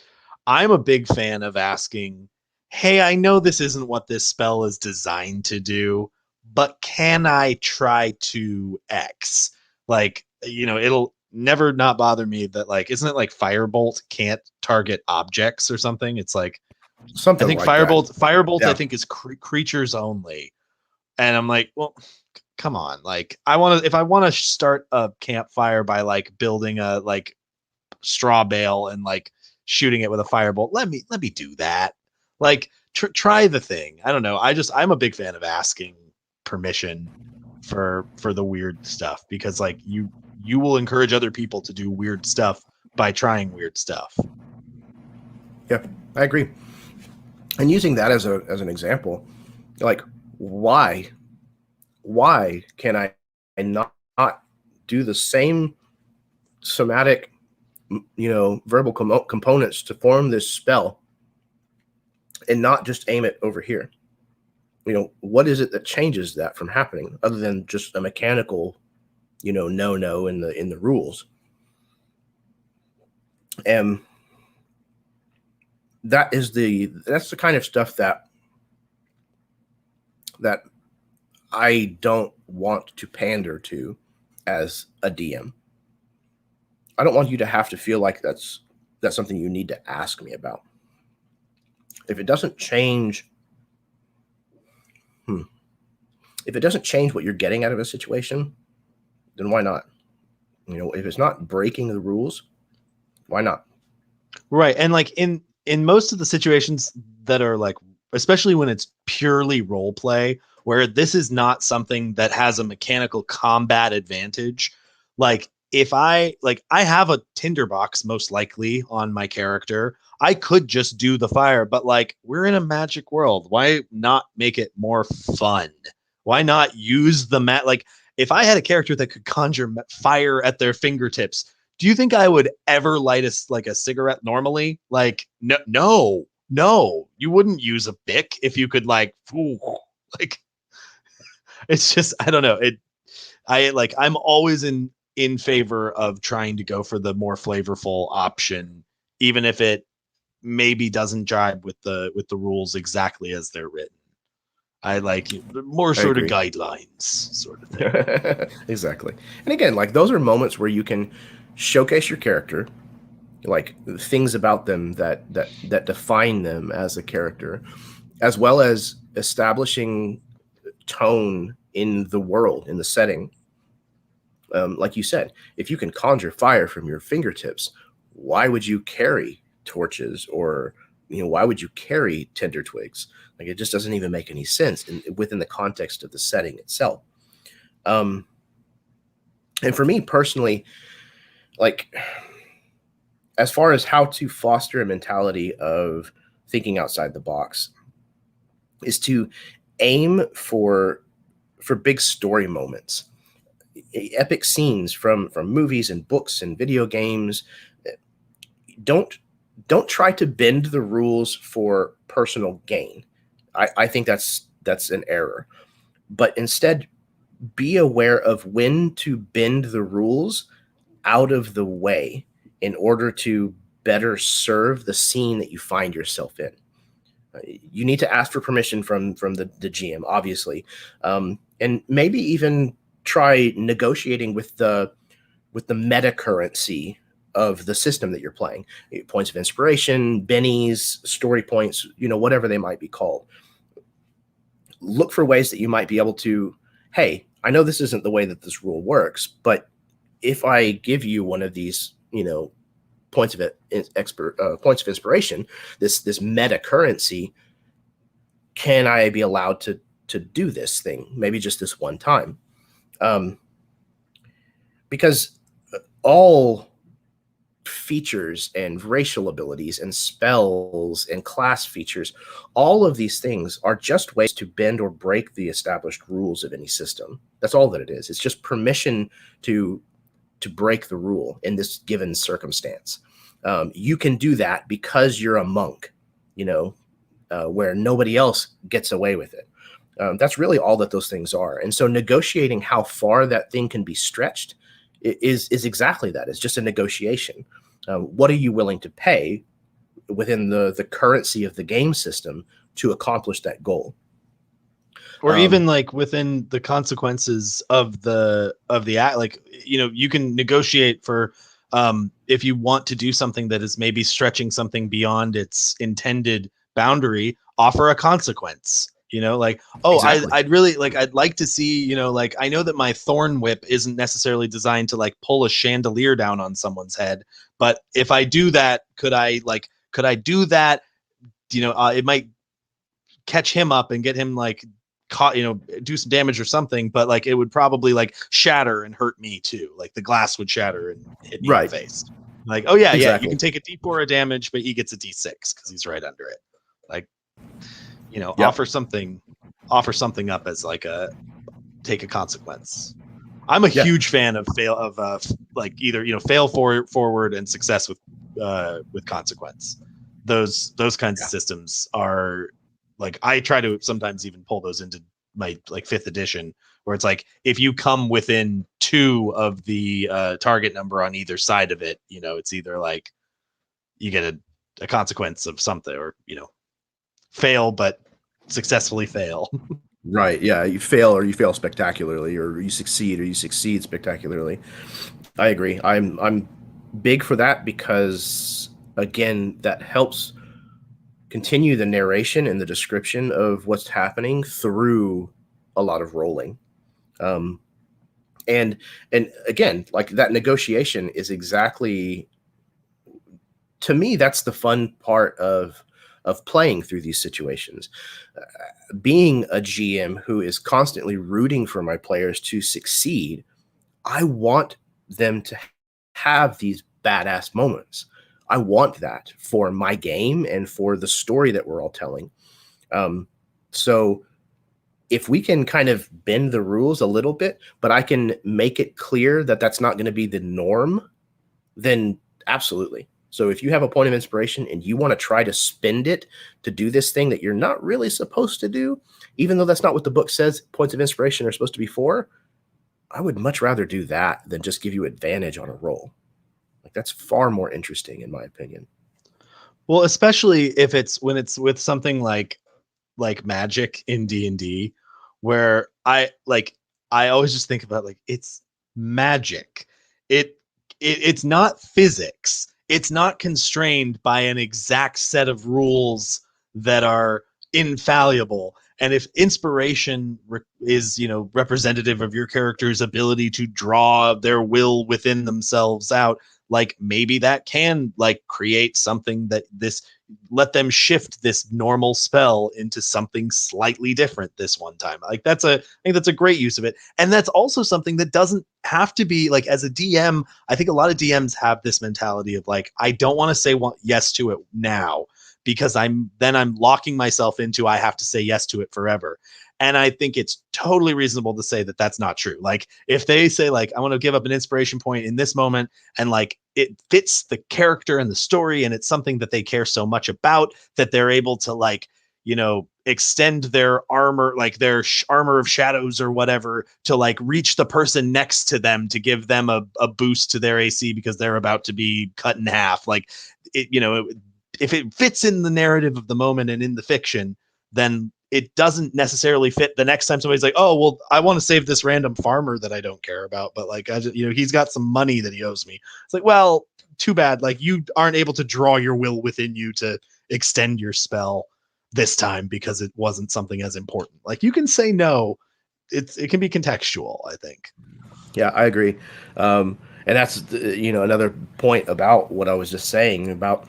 I'm a big fan of asking, hey, I know this isn't what this spell is designed to do, but can I try to X? Like, it'll never not bother me that, like, isn't it like Firebolt can't target objects or something? It's like, I Something think like that. Firebolt, I Yeah. think is creatures only. And I'm like, well, come on. Like, if I want to start a campfire by like building a like straw bale and like shooting it with a firebolt, let me do that. Like try the thing. I don't know. I'm a big fan of asking permission for the weird stuff, because like you will encourage other people to do weird stuff by trying weird stuff. Yeah, I agree. And using that as an example, like why can I not do the same somatic, verbal components to form this spell and not just aim it over here? What is it that changes that from happening other than just a mechanical, no in the rules? And that's the kind of stuff that I don't want to pander to as a DM. I don't want you to have to feel like that's something you need to ask me about. If it doesn't change, if it doesn't change what you're getting out of a situation, then why not? If it's not breaking the rules, why not? Right. And like in most of the situations that are like, especially when it's purely role play, where this is not something that has a mechanical combat advantage, like if I have a tinderbox most likely on my character, I could just do the fire, but like we're in a magic world. Why not make it more fun? Why not use the like if I had a character that could conjure fire at their fingertips, do you think I would ever light a cigarette normally? Like, no, no, no. You wouldn't use a Bic if you could like, ooh, like. It's just, I don't know. I'm always in favor of trying to go for the more flavorful option, even if it maybe doesn't jibe with the rules exactly as they're written. I like more I sort of agree. guidelines, sort of thing. Exactly. And again, like those are moments where you can showcase your character, like things about them that define them as a character, as well as establishing tone in the world, in the setting. Like you said, if you can conjure fire from your fingertips, why would you carry torches, or why would you carry tinder twigs? Like it just doesn't even make any sense within the context of the setting itself. Um, And for me personally, like, as far as how to foster a mentality of thinking outside the box, is to aim for big story moments, epic scenes from movies and books and video games. Don't don't try to bend the rules for personal gain. I think that's an error. But instead, be aware of when to bend the rules out of the way in order to better serve the scene that you find yourself in. You need to ask for permission from the GM, obviously, and maybe even try negotiating with the meta currency of the system that you're playing. Points of inspiration, bennies, story points, whatever they might be called. Look for ways that you might be able to, hey, I know this isn't the way that this rule works, but if I give you one of these, points of points of inspiration, this meta currency, can I be allowed to do this thing? Maybe just this one time, because all features and racial abilities and spells and class features, all of these things are just ways to bend or break the established rules of any system. That's all that it is. It's just permission to break the rule in this given circumstance. You can do that because you're a monk, where nobody else gets away with it. That's really all that those things are. And so negotiating how far that thing can be stretched is exactly that. It's just a negotiation. What are you willing to pay within the currency of the game system to accomplish that goal? Or even like within the consequences of the act, like, you can negotiate for if you want to do something that is maybe stretching something beyond its intended boundary, offer a consequence. Like, oh, Exactly. I'd really like, I'd like to see, like, I know that my thorn whip isn't necessarily designed to like pull a chandelier down on someone's head, but if I do that, could I do that? It might catch him up and get him like caught, do some damage or something, but like it would probably like shatter and hurt me too. Like the glass would shatter and hit me in the face. Like, oh yeah, Exactly. you can take a D4 of damage, but he gets a D6 because he's right under it. Like, yep. offer something up as like take a consequence. I'm a huge fan of like either fail forward and success with consequence. Those kinds of systems are like, I try to sometimes even pull those into my like 5th edition, where it's like, if you come within 2 of the target number on either side of it, it's either like you get a consequence of something, or fail but successfully fail. Right. Yeah. You fail, or you fail spectacularly, or you succeed spectacularly. I agree. I'm big for that because, again, that helps continue the narration and the description of what's happening through a lot of rolling. And again, like, that negotiation is exactly, to me, that's the fun part of playing through these situations. Being a GM who is constantly rooting for my players to succeed, I want them to have these badass moments. I want that for my game and for the story that we're all telling. So if we can kind of bend the rules a little bit, but I can make it clear that that's not going to be the norm, then absolutely. So if you have a point of inspiration and you want to try to spend it to do this thing that you're not really supposed to do, even though that's not what the book says points of inspiration are supposed to be for, I would much rather do that than just give you advantage on a roll. Like, that's far more interesting, in my opinion. Well, especially if it's when it's with something like magic in D&D, where I always just think about, like, it's magic. It's not physics. It's not constrained by an exact set of rules that are infallible. And if inspiration is, representative of your character's ability to draw their will within themselves out, like, maybe that can like create something that let them shift this normal spell into something slightly different this one time. Like I think that's a great use of it. And that's also something that doesn't have to be like, as a DM, I think a lot of DMs have this mentality of like, I don't want to say yes to it now because I'm locking myself into, I have to say yes to it forever. And I think it's totally reasonable to say that that's not true. Like if they say like, I want to give up an inspiration point in this moment, and like it fits the character and the story, and it's something that they care so much about that they're able to like, extend their armor, like their armor of shadows or whatever, to like reach the person next to them to give them a boost to their AC because they're about to be cut in half. Like if it fits in the narrative of the moment and in the fiction, then it doesn't necessarily fit the next time somebody's like, oh, well, I want to save this random farmer that I don't care about, but like, he's got some money that he owes me. It's like, well, too bad. Like you aren't able to draw your will within you to extend your spell this time because it wasn't something as important. Like you can say no. It can be contextual, I think. Yeah, I agree. And that's, another point about what I was just saying about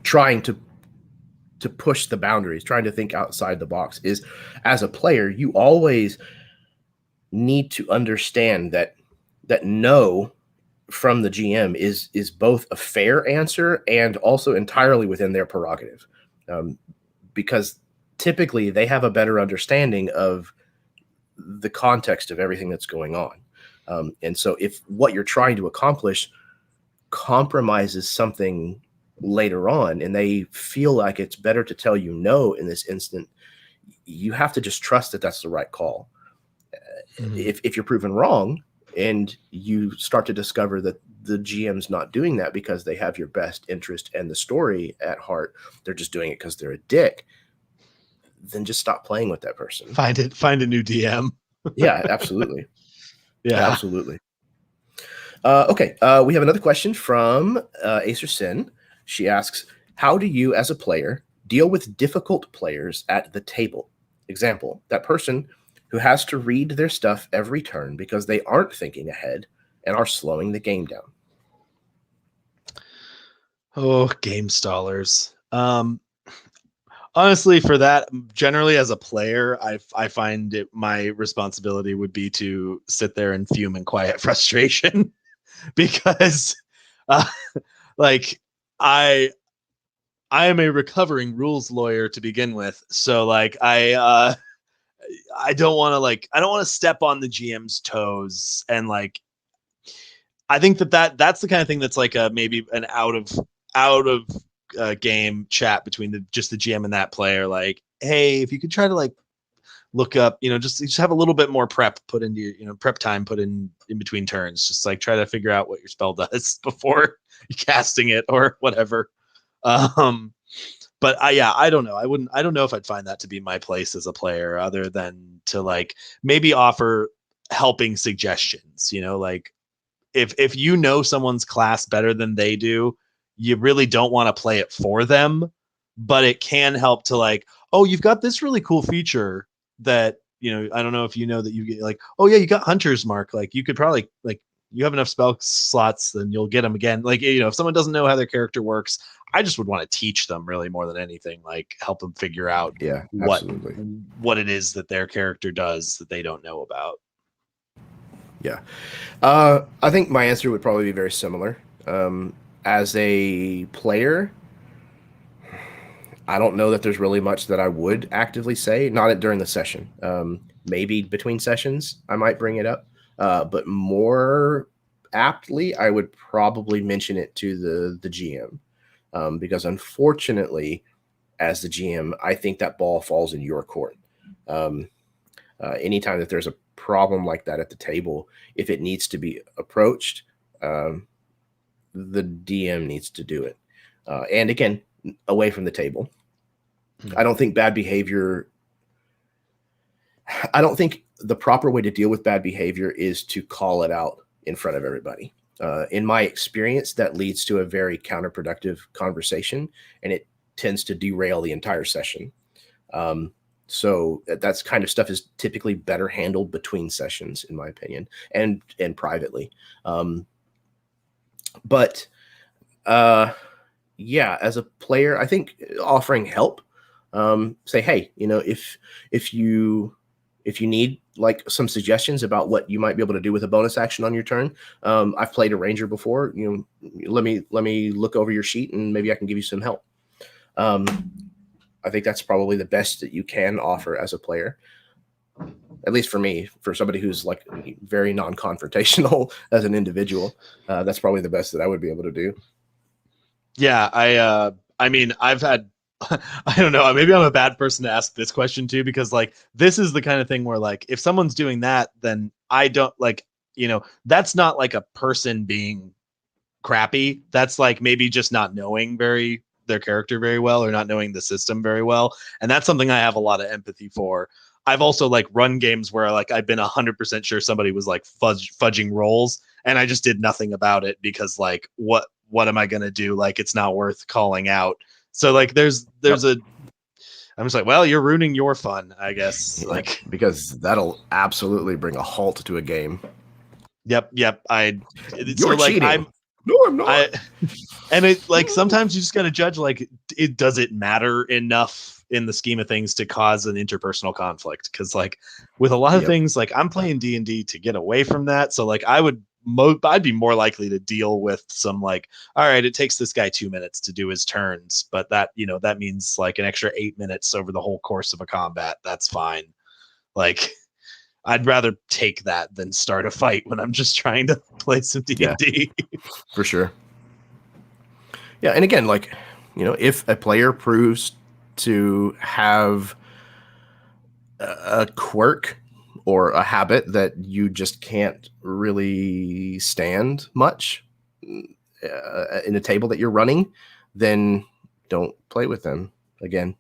trying to push the boundaries, trying to think outside the box, is as a player, you always need to understand that no from the GM is both a fair answer and also entirely within their prerogative, because typically they have a better understanding of the context of everything that's going on, and so if what you're trying to accomplish compromises something later on and they feel like it's better to tell you no in this instant, you have to just trust that that's the right call. Mm-hmm. If you're proven wrong and you start to discover that the GM's not doing that because they have your best interest and the story at heart, they're just doing it because they're a dick, then just stop playing with that person. Find a new DM. Yeah, absolutely. Yeah, absolutely. Okay, we have another question from Acer Sin. She asks, how do you as a player deal with difficult players at the table? Example, that person who has to read their stuff every turn because they aren't thinking ahead and are slowing the game down. Oh, game stallers. Honestly, for that, generally as a player, I find it my responsibility would be to sit there and fume in quiet frustration because like I am a recovering rules lawyer to begin with. So like I don't want to step on the GM's toes, and like I think that's the kind of thing that's like maybe an out of game chat between just the GM and that player. Like, hey, if you could try to like look up, just have a little bit more prep put into your, prep time put in between turns. Just like try to figure out what your spell does before casting it or whatever. But I don't know. I don't know if I'd find that to be my place as a player, other than to like maybe offer helping suggestions, like if you know someone's class better than they do, you really don't want to play it for them, but it can help to like, oh, you've got this really cool feature that, I don't know if you know that you get like, oh yeah, you got Hunter's Mark. Like you could probably like, you have enough spell slots, then you'll get them again. Like, if someone doesn't know how their character works, I just would want to teach them really more than anything, like help them figure out what it is that their character does that they don't know about. Yeah. I think my answer would probably be very similar. As a player, I don't know that there's really much that I would actively say, not during the session. Maybe between sessions, I might bring it up. But more aptly, I would probably mention it to the GM. Because unfortunately, as the GM, I think that ball falls in your court. Anytime that there's a problem like that at the table, if it needs to be approached, the DM needs to do it. And again, away from the table. Mm-hmm. I don't think the proper way to deal with bad behavior is to call it out in front of everybody. In my experience, that leads to a very counterproductive conversation, and it tends to derail the entire session. So that's kind of stuff is typically better handled between sessions, in my opinion, and privately. But yeah, as a player, I think offering help, say, hey, if you need like some suggestions about what you might be able to do with a bonus action on your turn, I've played a ranger before. Let me look over your sheet and maybe I can give you some help. Um, I think that's probably the best that you can offer as a player, at least for me, for somebody who's like very non-confrontational as an individual. That's probably the best that I would be able to do. Yeah, I mean, I've had I don't know, maybe I'm a bad person to ask this question too, because like this is the kind of thing where like if someone's doing that, then I don't like, that's not like a person being crappy. That's like maybe just not knowing their character very well, or not knowing the system very well. And that's something I have a lot of empathy for. I've also like run games where like I've been 100% sure somebody was like fudging rolls, and I just did nothing about it because like what am I going to do? Like it's not worth calling out. So like Yep. I'm just like, well, you're ruining your fun, I guess. Yeah, Like, because that'll absolutely bring a halt to a game. yep. So You're like cheating. No, I'm I not. and it like sometimes you just got to judge like it does it matter enough in the scheme of things to cause an interpersonal conflict, because like with a lot of Yep. things, like I'm playing D&D to get away from that, so like I'd be more likely to deal with some like, all right, it takes this guy 2 minutes to do his turns, but that means like an extra 8 minutes over the whole course of a combat. That's fine. Like I'd rather take that than start a fight when I'm just trying to play some Yeah, D&D. for sure. Yeah, and again, like, if a player proves to have a quirk or a habit that you just can't really stand much in a table that you're running, then don't play with them again.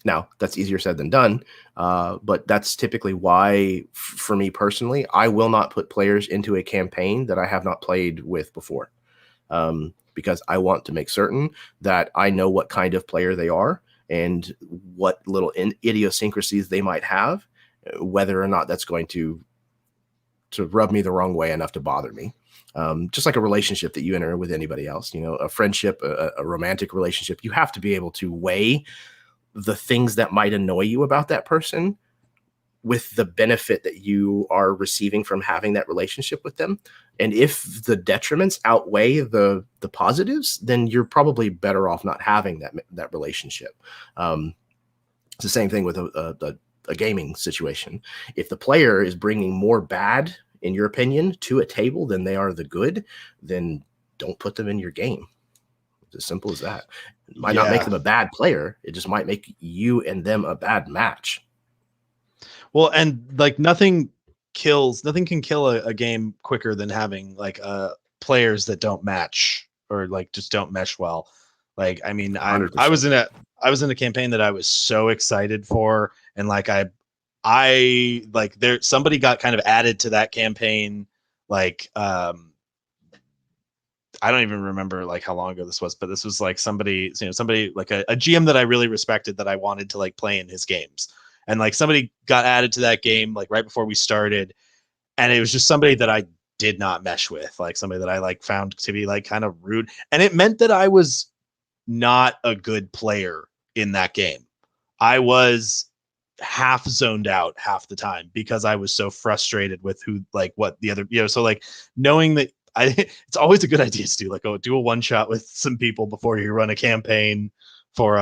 Now, that's easier said than done, but that's typically why, for me personally, I will not put players into a campaign that I have not played with before, because I want to make certain that I know what kind of player they are and what little idiosyncrasies they might have, whether or not that's going to rub me the wrong way enough to bother me. Just like a relationship that you enter with anybody else, a friendship, a romantic relationship, you have to be able to weigh the things that might annoy you about that person with the benefit that you are receiving from having that relationship with them. And if the detriments outweigh the positives, then you're probably better off not having that relationship. It's the same thing with a gaming situation. If the player is bringing more bad, in your opinion, to a table than they are the good, then don't put them in your game. It's as simple as that. It might not make Yeah. them a bad player. It just might make you and them a bad match. Well, and like nothing can kill a game quicker than having like players that don't match, or like just don't mesh well. Like, I mean, I 100%. was in a campaign that I was so excited for, and like I like there somebody got kind of added to that campaign, like I don't even remember like how long ago this was, but this was like somebody like a GM that I really respected, that I wanted to like play in his games. And like somebody got added to that game like right before we started, and it was just somebody that I did not mesh with, like somebody that I like found to be like kind of rude, and it meant that I was not a good player in that game. I was half zoned out half the time because I was so frustrated with what the other, so like knowing that it's always a good idea to do a one shot with some people before you run a campaign for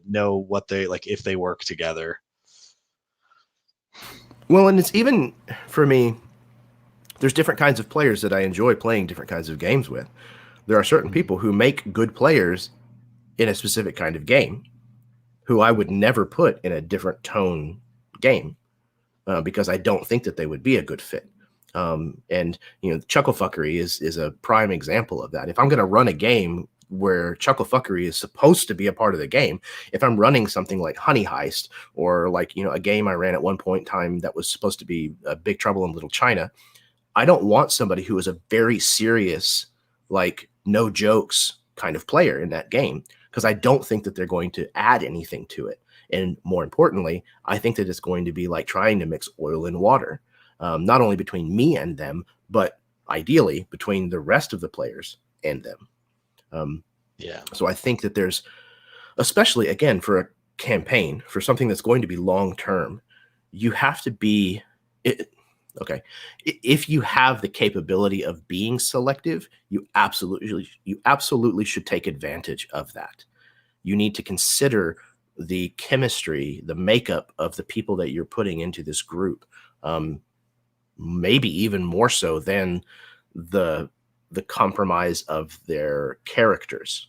know what they like, if they work together. Well, and it's even for me, there's different kinds of players that I enjoy playing different kinds of games with. There are certain people who make good players in a specific kind of game who I would never put in a different tone game, because I don't think that they would be a good fit. And chuckle fuckery is a prime example of that. If I'm going to run a game where chuckle fuckery is supposed to be a part of the game, if I'm running something like Honey Heist, or like a game I ran at one point in time that was supposed to be Big Trouble in Little China, I don't want somebody who is a very serious, like no jokes kind of player in that game, because I don't think that they're going to add anything to it. And more importantly, I think that it's going to be like trying to mix oil and water, not only between me and them, but ideally between the rest of the players and them. Yeah. So I think that there's, especially again for a campaign, for something that's going to be long term, you have to be it, okay. If you have the capability of being selective, you absolutely should take advantage of that. You need to consider the chemistry, the makeup of the people that you're putting into this group. Um, Maybe even more so than the the compromise of their characters.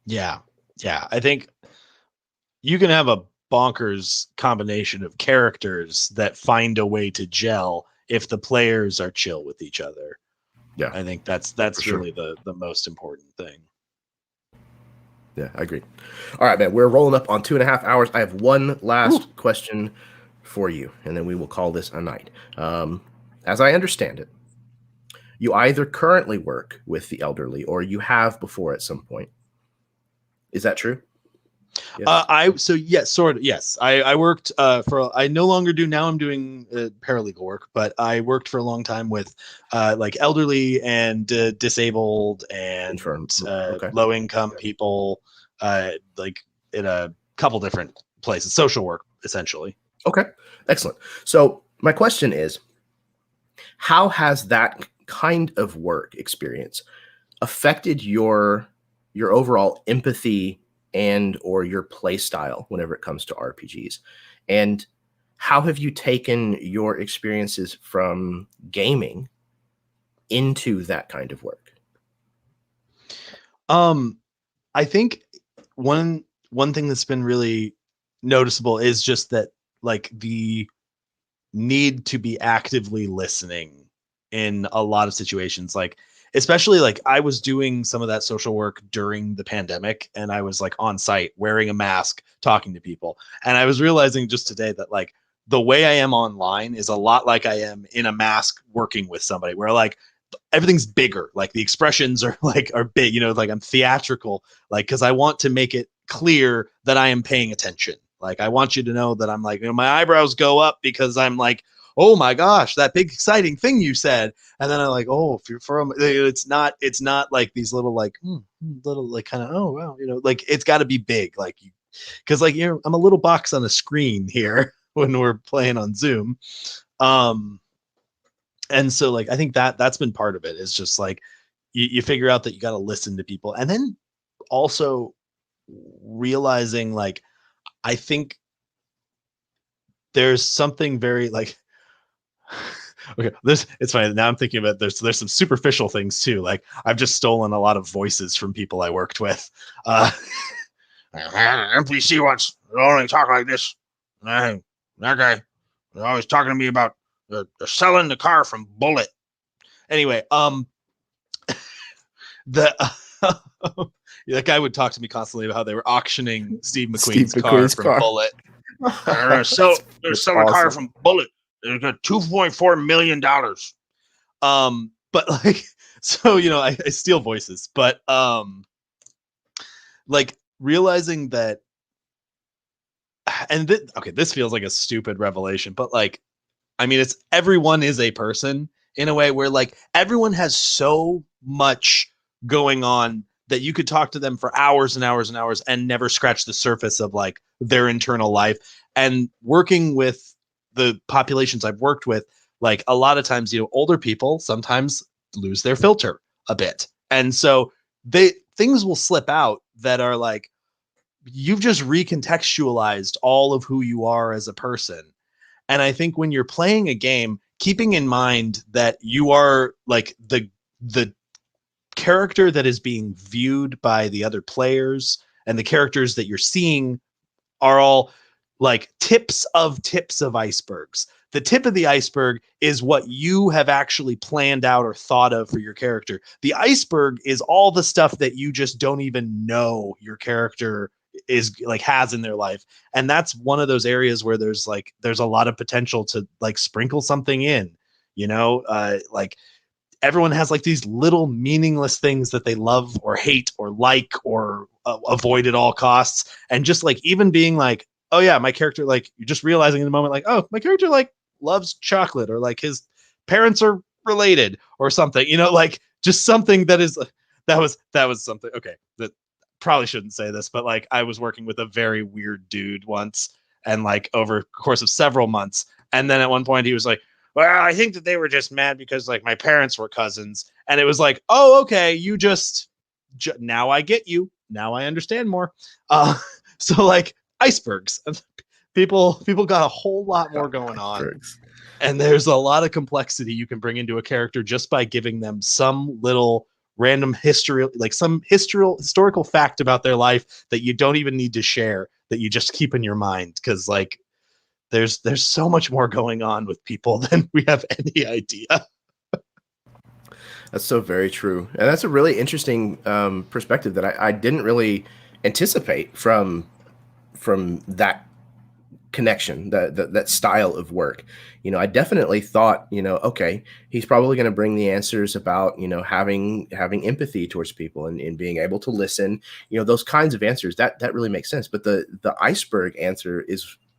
Yeah. Yeah. I think you can have a bonkers combination of characters that find a way to gel if the players are chill with each other. Yeah, I think for that's sure. really the most important thing. Yeah, I agree. All right, man. We're rolling up on 2.5 hours. I have one Ooh. last question for you, and then we will call this a night. As I understand it, you either currently work with the elderly or you have before at some point. Is that true? Yes. Yes, sort of, yes. I worked I no longer do now. I'm doing paralegal work, but I worked for a long time with like elderly and disabled and Confirmed. Okay. low income people, like in a couple different places, social work essentially. Okay. Excellent. So my question is, how has that kind of work experience affected your overall empathy and or your play style whenever it comes to RPGs? And how have you taken your experiences from gaming into that kind of work? Um, I think one thing that's been really noticeable is just that like the need to be actively listening in a lot of situations, like especially like I was doing some of that social work during the pandemic and I was like on site wearing a mask talking to people, and I was realizing just today that like the way I am online is a lot like I am in a mask working with somebody, where like everything's bigger, like the expressions are like are big, you know, like I'm theatrical, like because I want to make it clear that I am paying attention. Like I want you to know that I'm like, you know, my eyebrows go up because I'm like, oh my gosh, that big exciting thing you said. And then I'm like, oh, it's not like these little like little like kind of, oh wow, you know, like it's got to be big, like you, because like you're I'm a little box on a screen here when we're playing on Zoom. um and so like I think that's been part of it, is just like you figure out that you got to listen to people, and then also realizing like I think there's something very like okay, this it's funny now I'm thinking about there's some superficial things too, like I've just stolen a lot of voices from people I worked with. uh NPC once only talk like this. Hey, that guy was always talking to me about selling the car from Bullet. Anyway, the that guy would talk to me constantly about how they were auctioning Steve Steve McQueen's car McQueen's from car. Bullet. They're gonna sell. that's, They're that's selling a car awesome. from Bullet. They got $2.4 million. But like, so you know, I steal voices, but like realizing that, and okay, this feels like a stupid revelation, but like, I mean, it's everyone is a person in a way where like everyone has so much going on that you could talk to them for hours and hours and hours and never scratch the surface of like their internal life. And working with the populations I've worked with, like a lot of times, you know, older people sometimes lose their filter a bit. And so they things will slip out that are like you've just recontextualized all of who you are as a person. And I think when you're playing a game, keeping in mind that you are like the character that is being viewed by the other players and the characters that you're seeing are all like tips of icebergs. The tip of the iceberg is what you have actually planned out or thought of for your character. The iceberg is all the stuff that you just don't even know your character is like has in their life. And that's one of those areas where there's a lot of potential to like sprinkle something in, you know, like everyone has like these little meaningless things that they love or hate or like or avoid at all costs. And just like even being like, oh yeah, my character, like you're just realizing in the moment, like, oh, my character like loves chocolate, or like his parents are related or something, you know, like just something that is that was something. Okay, that probably shouldn't say this, but like I was working with a very weird dude once, and like over the course of several months, and then at one point he was like, "Well, I think that they were just mad because like my parents were cousins," and it was like, "Oh, okay, you just now I get you. Now I understand more." So like icebergs, people got a whole lot more going on, Icebergs. and there's a lot of complexity you can bring into a character just by giving them some little random history, like some historical fact about their life that you don't even need to share, that you just keep in your mind, because like there's so much more going on with people than we have any idea. That's so very true, and that's a really interesting perspective that I didn't really anticipate from that connection, that style of work. I definitely thought, okay, he's probably going to bring the answers about, having empathy towards people and being able to listen, those kinds of answers that really makes sense. But the iceberg answer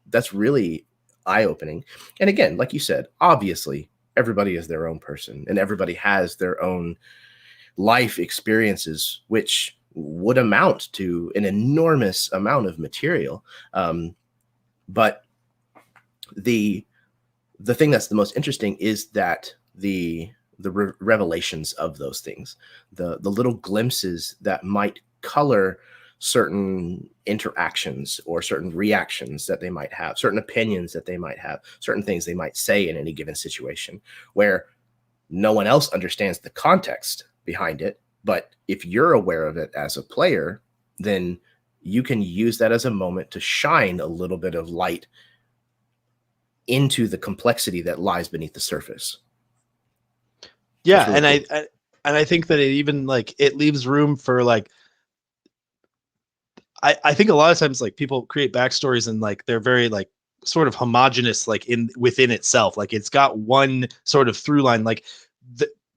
that's really eye opening. And again, like you said, obviously everybody is their own person and everybody has their own life experiences, which would amount to an enormous amount of material. But the the thing that's the most interesting is that the revelations of those things, the little glimpses that might color certain interactions or certain reactions that they might have, certain opinions that they might have, certain things they might say in any given situation, where no one else understands the context behind it. But if you're aware of it as a player, then you can use that as a moment to shine a little bit of light into the complexity that lies beneath the surface. Yeah, That's really and cool. I think that it even like it leaves room for like I think a lot of times like people create backstories and like they're very like sort of homogenous like in within itself, like it's got one sort of through line. Like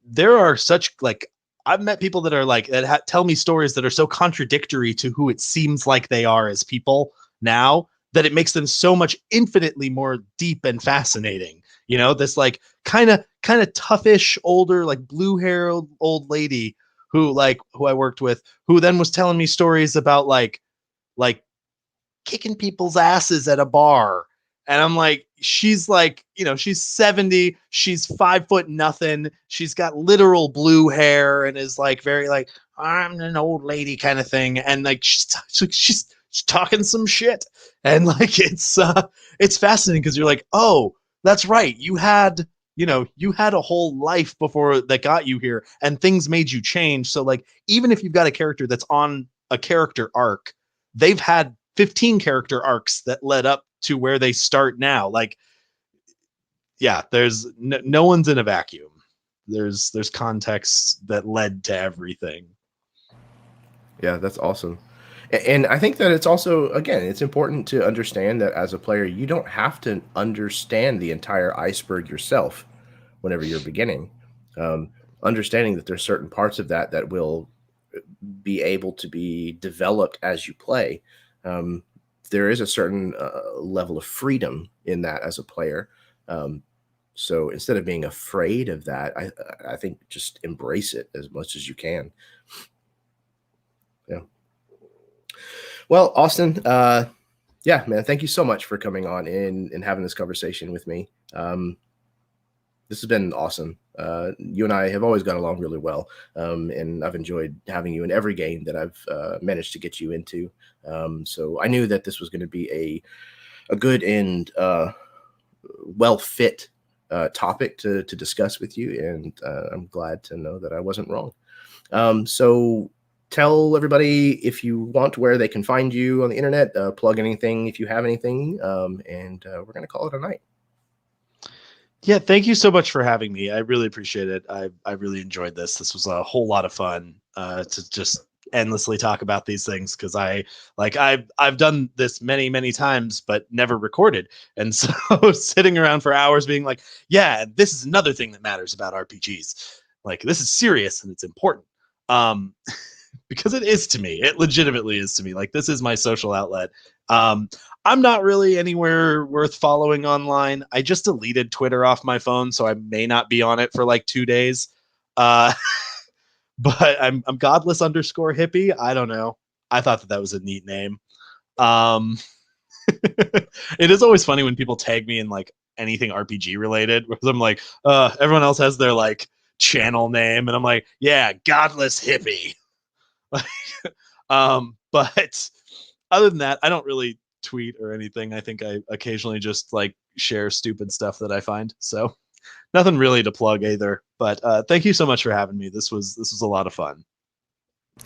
there are such like I've met people that are like that tell me stories that are so contradictory to who it seems like they are as people now, that it makes them so much infinitely more deep and fascinating. This like kind of toughish older like blue haired old lady who I worked with, who then was telling me stories about like kicking people's asses at a bar. And I'm like, she's like, she's 70, she's 5 foot nothing, she's got literal blue hair and is like very like, I'm an old lady kind of thing. And like she's talking some shit. And like it's fascinating because you're like, oh, that's right. You had a whole life before that got you here and things made you change. So like even if you've got a character that's on a character arc, they've had 15 character arcs that led up to where they start now. Like, yeah, there's no one's in a vacuum. There's context that led to everything. Yeah, that's awesome. And I think that it's also, again, it's important to understand that as a player, you don't have to understand the entire iceberg yourself whenever you're beginning. Um, Understanding that there's certain parts of that will be able to be developed as you play. Um, there is a certain level of freedom in that as a player. Um, so instead of being afraid of that, I think just embrace it as much as you can. Yeah. Well, Austin, yeah, man, thank you so much for coming on and having this conversation with me. This has been awesome. You and I have always got along really well, and I've enjoyed having you in every game that I've managed to get you into. So I knew that this was going to be a good and well fit topic to discuss with you, and I'm glad to know that I wasn't wrong. So tell everybody, if you want, where they can find you on the internet, plug anything if you have anything, and we're going to call it a night. Yeah, thank you so much for having me. I really appreciate it. I really enjoyed this. This was a whole lot of fun to just endlessly talk about these things, because I've done this many times but never recorded. And so sitting around for hours being like, yeah, this is another thing that matters about RPGs. Like this is serious and it's important. Um because it is to me. It legitimately is to me. Like this is my social outlet. Um, I'm not really anywhere worth following online. I just deleted Twitter off my phone, so I may not be on it for like 2 days. Uh, but I'm godless underscore hippie. I don't know. I thought that was a neat name. Um, it is always funny when people tag me in like anything RPG related, because I'm like, everyone else has their like channel name, and I'm like, yeah, godless hippie. But other than that, I don't really tweet or anything. I think I occasionally just like share stupid stuff that I find. So nothing really to plug either. But thank you so much for having me. This was a lot of fun,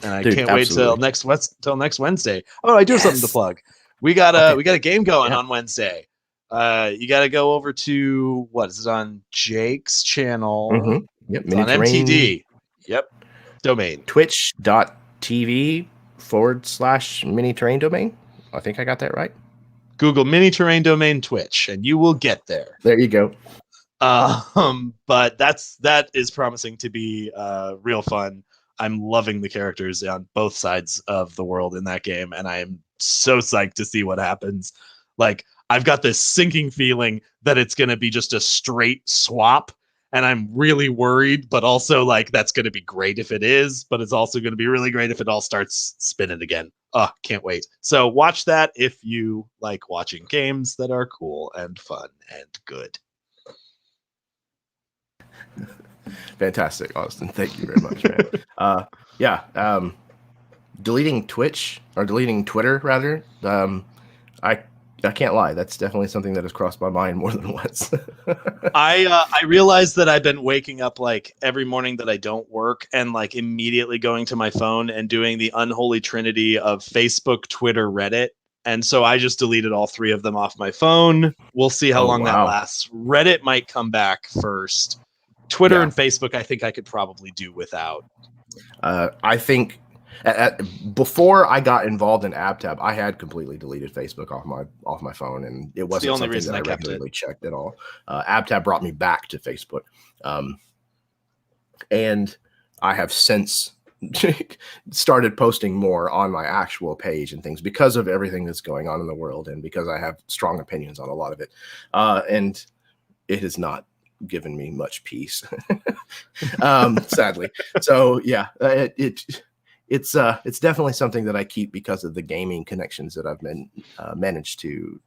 and I Dude, can't wait till absolutely. next Wednesday. Oh, I do have something to Yes. plug. We got Okay. a game going Yeah. on Wednesday. You got to go over to, what is it, on Jake's channel? Yep. It's Mini on terrain MTD. Yep, domain. twitch.tv/mini terrain domain. I think I got that right. Google mini terrain domain Twitch, and you will get there. There you go. But that is promising to be real fun. I'm loving the characters on both sides of the world in that game, and I am so psyched to see what happens. Like, I've got this sinking feeling that it's going to be just a straight swap, and I'm really worried, but also like that's going to be great if it is, but it's also going to be really great if it all starts spinning again. Oh, can't wait. So watch that if you like watching games that are cool and fun and good. Fantastic, Austin. Thank you very much, man. Yeah. Deleting Twitch or deleting Twitter rather. I I can't lie. That's definitely something that has crossed my mind more than once. I realized that I've been waking up like every morning that I don't work and like immediately going to my phone and doing the unholy trinity of Facebook, Twitter, Reddit. And so I just deleted all three of them off my phone. We'll see how Oh long that wow. lasts. Reddit might come back first. Twitter Yeah. and Facebook, I think I could probably do without. I think before I got involved in AbTab, I had completely deleted Facebook off my phone, and it It's the wasn't only something reason that I I kept it. regularly checked at all. AbTab brought me back to Facebook, and I have since started posting more on my actual page and things because of everything that's going on in the world, and because I have strong opinions on a lot of it, and it has not given me much peace, sadly. So yeah, it's definitely something that I keep because of the gaming connections that I've been managed to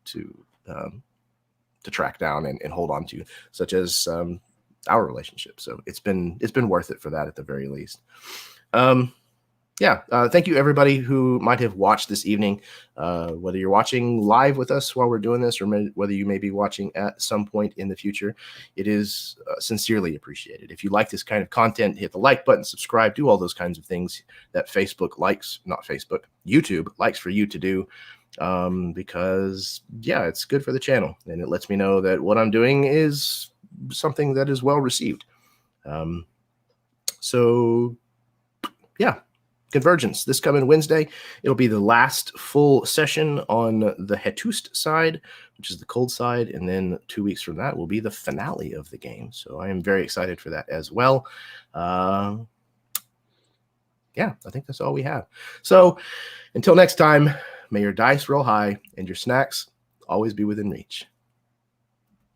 track down and hold on to, such as our relationship. So it's been worth it for that at the very least. Yeah, thank you everybody who might have watched this evening, whether you're watching live with us while we're doing this, or whether you may be watching at some point in the future. It is sincerely appreciated. If you like this kind of content, hit the like button, subscribe, do all those kinds of things that YouTube likes for you to do, because yeah, it's good for the channel, and it lets me know that what I'm doing is something that is well received. So yeah, Convergence this coming Wednesday. It'll be the last full session on the Hetust side, which is the cold side, and then 2 weeks from that will be the finale of the game. So I am very excited for that as well. Yeah, I think that's all we have. So until next time, may your dice roll high and your snacks always be within reach.